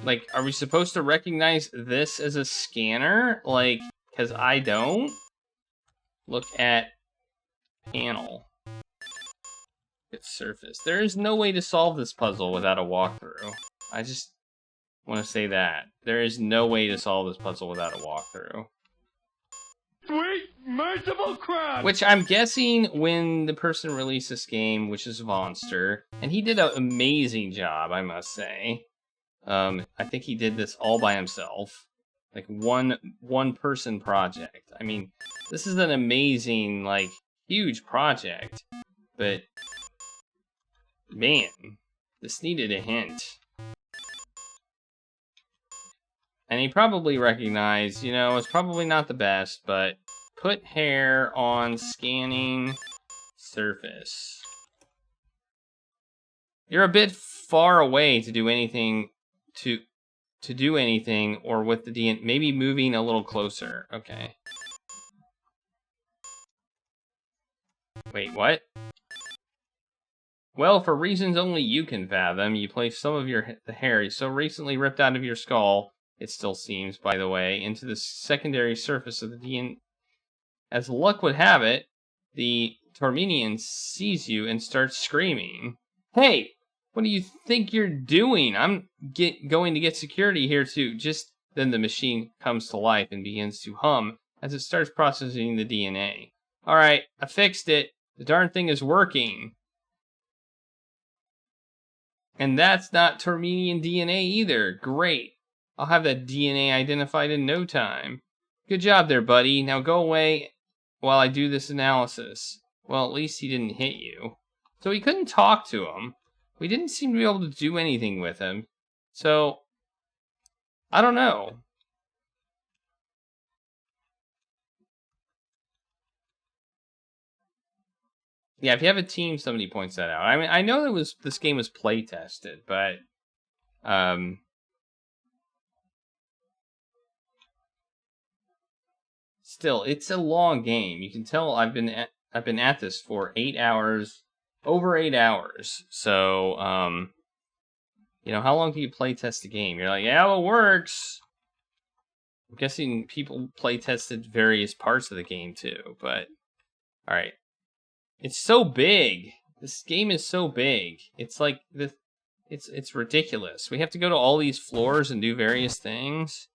Like, are we supposed to recognize this as a scanner? Like, because I don't. Look at panel. Its surface. There is no way to solve this puzzle without a walkthrough. I just want to say that. There is no way to solve this puzzle without a walkthrough. Sweet, merciful crap! Which I'm guessing when the person released this game, which is Vonster, and he did an amazing job, I must say. I think he did this all by himself. Like one person project. I mean, this is an amazing, like, huge project. But man, this needed a hint. And he probably recognized, you know, it's probably not the best, but put hair on scanning surface. You're a bit far away to do anything to do anything, or with the DNA, maybe moving a little closer. Okay. Wait, what? Well, for reasons only you can fathom, you place some of the hair you so recently ripped out of your skull, it still seems, by the way, into the secondary surface of the DNA. As luck would have it, the Tormenian sees you and starts screaming. Hey! What do you think you're doing? I'm going to get security here too. Just then the machine comes to life and begins to hum as it starts processing the DNA. Alright, I fixed it. The darn thing is working. And that's not Tormenian DNA either. Great. I'll have that DNA identified in no time. Good job there, buddy. Now go away while I do this analysis. Well, at least he didn't hit you. So we couldn't talk to him. We didn't seem to be able to do anything with him. So, I don't know. Yeah, if you have a team, somebody points that out. I mean, I know this game was play tested, but still, it's a long game. You can tell I've been at this for 8 hours, over 8 hours. So, you know, how long do you play test a game? You're like, yeah, well, it works. I'm guessing people play tested various parts of the game too, but all right. It's so big. This game is so big. It's like it's ridiculous. We have to go to all these floors and do various things.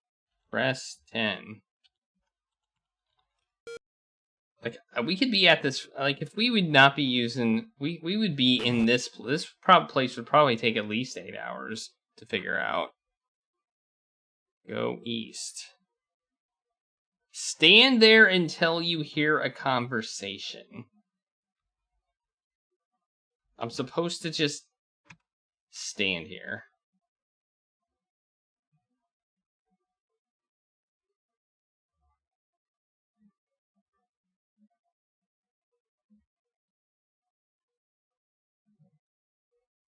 Press 10. Like, we could be at this, like, if we would not be using, we would be in this place would probably take at least 8 hours to figure out. Go east. Stand there until you hear a conversation. I'm supposed to just stand here.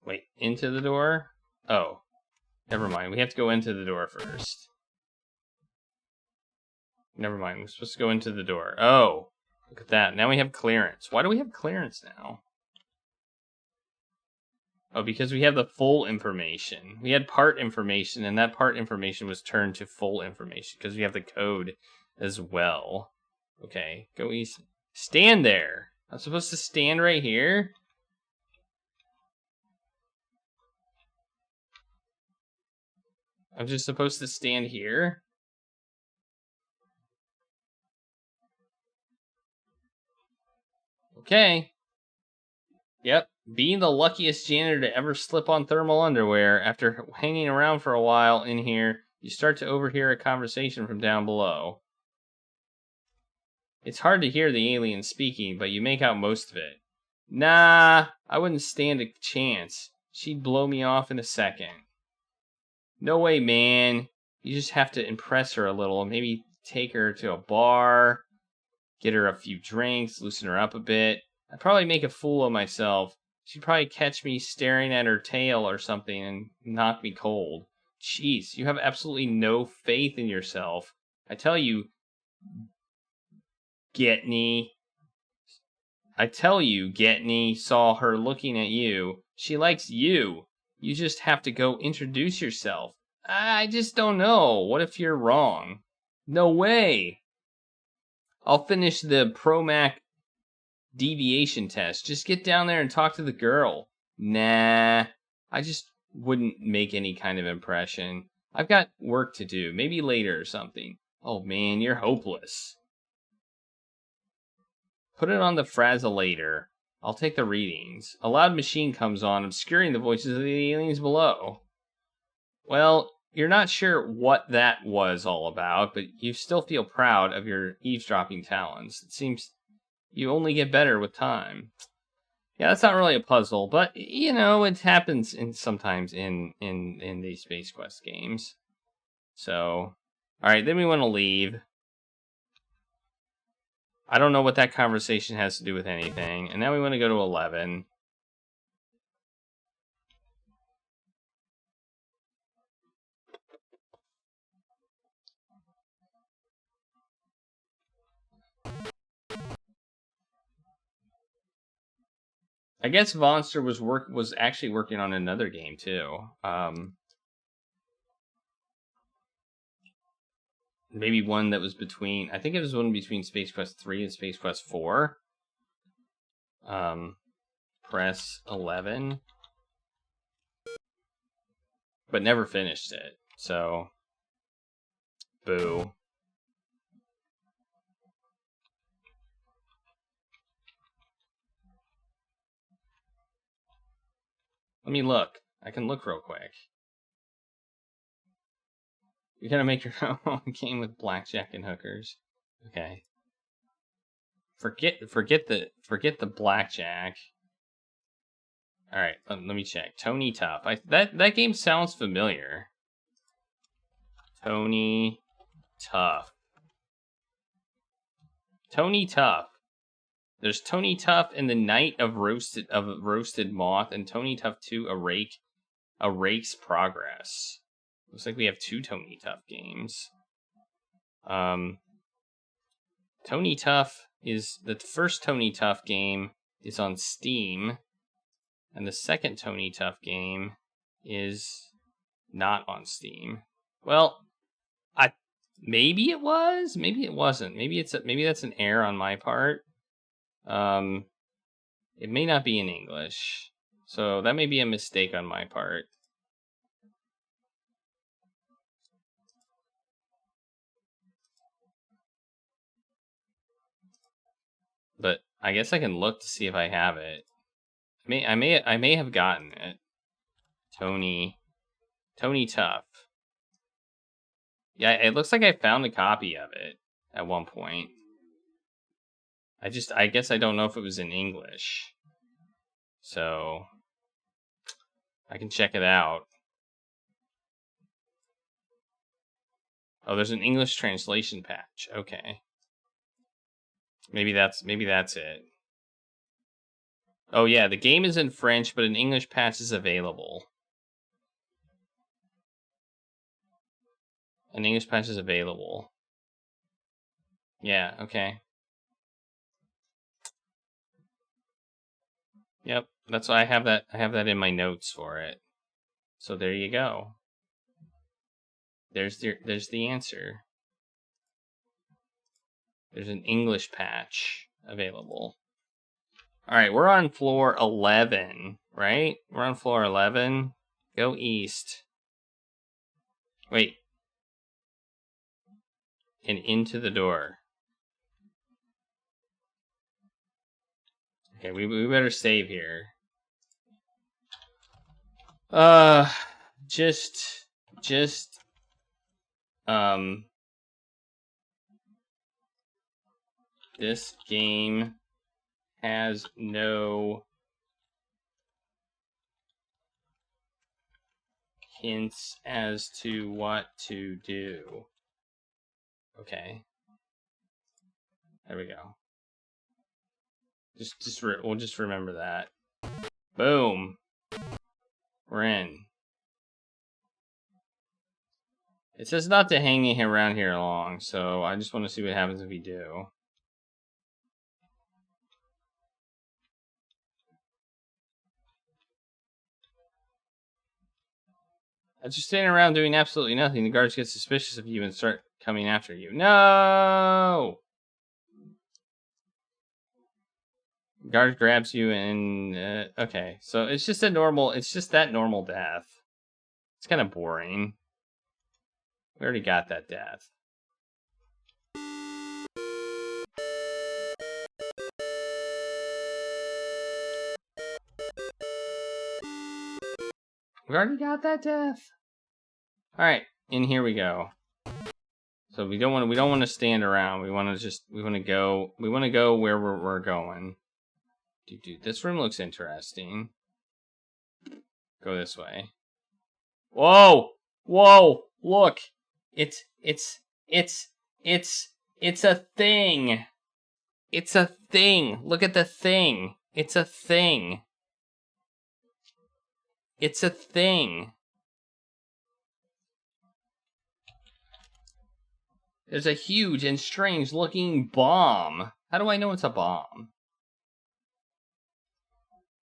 Wait, into the door? Oh. Never mind. We have to go into the door first. Never mind. We're supposed to go into the door. Oh. Look at that. Now we have clearance. Why do we have clearance now? Oh, because we have the full information. We had part information, and that part information was turned to full information because we have the code as well. Okay, go easy. Stand there. I'm supposed to stand right here? I'm just supposed to stand here? Okay. Yep. Being the luckiest janitor to ever slip on thermal underwear, after hanging around for a while in here, you start to overhear a conversation from down below. It's hard to hear the alien speaking, but you make out most of it. Nah, I wouldn't stand a chance. She'd blow me off in a second. No way, man. You just have to impress her a little. Maybe take her to a bar, get her a few drinks, loosen her up a bit. I'd probably make a fool of myself. She'd probably catch me staring at her tail or something and knock me cold. Jeez, you have absolutely no faith in yourself. I tell you, Getney saw her looking at you. She likes you. You just have to go introduce yourself. I just don't know. What if you're wrong? No way. I'll finish the Promac deviation test. Just get down there and talk to the girl. Nah, I just wouldn't make any kind of impression. I've got work to do. Maybe later or something. Oh man, you're hopeless. Put it on the frazzolator. I'll take the readings. A loud machine comes on, obscuring the voices of the aliens below. Well, you're not sure what that was all about, but you still feel proud of your eavesdropping talents. It seems you only get better with time. Yeah, that's not really a puzzle, but, you know, it happens sometimes in these Space Quest games. So, alright, then we want to leave. I don't know what that conversation has to do with anything. And now we want to go to 11. I guess Vonster was actually working on another game too. Maybe one that was between. I think it was one between Space Quest 3 and Space Quest 4. Press 11, but never finished it. So, boo. Let me look. I can look real quick. You're gonna make your own game with blackjack and hookers. Okay. Forget the blackjack. All right, let me check. Tony Tough. That game sounds familiar. Tony Tough. Tony Tough. There's Tony Tough and the Night of Roasted Moth, and Tony Tough 2: A Rake's Progress. Looks like we have 2 Tony Tough games. Tony Tough is the first Tony Tough game is on Steam, and the second Tony Tough game is not on Steam. Well, maybe it was, maybe it wasn't. Maybe that's an error on my part. It may not be in English, so that may be a mistake on my part. But I guess I can look to see if I have it. I may have gotten it. Tony Tough. Yeah, it looks like I found a copy of it at one point. I guess I don't know if it was in English. So I can check it out. Oh, there's an English translation patch. Okay. Maybe that's it. Oh yeah, the game is in French, but an English patch is available. An English patch is available. Yeah, okay. Yep, that's why I have that in my notes for it. So there you go. There's the answer. There's an English patch available. All right, we're on floor 11, right? We're on floor 11. Go east. Wait. And into the door. Okay, we better save here. Just this game has no hints as to what to do. Okay. There we go. We'll just remember that. Boom. We're in. It says not to hang around here long, so I just want to see what happens if we do. As you're standing around doing absolutely nothing, the guards get suspicious of you and start coming after you. No! Guard grabs you and... okay, so it's just that normal death. It's kind of boring. We already got that death. We already got that death. All right, in here we go. So we don't want to stand around. We want to go where we're going. Dude, this room looks interesting. Go this way. Whoa! Whoa! Look! It's a thing! It's a thing! Look at the thing! It's a thing! It's a thing! There's a huge and strange looking bomb. How do I know it's a bomb?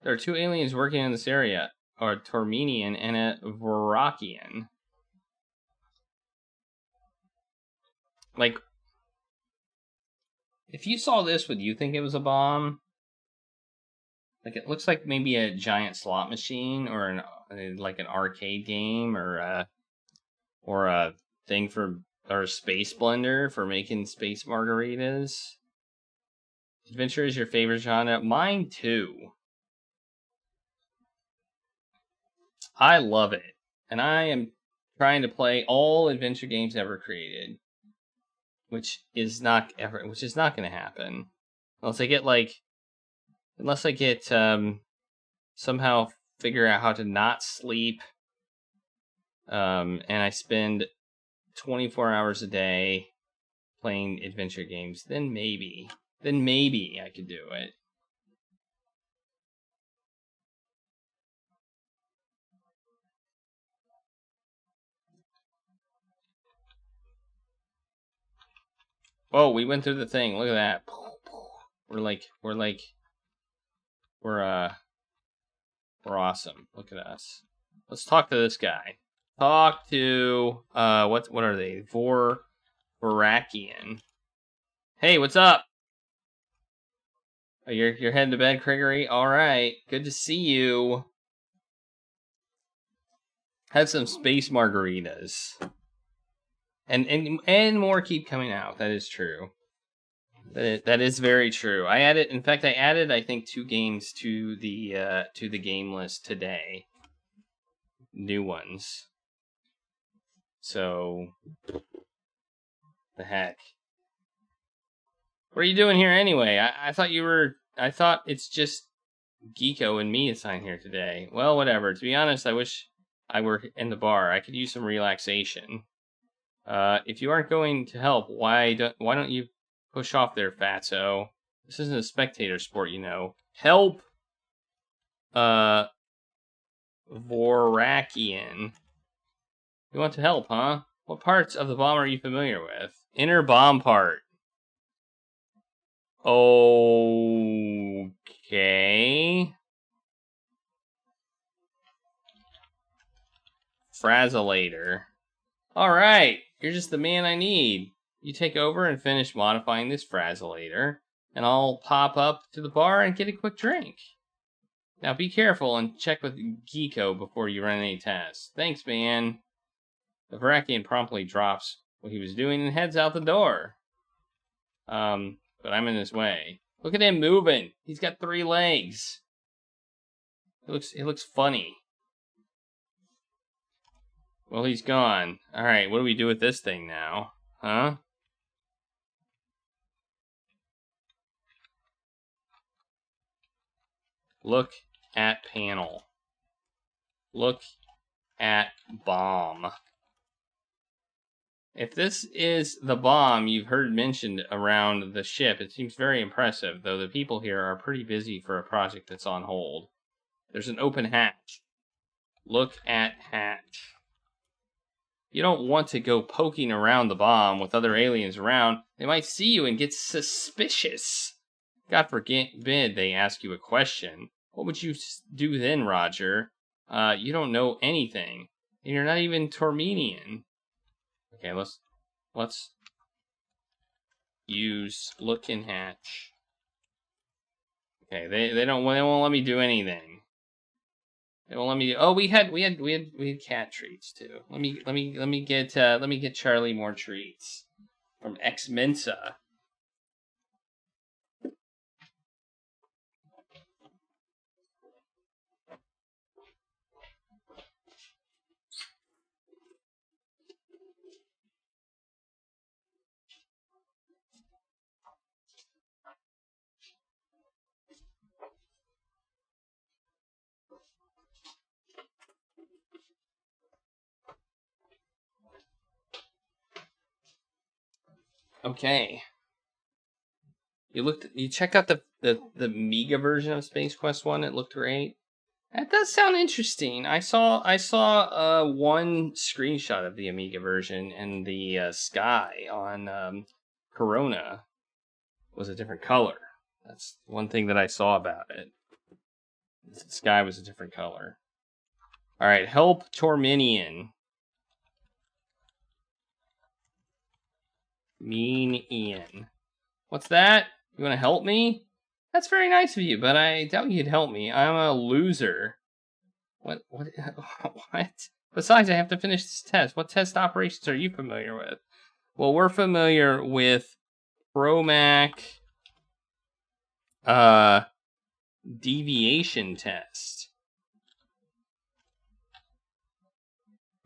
There are two aliens working in this area. A Tormenian and a Varakian. Like, if you saw this, would you think it was a bomb? Like, it looks like maybe a giant slot machine or an arcade game or a thing or a space blender for making space margaritas. Adventure is your favorite genre? Mine too. I love it. And I am trying to play all adventure games ever created. Which is not going to happen. Unless I get somehow figure out how to not sleep. And I spend 24 hours a day playing adventure games, then maybe I could do it. Whoa, we went through the thing. Look at that. We're awesome. Look at us. Let's talk to this guy. Talk to what are they? Varakian. Hey, what's up? Oh, you're heading to bed, Gregory? Alright. Good to see you. Had some space margaritas. And more keep coming out. That is true. That is very true. I added I think 2 games to the game list today. New ones. So the heck. What are you doing here anyway? I thought it's just Geeko and me assigned here today. Well, whatever. To be honest, I wish I were in the bar. I could use some relaxation. If you aren't going to help, why don't you push off there, fatso? This isn't a spectator sport, you know. Help! Varakian. You want to help, huh? What parts of the bomb are you familiar with? Inner bomb part. Okay. Frazzolator. Alright, you're just the man I need. You take over and finish modifying this frazzolator, and I'll pop up to the bar and get a quick drink. Now be careful and check with Geeko before you run any tests. Thanks, man. The Varakian promptly drops what he was doing and heads out the door. But I'm in his way. Look at him moving. He's got 3 legs. It looks funny. Well, he's gone. Alright, what do we do with this thing now? Huh? Look at panel. Look at bomb. If this is the bomb you've heard mentioned around the ship, it seems very impressive, though the people here are pretty busy for a project that's on hold. There's an open hatch. Look at hatch. You don't want to go poking around the bomb with other aliens around. They might see you and get suspicious. God forbid they ask you a question. What would you do then, Roger? You don't know anything. And you're not even Tormenian. Okay, let's use look and hatch. Okay, they won't let me do anything. They won't let me. Oh, we had cat treats too. Let me get Charlie more treats from Ex Mensa. Okay. You checked out the Amiga version of Space Quest 1. It looked great. That does sound interesting. I saw one screenshot of the Amiga version, and the sky on Corona was a different color. That's one thing that I saw about it. The sky was a different color. All right, help Tormenian. Mean Ian. What's that? You want to help me? That's very nice of you, but I doubt you'd help me. I'm a loser. What? What? Besides, I have to finish this test. What test operations are you familiar with? Well, we're familiar with Promac deviation test.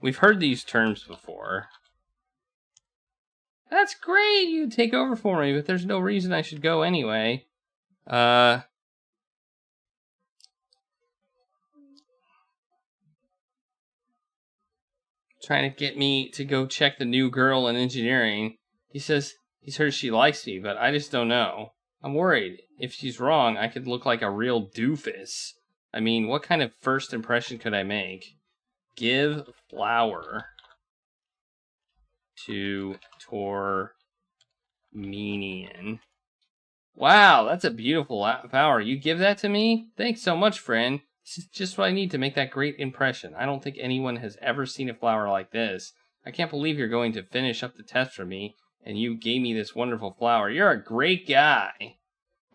We've heard these terms before. That's great, you take over for me, but there's no reason I should go anyway. Trying to get me to go check the new girl in engineering. He says he's heard she likes me, but I just don't know. I'm worried. If she's wrong, I could look like a real doofus. I mean, what kind of first impression could I make? Give flower to Tormenian. Wow, that's a beautiful flower. You give that to me? Thanks so much, friend. This is just what I need to make that great impression. I don't think anyone has ever seen a flower like this. I can't believe you're going to finish up the test for me, and you gave me this wonderful flower. You're a great guy.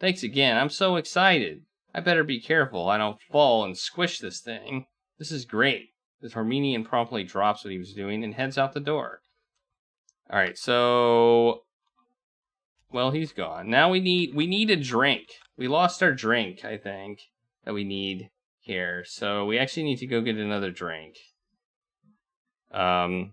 Thanks again. I'm so excited. I better be careful I don't fall and squish this thing. This is great. The Tormenian promptly drops what he was doing and heads out the door. Alright, so... Well, he's gone. Now we need a drink. We lost our drink, I think, that we need here. So we actually need to go get another drink. Yeah,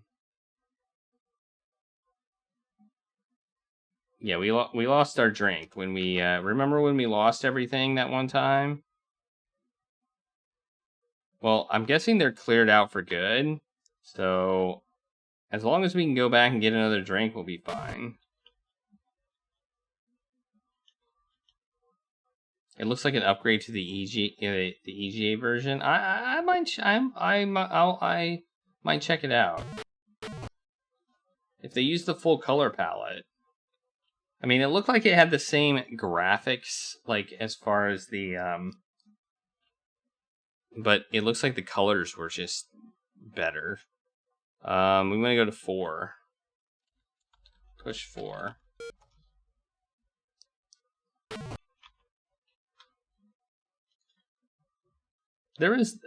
we lost our drink when we... remember when we lost everything that one time? Well, I'm guessing they're cleared out for good. So... as long as we can go back and get another drink, we'll be fine. It looks like an upgrade to the EGA version. I might check it out. If they use the full color palette. I mean, it looked like it had the same graphics, like, as far as the, but it looks like the colors were just better. We want to go to 4. Push 4.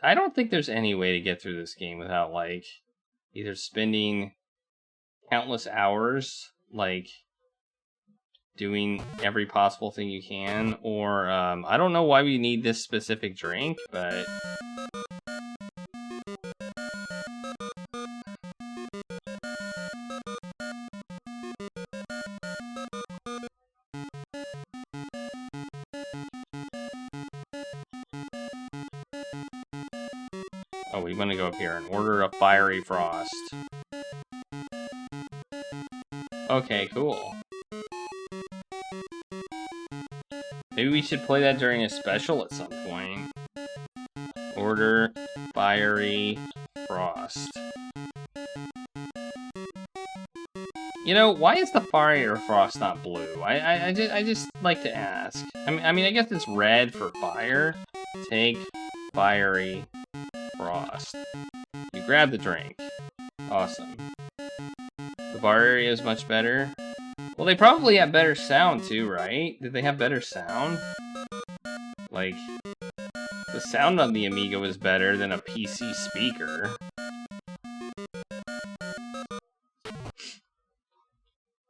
I don't think there's any way to get through this game without, like, either spending countless hours, like, doing every possible thing you can, or, I don't know why we need this specific drink, but... Oh, we want to go up here and order a fiery frost. Okay, cool. Maybe we should play that during a special at some point. Order fiery frost. You know, why is the fire frost not blue? I just like to ask. I mean, I guess it's red for fire. Take fiery frost. You grab the drink. Awesome. The bar area is much better. Well, they probably have better sound too, right? Did they have better sound? Like, the sound on the Amiga was better than a PC speaker.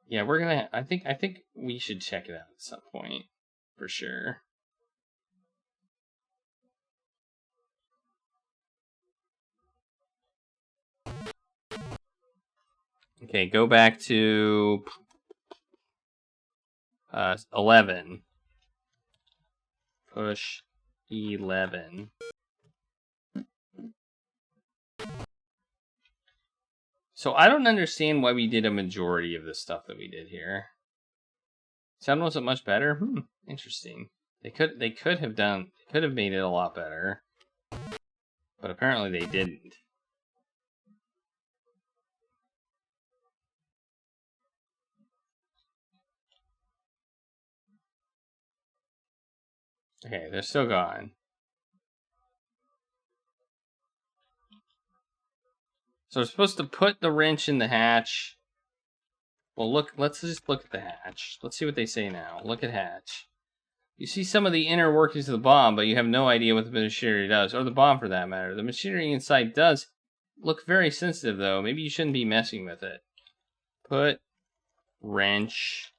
Yeah, we're gonna. I think we should check it out at some point, for sure. Okay, go back to 11. Push 11. So I don't understand why we did a majority of the stuff that we did here. Sound wasn't much better? Interesting. They could have made it a lot better. But apparently they didn't. Okay, they're still gone. So we're supposed to put the wrench in the hatch. Well, look, let's just look at the hatch. Let's see what they say now. Look at hatch. You see some of the inner workings of the bomb, but you have no idea what the machinery does, or the bomb for that matter. The machinery inside does look very sensitive, though. Maybe you shouldn't be messing with it. Put wrench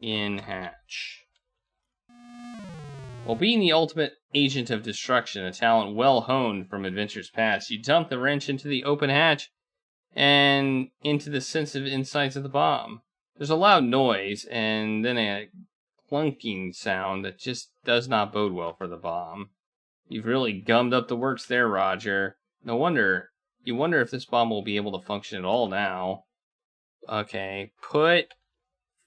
in hatch. While being the ultimate agent of destruction, a talent well honed from adventures past, you dump the wrench into the open hatch and into the sensitive insides of the bomb. There's a loud noise and then a clunking sound that just does not bode well for the bomb. You've really gummed up the works there, Roger. No wonder. You wonder if this bomb will be able to function at all now. Okay, put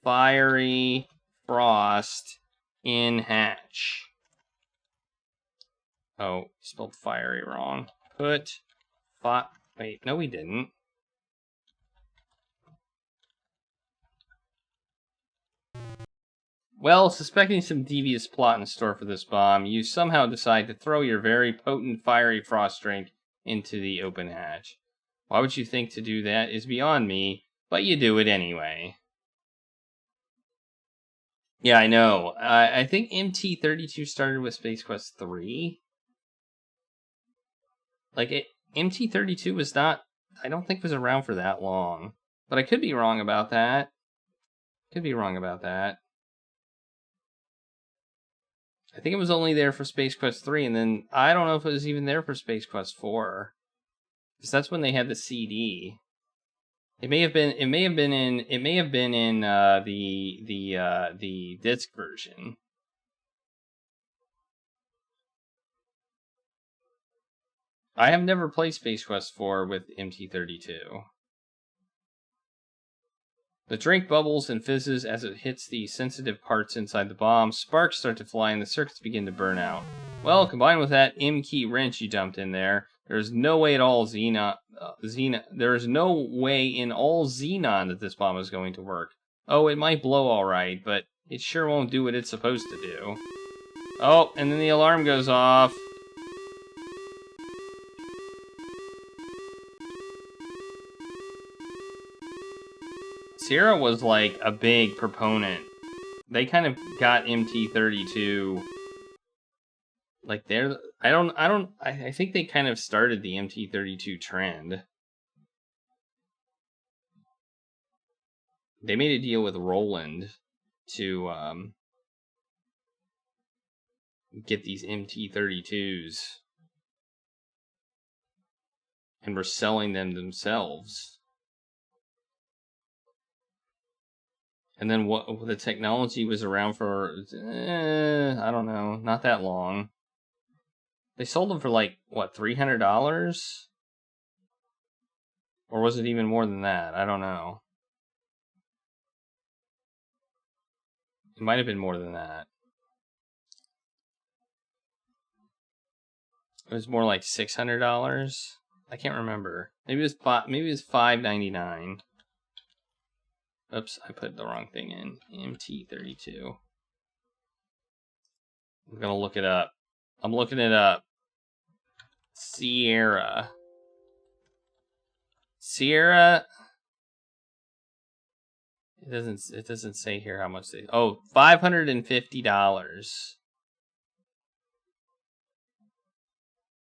fiery frost in hatch. Oh, spelled fiery wrong. Put wait, no we didn't. Well, suspecting some devious plot in store for this bomb, you somehow decide to throw your very potent fiery frost drink into the open hatch. Why would you think to do that is beyond me, but you do it anyway. Yeah, I know. I think MT32 started with Space Quest 3. Like, MT32 was not, I don't think was around for that long. But I could be wrong about that. I think it was only there for Space Quest 3, and then I don't know if it was even there for Space Quest 4. Because that's when they had the CD. It may have been in the disc version. I have never played Space Quest 4 with MT32. The drink bubbles and fizzes as it hits the sensitive parts inside the bomb. Sparks start to fly and the circuits begin to burn out. Well, combined with that M-key wrench you dumped in there, There's no way at all there is no way in all Xenon that this bomb is going to work. Oh, it might blow alright, but it sure won't do what it's supposed to do. Oh, and then the alarm goes off. Sierra was like a big proponent. They kind of got MT32. Like I think they kind of started the MT32 trend. They made a deal with Roland to get these MT32s. And were selling them themselves. And then what the technology was around for, I don't know, not that long. They sold them for like, what, $300? Or was it even more than that? I don't know. It might have been more than that. It was more like $600. I can't remember. Maybe it was $5.99. Oops, I put the wrong thing in. MT32. I'm gonna look it up. I'm looking it up. Sierra. It doesn't say here how much they. Oh, $550.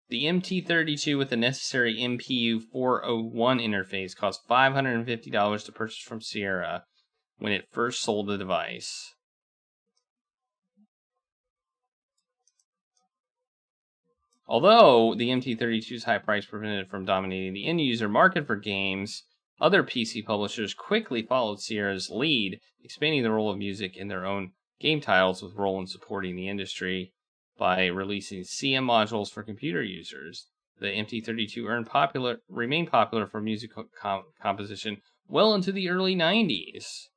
The MT32 with the necessary MPU 401 interface cost $550 to purchase from Sierra when it first sold the device. Although the MT32's high price prevented it from dominating the end-user market for games, other PC publishers quickly followed Sierra's lead, expanding the role of music in their own game titles, with Roland supporting the industry by releasing CM modules for computer users. The MT32 remained popular for music composition well into the early 90s.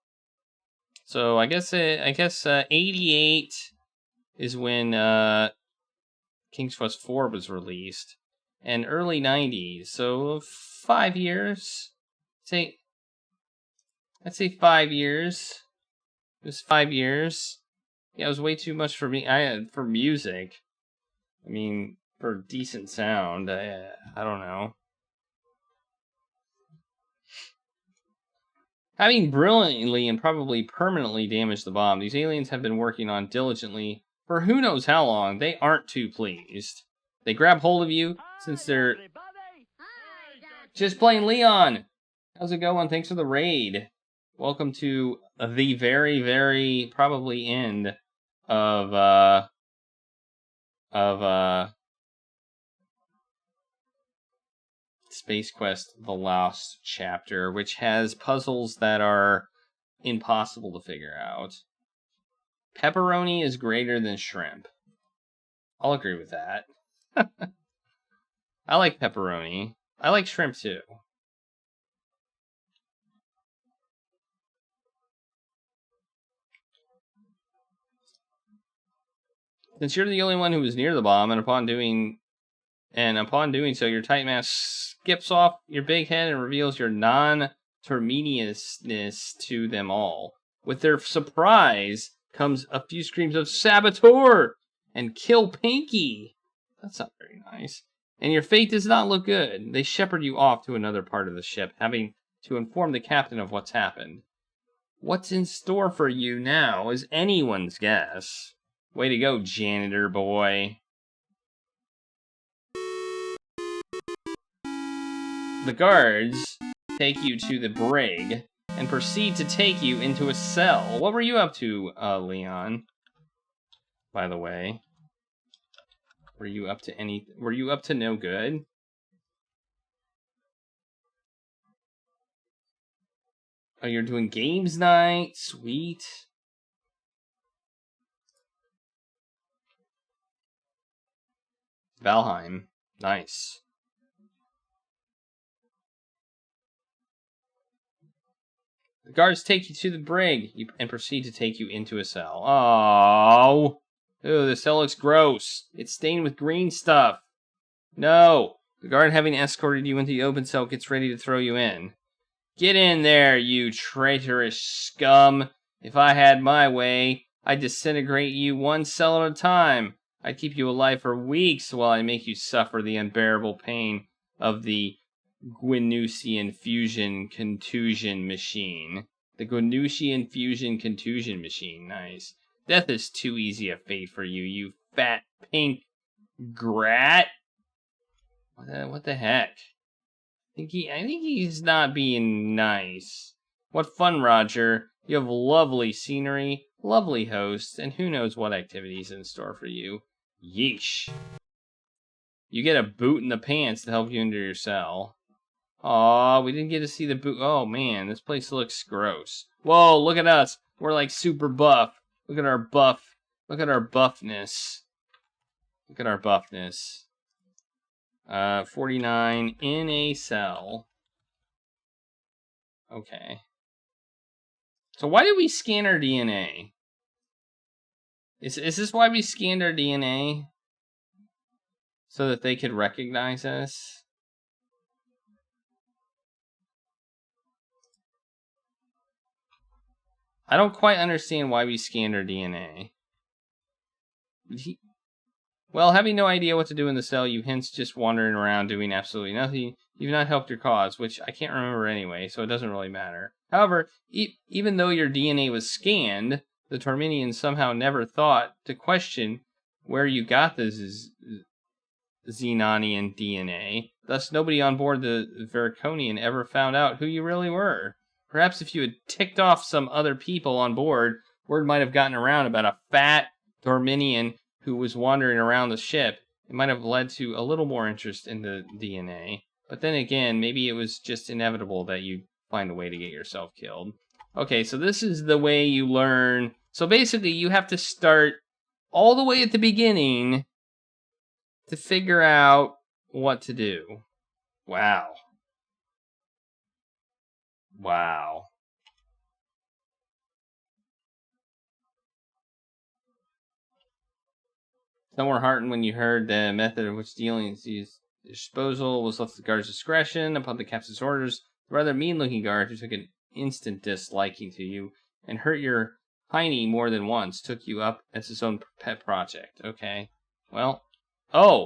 So I guess 88 is when King's Quest IV was released, and early 90s. So 5 years. I'd say 5 years. It was 5 years. Yeah, it was way too much for me. For music. I mean, for decent sound. I don't know. Having brilliantly and probably permanently damaged the bomb, these aliens have been working on diligently for who knows how long. They aren't too pleased. They grab hold of you since they're just playing Leon. How's it going? Thanks for the raid. Welcome to the very, very probably end of Space Quest: The Lost Chapter, which has puzzles that are impossible to figure out. Pepperoni is greater than shrimp. I'll agree with that. I like pepperoni. I like shrimp too. Since you're the only one who was near the bomb, and upon doing so, your tight mask skips off your big head and reveals your non-terminiousness to them all. With their surprise comes a few screams of "Saboteur!" and "Kill Pinky!" That's not very nice. And your fate does not look good. They shepherd you off to another part of the ship, having to inform the captain of what's happened. What's in store for you now is anyone's guess. Way to go, janitor boy. The guards take you to the brig and proceed to take you into a cell. What were you up to, Leon? By the way. Were you up to no good? Oh, you're doing games night? Sweet. Valheim. Nice. The guards take you to the brig and proceed to take you into a cell. Oh, ew, the cell looks gross. It's stained with green stuff. No. The guard, having escorted you into the open cell, gets ready to throw you in. Get in there, you traitorous scum. If I had my way, I'd disintegrate you one cell at a time. I'd keep you alive for weeks while I make you suffer the unbearable pain of the Gwynusian fusion contusion machine. The Gwynusian fusion contusion machine. Nice. Death is too easy a fate for you, you fat pink grat. What the heck? I think he's not being nice. What fun, Roger. You have lovely scenery, lovely hosts, and who knows what activities in store for you. Yeesh. You get a boot in the pants to help you into your cell. Aw, we didn't get to see the boot. Oh, man, this place looks gross. Whoa, look at us. We're like super buff. Look at our buff. Look at our buffness. Look at our buffness. 49 in a cell. Okay. So why did we scan our DNA? Is this why we scanned our DNA? So that they could recognize us? I don't quite understand why we scanned our DNA. Well, having no idea what to do in the cell, you hence just wandering around doing absolutely nothing. You've not helped your cause, which I can't remember anyway, so it doesn't really matter. However, even though your DNA was scanned, the Torminians somehow never thought to question where you got this Xenonian DNA. Thus, nobody on board the Verconian ever found out who you really were. Perhaps if you had ticked off some other people on board, word might have gotten around about a fat Torminian who was wandering around the ship. It might have led to a little more interest in the DNA. But then again, maybe it was just inevitable that you find a way to get yourself killed. Okay, so this is the way you learn. So basically, you have to start all the way at the beginning to figure out what to do. Wow. Wow. Some were heartened when you heard the method in which the aliens used disposal was left to the guard's discretion. Upon the captain's orders, the rather mean-looking guard, who took an instant disliking to you and hurt your hiney more than once, took you up as his own pet project. Okay. Well,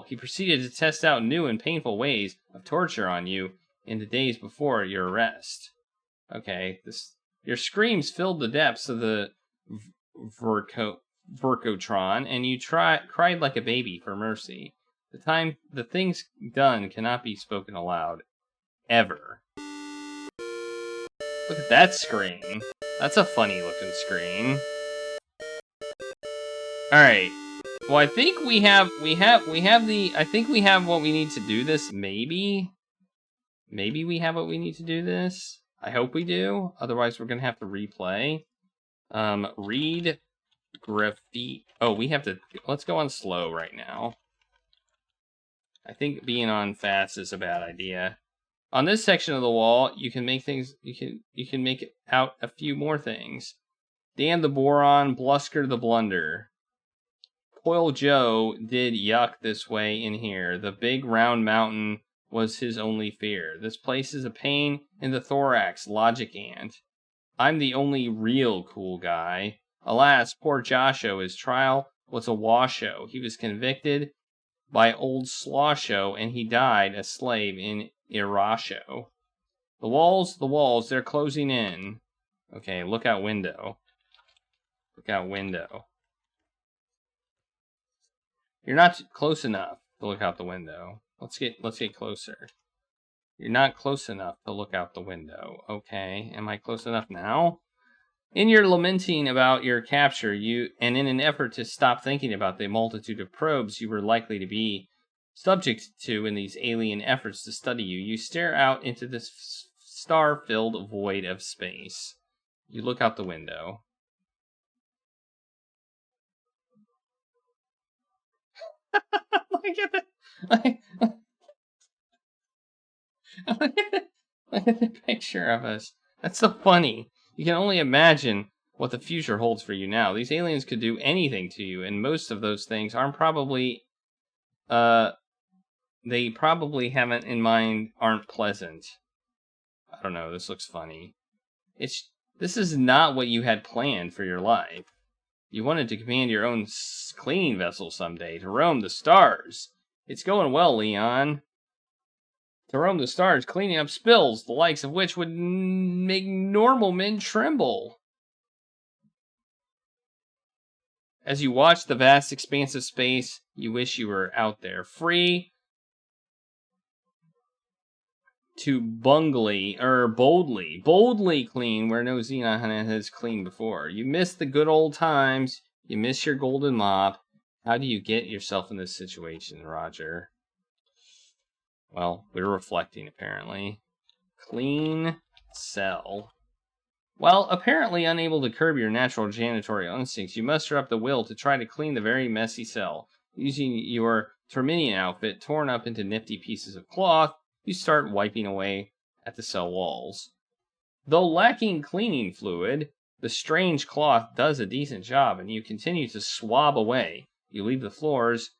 he proceeded to test out new and painful ways of torture on you in the days before your arrest. Okay, your screams filled the depths of the Vercotron, and you cried like a baby for mercy. The things done cannot be spoken aloud. Ever. Look at that screen. That's a funny looking screen. Alright. Well, I think we have what we need to do this, maybe? Maybe we have what we need to do this? I hope we do. Otherwise, we're gonna have to replay. Read graffiti. Oh, we have to. Let's go on slow right now. I think being on fast is a bad idea. On this section of the wall, you can make things. You can make out a few more things. Damn the boron, blusker the blunder. Poil Joe did yuck this way in here. The big round mountain was his only fear. This place is a pain in the thorax, logic ant. I'm the only real cool guy. Alas, poor Josho, his trial was a washoe. He was convicted by old Slosho, and he died a slave in Irasho. The walls, they're closing in. Okay, look out window. Look out window. You're not close enough to look out the window. Let's get closer. You're not close enough to look out the window. Okay, am I close enough now? In your lamenting about your capture, and in an effort to stop thinking about the multitude of probes you were likely to be subject to in these alien efforts to study you, you stare out into this star-filled void of space. You look out the window. Look at the picture of us. That's so funny. You can only imagine what the future holds for you now. These aliens could do anything to you, and most of those things aren't probably they probably haven't in mind aren't pleasant. I don't know, this looks funny. This is not what you had planned for your life. You wanted to command your own cleaning vessel someday, to roam the stars. It's going well, Leon. To roam the stars, cleaning up spills, the likes of which would make normal men tremble. As you watch the vast expanse of space, you wish you were out there, free to boldly clean where no Xenon has cleaned before. You miss the good old times. You miss your golden mop. How do you get yourself in this situation, Roger? Well, we're reflecting, apparently. Clean cell. Well, apparently unable to curb your natural janitorial instincts, you muster up the will to try to clean the very messy cell. Using your Terminian outfit torn up into nifty pieces of cloth, you start wiping away at the cell walls. Though lacking cleaning fluid, the strange cloth does a decent job, and you continue to swab away. You leave the floors,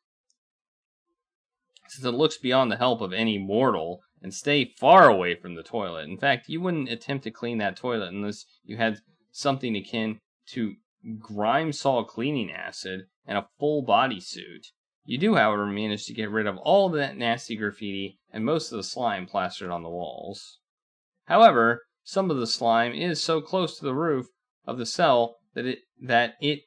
since it looks beyond the help of any mortal, and stay far away from the toilet. In fact, you wouldn't attempt to clean that toilet unless you had something akin to grime-sol cleaning acid and a full bodysuit. You do, however, manage to get rid of all of that nasty graffiti and most of the slime plastered on the walls. However, some of the slime is so close to the roof of the cell that it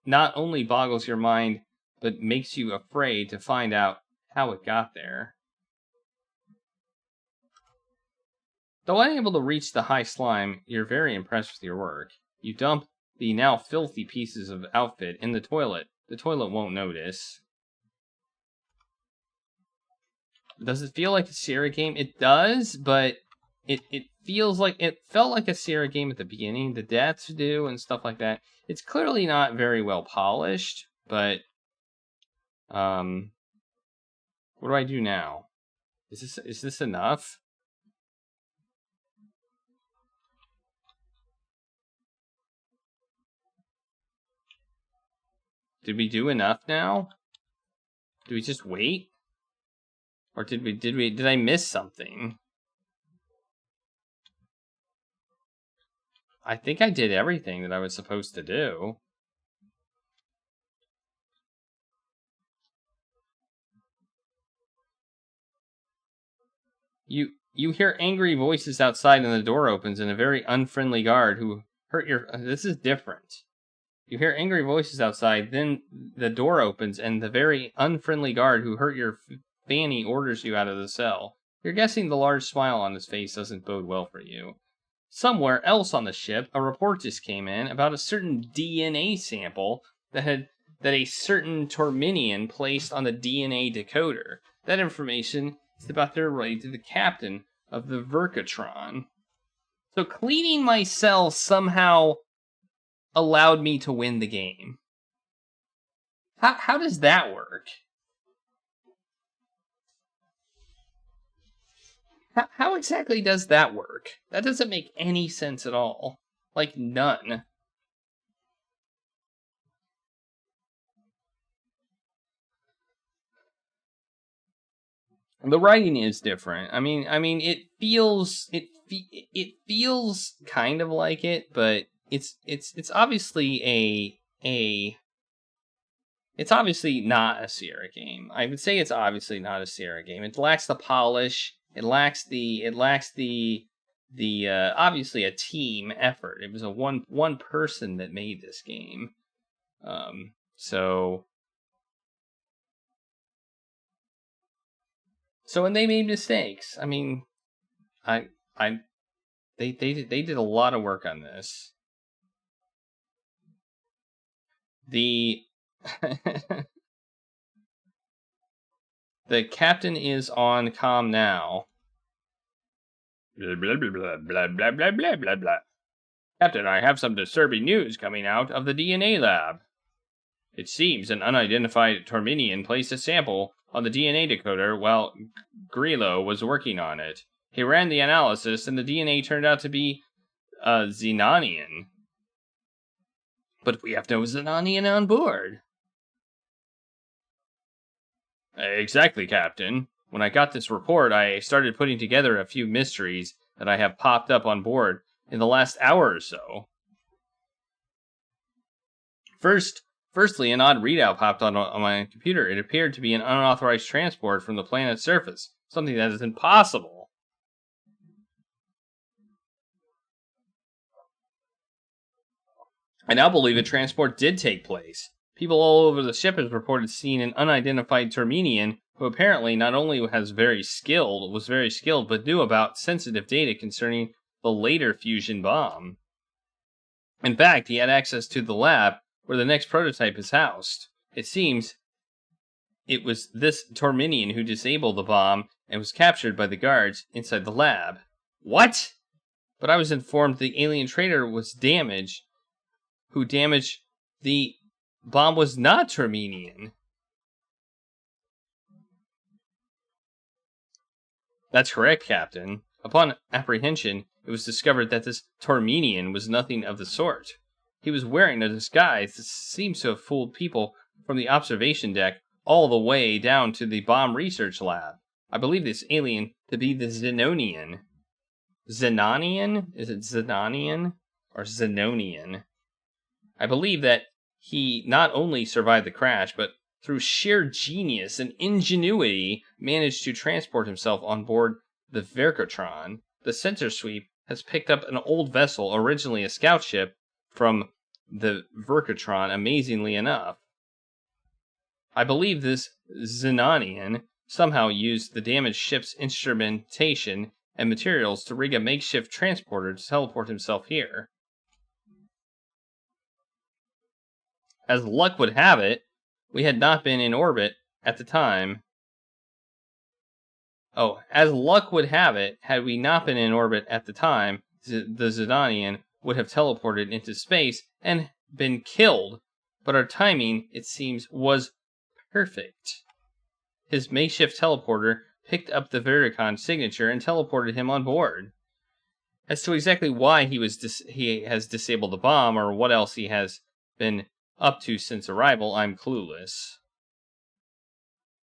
not only boggles your mind, but makes you afraid to find out how it got there. Though unable to reach the high slime, you're very impressed with your work. You dump the now filthy pieces of outfit in the toilet. The toilet won't notice. Does it feel like a Sierra game? It does, but it felt like a Sierra game at the beginning. The deaths do and stuff like that. It's clearly not very well polished, but what do I do now? Is this enough? Did we do enough now? Do we just wait? Or did I miss something? I think I did everything that I was supposed to do. You hear angry voices outside and the door opens and a very unfriendly guard who hurt your... This is different. You hear angry voices outside, then the door opens and the very unfriendly guard who hurt your fanny orders you out of the cell. You're guessing the large smile on his face doesn't bode well for you. Somewhere else on the ship, a report just came in about a certain DNA sample that a certain Torminian placed on the DNA decoder. That information is about to relate to the captain of the Verkatron. So cleaning my cell somehow allowed me to win the game. How does that work? How exactly does that work? That doesn't make any sense at all. Like, none. The writing is different. I mean, it feels kind of like it, but it's obviously it's obviously not a Sierra game. I would say it's obviously not a Sierra game. It lacks the polish. It lacks the obviously a team effort. It was a one person that made this game. So when they made mistakes, I mean, they did a lot of work on this. The the captain is on comm now. Blah, blah, blah, blah, blah, blah, blah, blah, blah, blah. Captain, I have some disturbing news coming out of the DNA lab. It seems an unidentified Torminian placed a sample on the DNA decoder while Grillo was working on it. He ran the analysis, and the DNA turned out to be Xenonian. But we have no Xenonian on board. Exactly, Captain. When I got this report, I started putting together a few mysteries that I have popped up on board in the last hour or so. Firstly, an odd readout popped on my computer. It appeared to be an unauthorized transport from the planet's surface, something that is impossible. I now believe a transport did take place. People all over the ship have reported seeing an unidentified Terminian who apparently not only was very skilled, but knew about sensitive data concerning the later fusion bomb. In fact, he had access to the lab where the next prototype is housed. It seems it was this Terminian who disabled the bomb and was captured by the guards inside the lab. What? But I was informed the alien trader who damaged the bomb was not Terminian. That's correct, Captain. Upon apprehension, it was discovered that this Terminian was nothing of the sort. He was wearing a disguise that seems to have fooled people from the observation deck all the way down to the bomb research lab. I believe this alien to be the Xenonian. Xenonian? Is it Xenonian or Xenonian? I believe that he not only survived the crash, but through sheer genius and ingenuity managed to transport himself on board the Verkotron. The sensor sweep has picked up an old vessel, originally a scout ship, from the Verkotron, amazingly enough. I believe this Xenonian somehow used the damaged ship's instrumentation and materials to rig a makeshift transporter to teleport himself here. As luck would have it, we had not been in orbit at the time. As luck would have it, had we not been in orbit at the time, the Xenonian would have teleported into space and been killed. But our timing, it seems, was perfect. His makeshift teleporter picked up the Vericon signature and teleported him on board. As to exactly why he has disabled the bomb, or what else he has been up to since arrival, I'm clueless.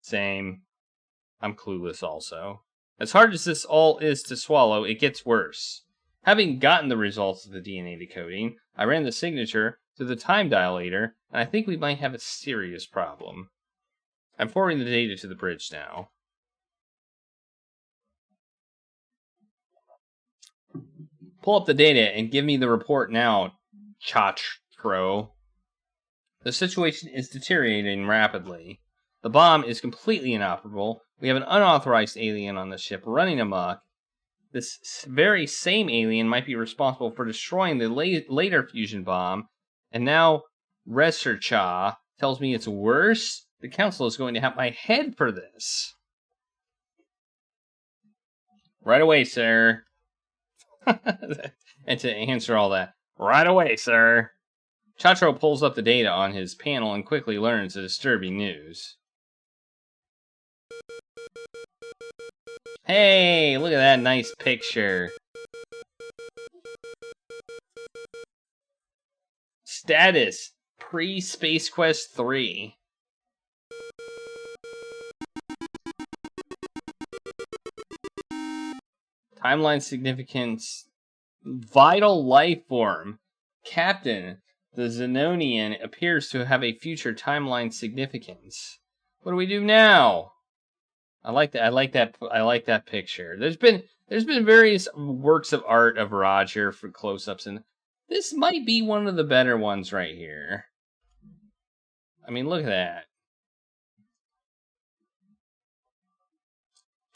Same. I'm clueless also. As hard as this all is to swallow, it gets worse. Having gotten the results of the DNA decoding, I ran the signature to the time dilator, and I think we might have a serious problem. I'm forwarding the data to the bridge now. Pull up the data and give me the report now, Chachro. The situation is deteriorating rapidly. The bomb is completely inoperable. We have an unauthorized alien on the ship running amok. This very same alien might be responsible for destroying the later fusion bomb. And now Researcha tells me it's worse. The council is going to have my head for this. Right away, sir. And to answer all that, right away, sir. Chatro pulls up the data on his panel and quickly learns the disturbing news. Hey, look at that nice picture. Status, pre-Space Quest 3. Timeline significance, vital life form. Captain, the Xenonian appears to have a future timeline significance. What do we do now? I like that picture. There's been various works of art of Roger for close-ups, and this might be one of the better ones right here. I mean, look at that.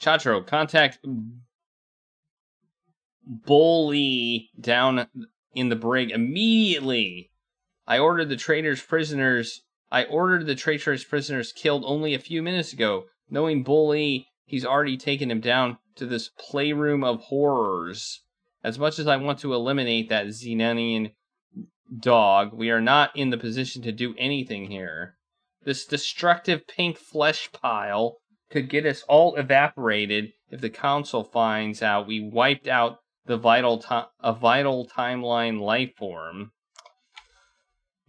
Chatro, contact Bully down in the brig immediately. I ordered the traitor's prisoners killed only a few minutes ago. Knowing Bully, he's already taken him down to this playroom of horrors. As much as I want to eliminate that Xenonian dog, we are not in the position to do anything here. This destructive pink flesh pile could get us all evaporated if the council finds out we wiped out a vital timeline life form.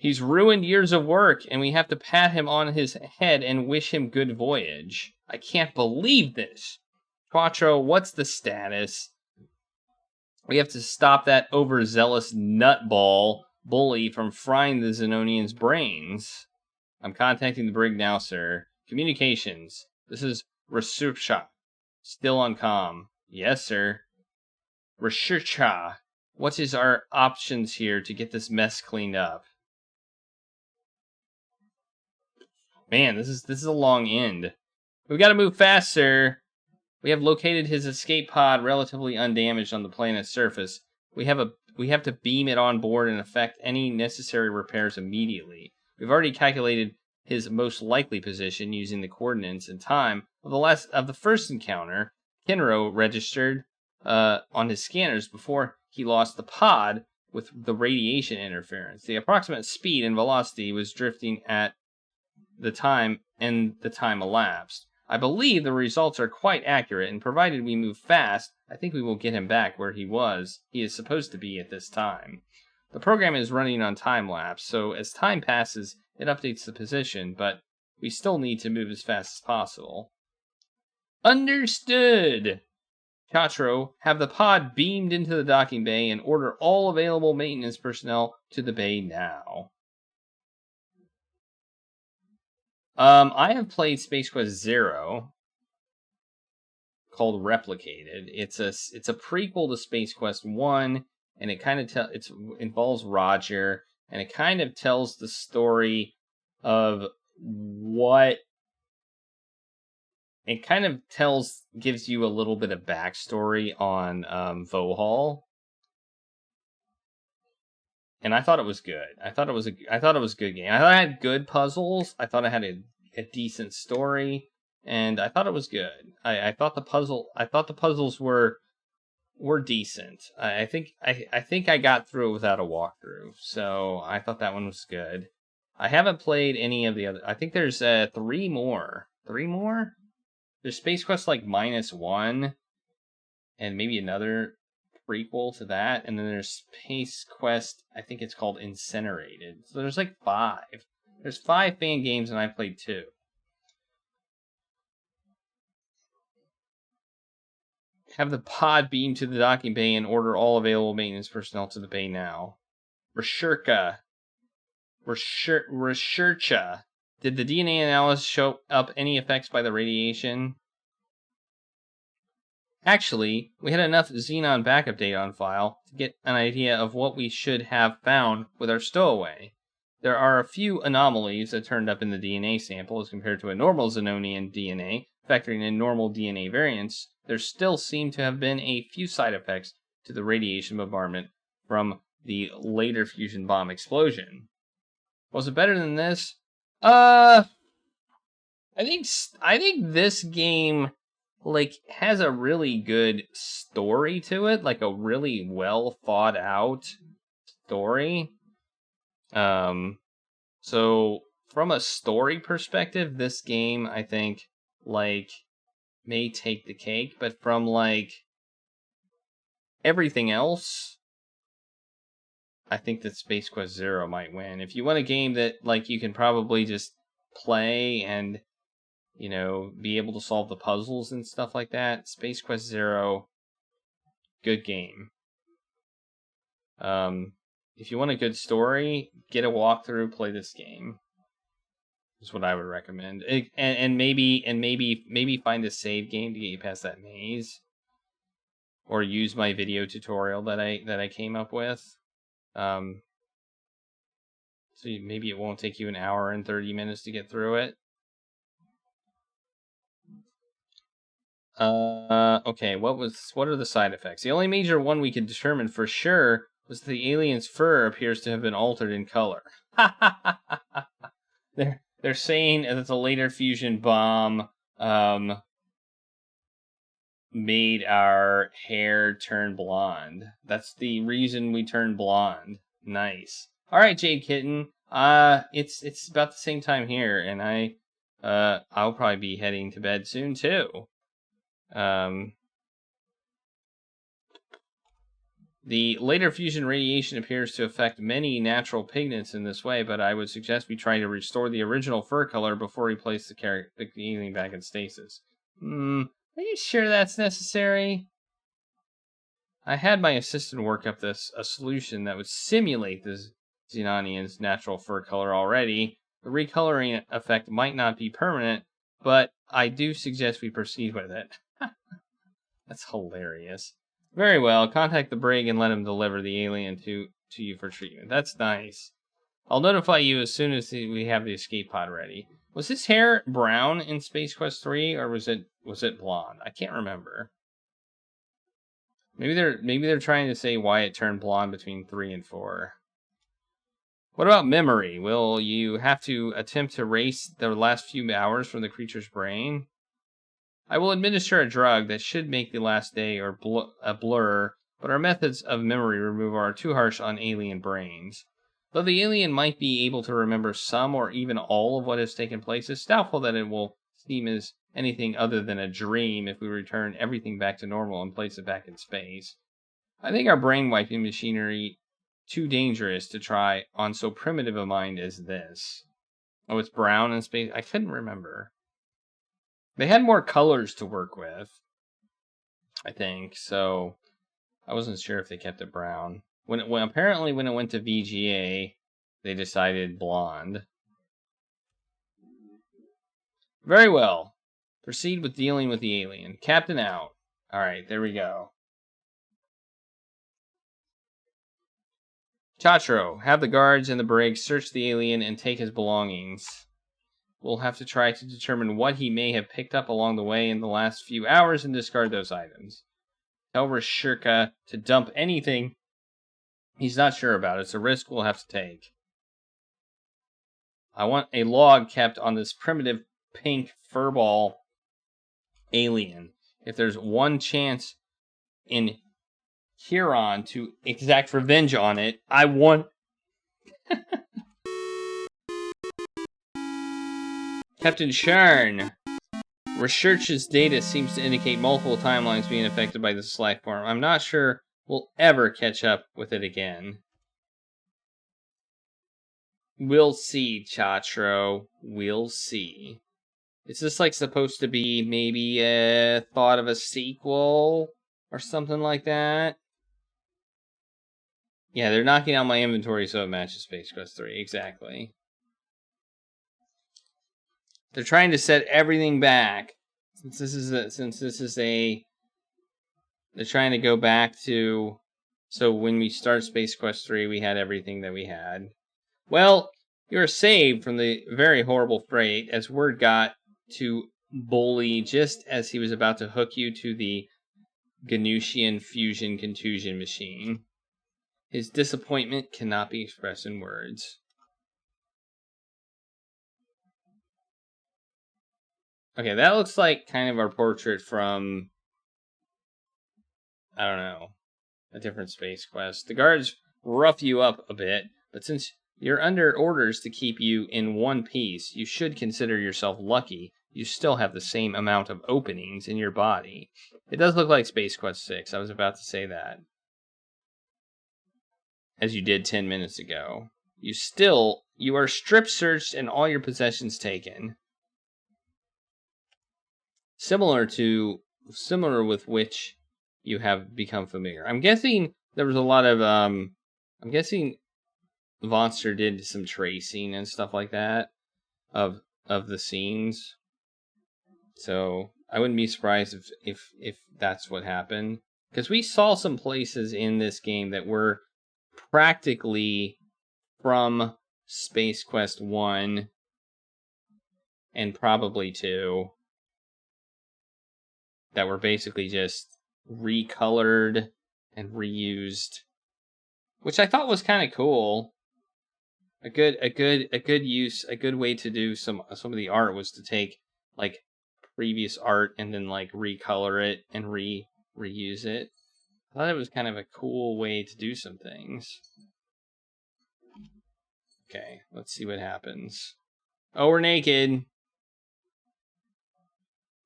He's ruined years of work, and we have to pat him on his head and wish him good voyage. I can't believe this. Quattro, what's the status? We have to stop that overzealous nutball bully from frying the Zenonian's brains. I'm contacting the brig now, sir. Communications. This is Researcha. Still on comm. Yes, sir. Researcha. What is our options here to get this mess cleaned up? Man, this is a long end. We've got to move fast, sir. We have located his escape pod relatively undamaged on the planet's surface. We have to beam it on board and effect any necessary repairs immediately. We've already calculated his most likely position using the coordinates and time of the first encounter Kenro registered on his scanners before he lost the pod with the radiation interference. The approximate speed and velocity was drifting at the time elapsed. I believe the results are quite accurate, and provided we move fast, I think we will get him back where he is supposed to be at this time. The program is running on time-lapse, so as time passes, it updates the position, but we still need to move as fast as possible. Understood! Quattro, have the pod beamed into the docking bay and order all available maintenance personnel to the bay now. I have played Space Quest Zero, called Replicated. It's a prequel to Space Quest 1, and it kind of involves Roger, and it kind of tells the story of what it kind of gives you a little bit of backstory on Vohal. And I thought it was good. I thought it was a good game. I thought it had good puzzles. I thought it had a decent story, and I thought it was good. I thought the puzzles were decent. I think I got through it without a walkthrough, so I thought that one was good. I haven't played any of the other. I think there's 3 more. 3 more? There's Space Quest like -1, and maybe another prequel to that, and then there's Space Quest, I think it's called Incinerated. So there's like 5. There's 5 fan games, and I played 2. Have the pod beam to the docking bay and order all available maintenance personnel to the bay now. Researcha. Did the DNA analysis show up any effects by the radiation? Actually, we had enough Xenon backup data on file to get an idea of what we should have found with our stowaway. There are a few anomalies that turned up in the DNA sample as compared to a normal Zenonian DNA. Factoring in normal DNA variants, there still seem to have been a few side effects to the radiation bombardment from the later fusion bomb explosion. Was it better than this? I think this game has a really good story to it, like a really well thought out story. So from a story perspective, this game I think may take the cake, but from everything else, I think that Space Quest Zero might win. If you want a game that you can probably just play and be able to solve the puzzles and stuff like that, Space Quest Zero, good game. If you want a good story, get a walkthrough, play this game. Is what I would recommend. And maybe find a save game to get you past that maze, or use my video tutorial that I came up with. So maybe it won't take you an hour and 30 minutes to get through it. Okay, what are the side effects? The only major one we could determine for sure was that the alien's fur appears to have been altered in color. They're saying that the later fusion bomb made our hair turn blonde. That's the reason we turned blonde. Nice. All right, Jade Kitten. It's about the same time here, and I'll probably be heading to bed soon too. The later fusion radiation appears to affect many natural pigments in this way, but I would suggest we try to restore the original fur color before we place the alien back in stasis. Are you sure that's necessary? I had my assistant work up a solution that would simulate the Xenonian's natural fur color already. The recoloring effect might not be permanent, but I do suggest we proceed with it. That's hilarious. Very well, contact the brig and let him deliver the alien to you for treatment. That's nice. I'll notify you as soon as we have the escape pod ready. Was his hair brown in Space Quest 3, or was it blonde? I can't remember. Maybe they're trying to say why it turned blonde between 3 and 4. What about memory? Will you have to attempt to erase the last few hours from the creature's brain? I will administer a drug that should make the last day a blur, but our methods of memory removal are too harsh on alien brains. Though the alien might be able to remember some or even all of what has taken place, it's doubtful that it will seem as anything other than a dream if we return everything back to normal and place it back in space. I think our brain-wiping machinery too dangerous to try on so primitive a mind as this. Oh, it's brown in space? I couldn't remember. They had more colors to work with, I think, so I wasn't sure if they kept it brown. Apparently when it went to VGA, they decided blonde. Very well. Proceed with dealing with the alien. Captain out. Alright, there we go. Chatro, have the guards and the brig search the alien and take his belongings. We'll have to try to determine what he may have picked up along the way in the last few hours and discard those items. Tell Rashirka to dump anything he's not sure about. It's a risk we'll have to take. I want a log kept on this primitive pink furball alien. If there's one chance in Huron to exact revenge on it, I want... Captain Sharn. Research's data seems to indicate multiple timelines being affected by this life form. I'm not sure we'll ever catch up with it again. We'll see, Chatro. We'll see. Is this like supposed to be maybe a thought of a sequel or something like that? Yeah, they're knocking out my inventory so it matches Space Quest 3. Exactly. They're trying to set everything back. They're trying to go back to, so when we start Space Quest 3, we had everything that we had. Well, you are saved from the very horrible fate as word got to Bully just as he was about to hook you to the Ganutian fusion contusion machine. His disappointment cannot be expressed in words. Okay, that looks like kind of our portrait from, I don't know, a different Space Quest. The guards rough you up a bit, but since you're under orders to keep you in one piece, you should consider yourself lucky you still have the same amount of openings in your body. It does look like Space Quest 6, I was about to say that. As you did 10 minutes ago. You are strip searched and all your possessions taken. Similar with which you have become familiar. I'm guessing there was a lot of, I'm guessing Vonster did some tracing and stuff like that of the scenes. So I wouldn't be surprised if that's what happened. Because we saw some places in this game that were practically from Space Quest 1 and probably 2. That were basically just recolored and reused, which I thought was kind of cool. A good way to do some of the art was to take like previous art and then like recolor it and reuse it. I thought it was kind of a cool way to do some things. Okay, let's see what happens. Oh, we're naked.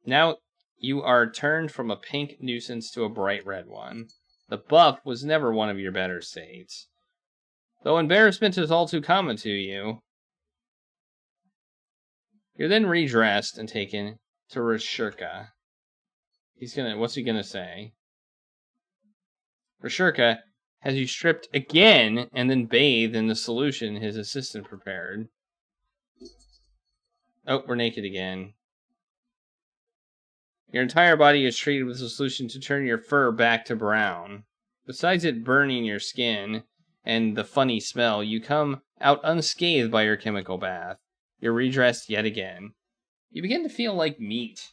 Now you are turned from a pink nuisance to a bright red one. The buff was never one of your better states. Though embarrassment is all too common to you. You're then redressed and taken to Rashurka. What's he gonna say? Rashurka has you stripped again and then bathed in the solution his assistant prepared. Oh, we're naked again. Your entire body is treated with a solution to turn your fur back to brown. Besides it burning your skin and the funny smell, you come out unscathed by your chemical bath. You're redressed yet again. You begin to feel like meat.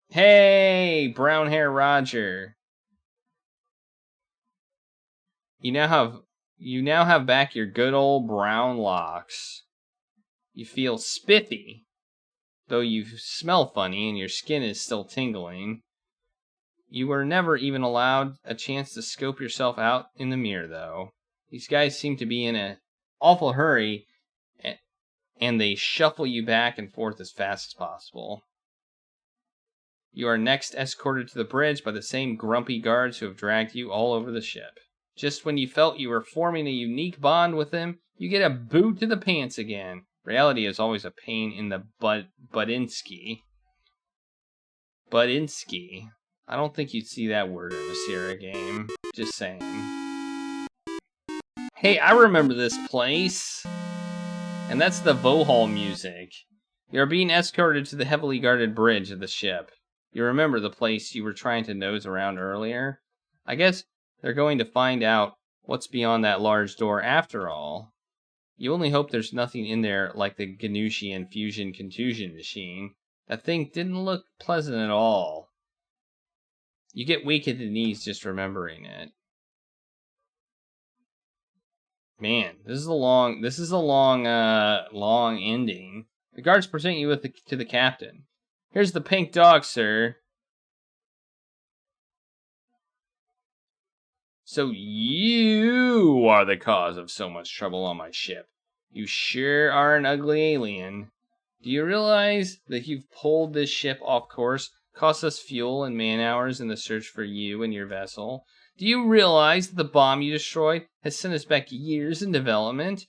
Hey, brown hair Roger. You now have back your good old brown locks. You feel spiffy, though you smell funny and your skin is still tingling. You were never even allowed a chance to scope yourself out in the mirror, though. These guys seem to be in an awful hurry, and they shuffle you back and forth as fast as possible. You are next escorted to the bridge by the same grumpy guards who have dragged you all over the ship. Just when you felt you were forming a unique bond with them, you get a boot to the pants again. Reality is always a pain in the buttinsky. Buttinsky. I don't think you'd see that word in a Sierra game. Just saying. Hey, I remember this place. And that's the Vohall music. You're being escorted to the heavily guarded bridge of the ship. You remember the place you were trying to nose around earlier? I guess they're going to find out what's beyond that large door after all. You only hope there's nothing in there like the Ganouchian fusion contusion machine. That thing didn't look pleasant at all. You get weak at the knees just remembering it. Man, this is a long ending. The guards present you to the captain. Here's the pink dog, sir. So you are the cause of so much trouble on my ship. You sure are an ugly alien. Do you realize that you've pulled this ship off course, cost us fuel and man-hours in the search for you and your vessel? Do you realize that the bomb you destroyed has sent us back years in development?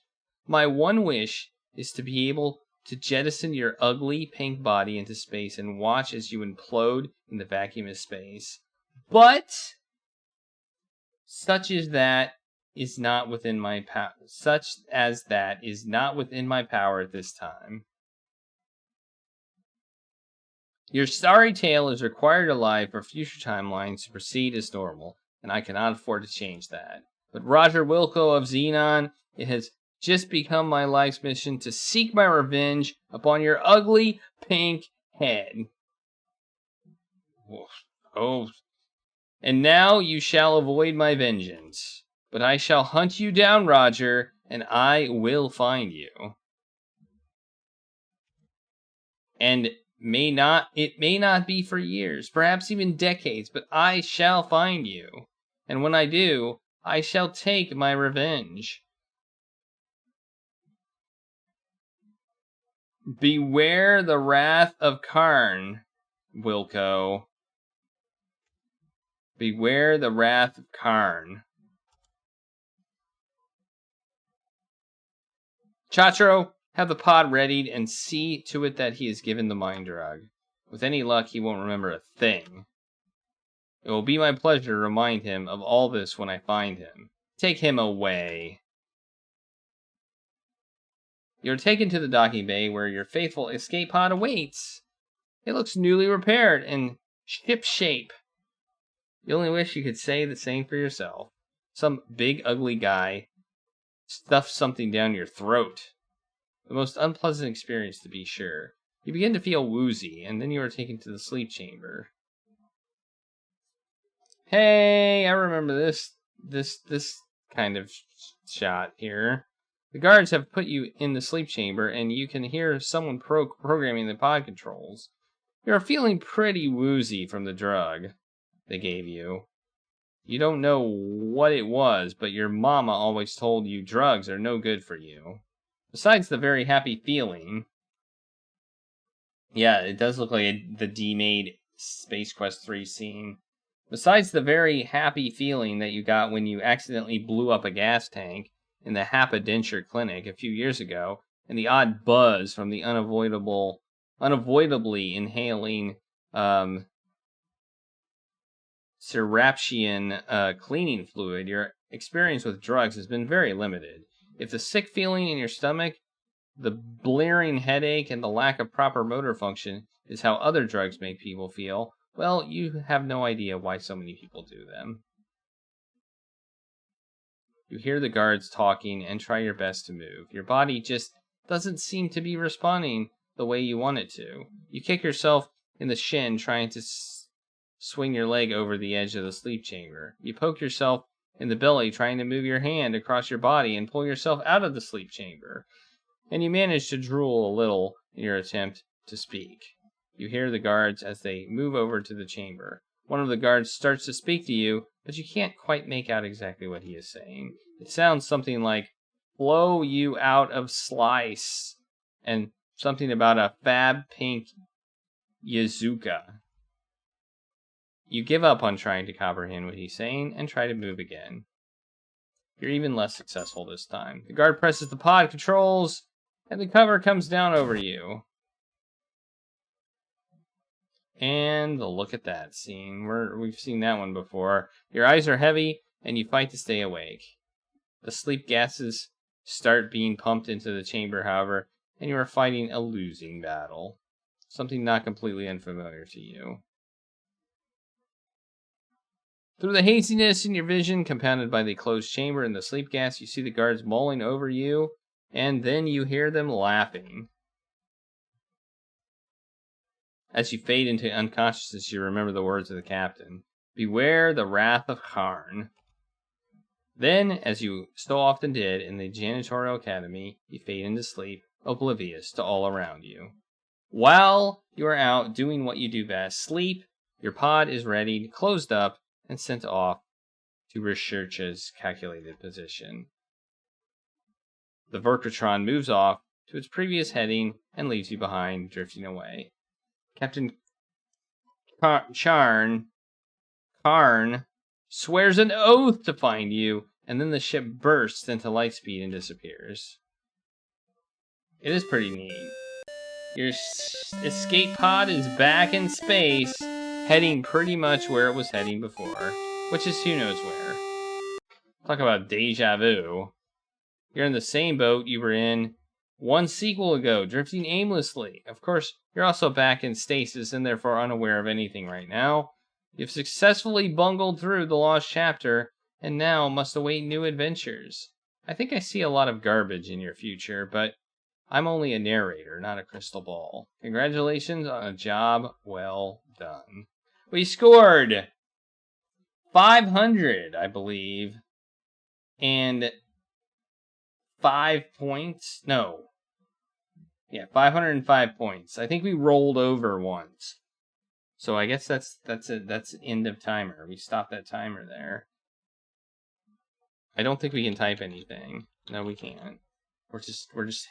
My one wish is to be able to jettison your ugly pink body into space and watch as you implode in the vacuum of space. But such as that is not within my power. Such as that is not within my power at this time. Your sorry tale is required alive for future timelines to proceed as normal, and I cannot afford to change that. But Roger Wilco of Xenon, it has just become my life's mission to seek my revenge upon your ugly pink head. Oh. And now you shall avoid my vengeance. But I shall hunt you down, Roger, and I will find you. And it may not be for years, perhaps even decades, but I shall find you. And when I do, I shall take my revenge. Beware the wrath of Karn, Wilco. Beware the wrath of Karn. Chatro, have the pod readied and see to it that he is given the mind drug. With any luck, he won't remember a thing. It will be my pleasure to remind him of all this when I find him. Take him away. You're taken to the docking bay where your faithful escape pod awaits. It looks newly repaired and ship-shape. You only wish you could say the same for yourself. Some big ugly guy stuffed something down your throat. The most unpleasant experience, to be sure. You begin to feel woozy, and then you are taken to the sleep chamber. Hey, I remember this kind of shot here. The guards have put you in the sleep chamber, and you can hear someone programming the pod controls. You're feeling pretty woozy from the drug they gave you. You don't know what it was, but your mama always told you drugs are no good for you. Besides the very happy feeling. Yeah, it does look like the D-made Space Quest 3 scene. Besides the very happy feeling that you got when you accidentally blew up a gas tank in the Hapadenture Clinic a few years ago, and the odd buzz from the unavoidably inhaling Siraptian cleaning fluid, your experience with drugs has been very limited. If the sick feeling in your stomach, the blaring headache, and the lack of proper motor function is how other drugs make people feel, well, you have no idea why so many people do them. You hear the guards talking and try your best to move. Your body just doesn't seem to be responding the way you want it to. You kick yourself in the shin trying to swing your leg over the edge of the sleep chamber. You poke yourself in the belly trying to move your hand across your body and pull yourself out of the sleep chamber. And you manage to drool a little in your attempt to speak. You hear the guards as they move over to the chamber. One of the guards starts to speak to you, but you can't quite make out exactly what he is saying. It sounds something like, blow you out of slice, and something about a fab pink Yazuka. You give up on trying to comprehend what he's saying and try to move again. You're even less successful this time. The guard presses the pod controls, and the cover comes down over you. And look at that scene. We've seen that one before. Your eyes are heavy, and you fight to stay awake. The sleep gases start being pumped into the chamber, however, and you are fighting a losing battle. Something not completely unfamiliar to you. Through the haziness in your vision, compounded by the closed chamber and the sleep gas, you see the guards mulling over you, and then you hear them laughing. As you fade into unconsciousness, you remember the words of the captain. Beware the wrath of Karn. Then, as you so often did in the janitorial academy, you fade into sleep, oblivious to all around you. While you are out doing what you do best, sleep, your pod is ready, closed up, and sent off to research's calculated position. The Verkatron moves off to its previous heading and leaves you behind, drifting away. Captain Karn swears an oath to find you, and then the ship bursts into light speed and disappears. It is pretty neat. Your escape pod is back in space, heading pretty much where it was heading before, which is who knows where. Talk about deja vu. You're in the same boat you were in one sequel ago, drifting aimlessly. Of course, you're also back in stasis and therefore unaware of anything right now. You've successfully bungled through the lost chapter and now must await new adventures. I think I see a lot of garbage in your future, but I'm only a narrator, not a crystal ball. Congratulations on a job well done. We scored 500, I believe, and 5 points. No. Yeah, 505 points. I think we rolled over once. So I guess that's it. That's end of timer. We stopped that timer there. I don't think we can type anything. No, we can't. We're just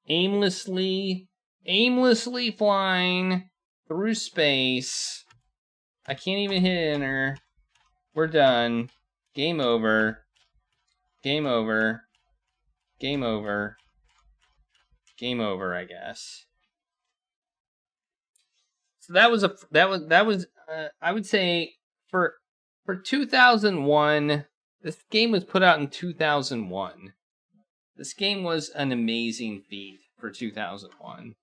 aimlessly flying through space. I can't even hit enter. We're done. Game over. Game over. Game over. Game over, I guess. So that was I would say for 2001, this game was put out in 2001. This game was an amazing feat for 2001.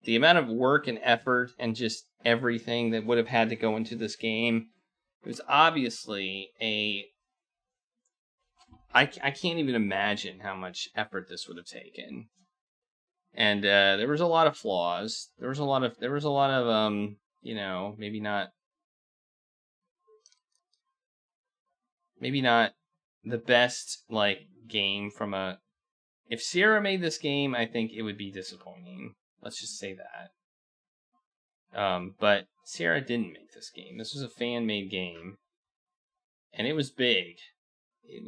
The amount of work and effort and just everything that would have had to go into this game, it was obviously I can't even imagine how much effort this would have taken. And there was a lot of flaws. There was a lot of maybe not the best game from a. If Sierra made this game, I think it would be disappointing. Let's just say that. But Sierra didn't make this game. This was a fan-made game, and it was big.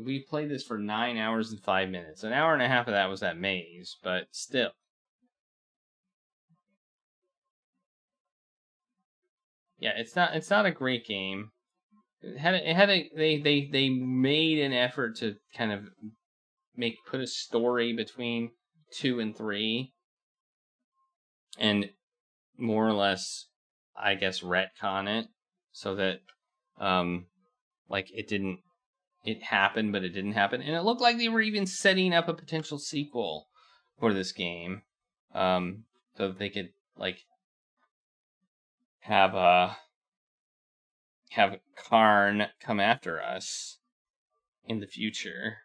We played this for 9 hours and 5 minutes. An hour and a half of that was that maze, but still. yeah, it's not a great game. They made an effort to kind of put a story between 2 and 3, and more or less, I guess, retcon it so that like it happened, but it didn't happen, and it looked like they were even setting up a potential sequel for this game, so that they could like have Karn come after us in the future.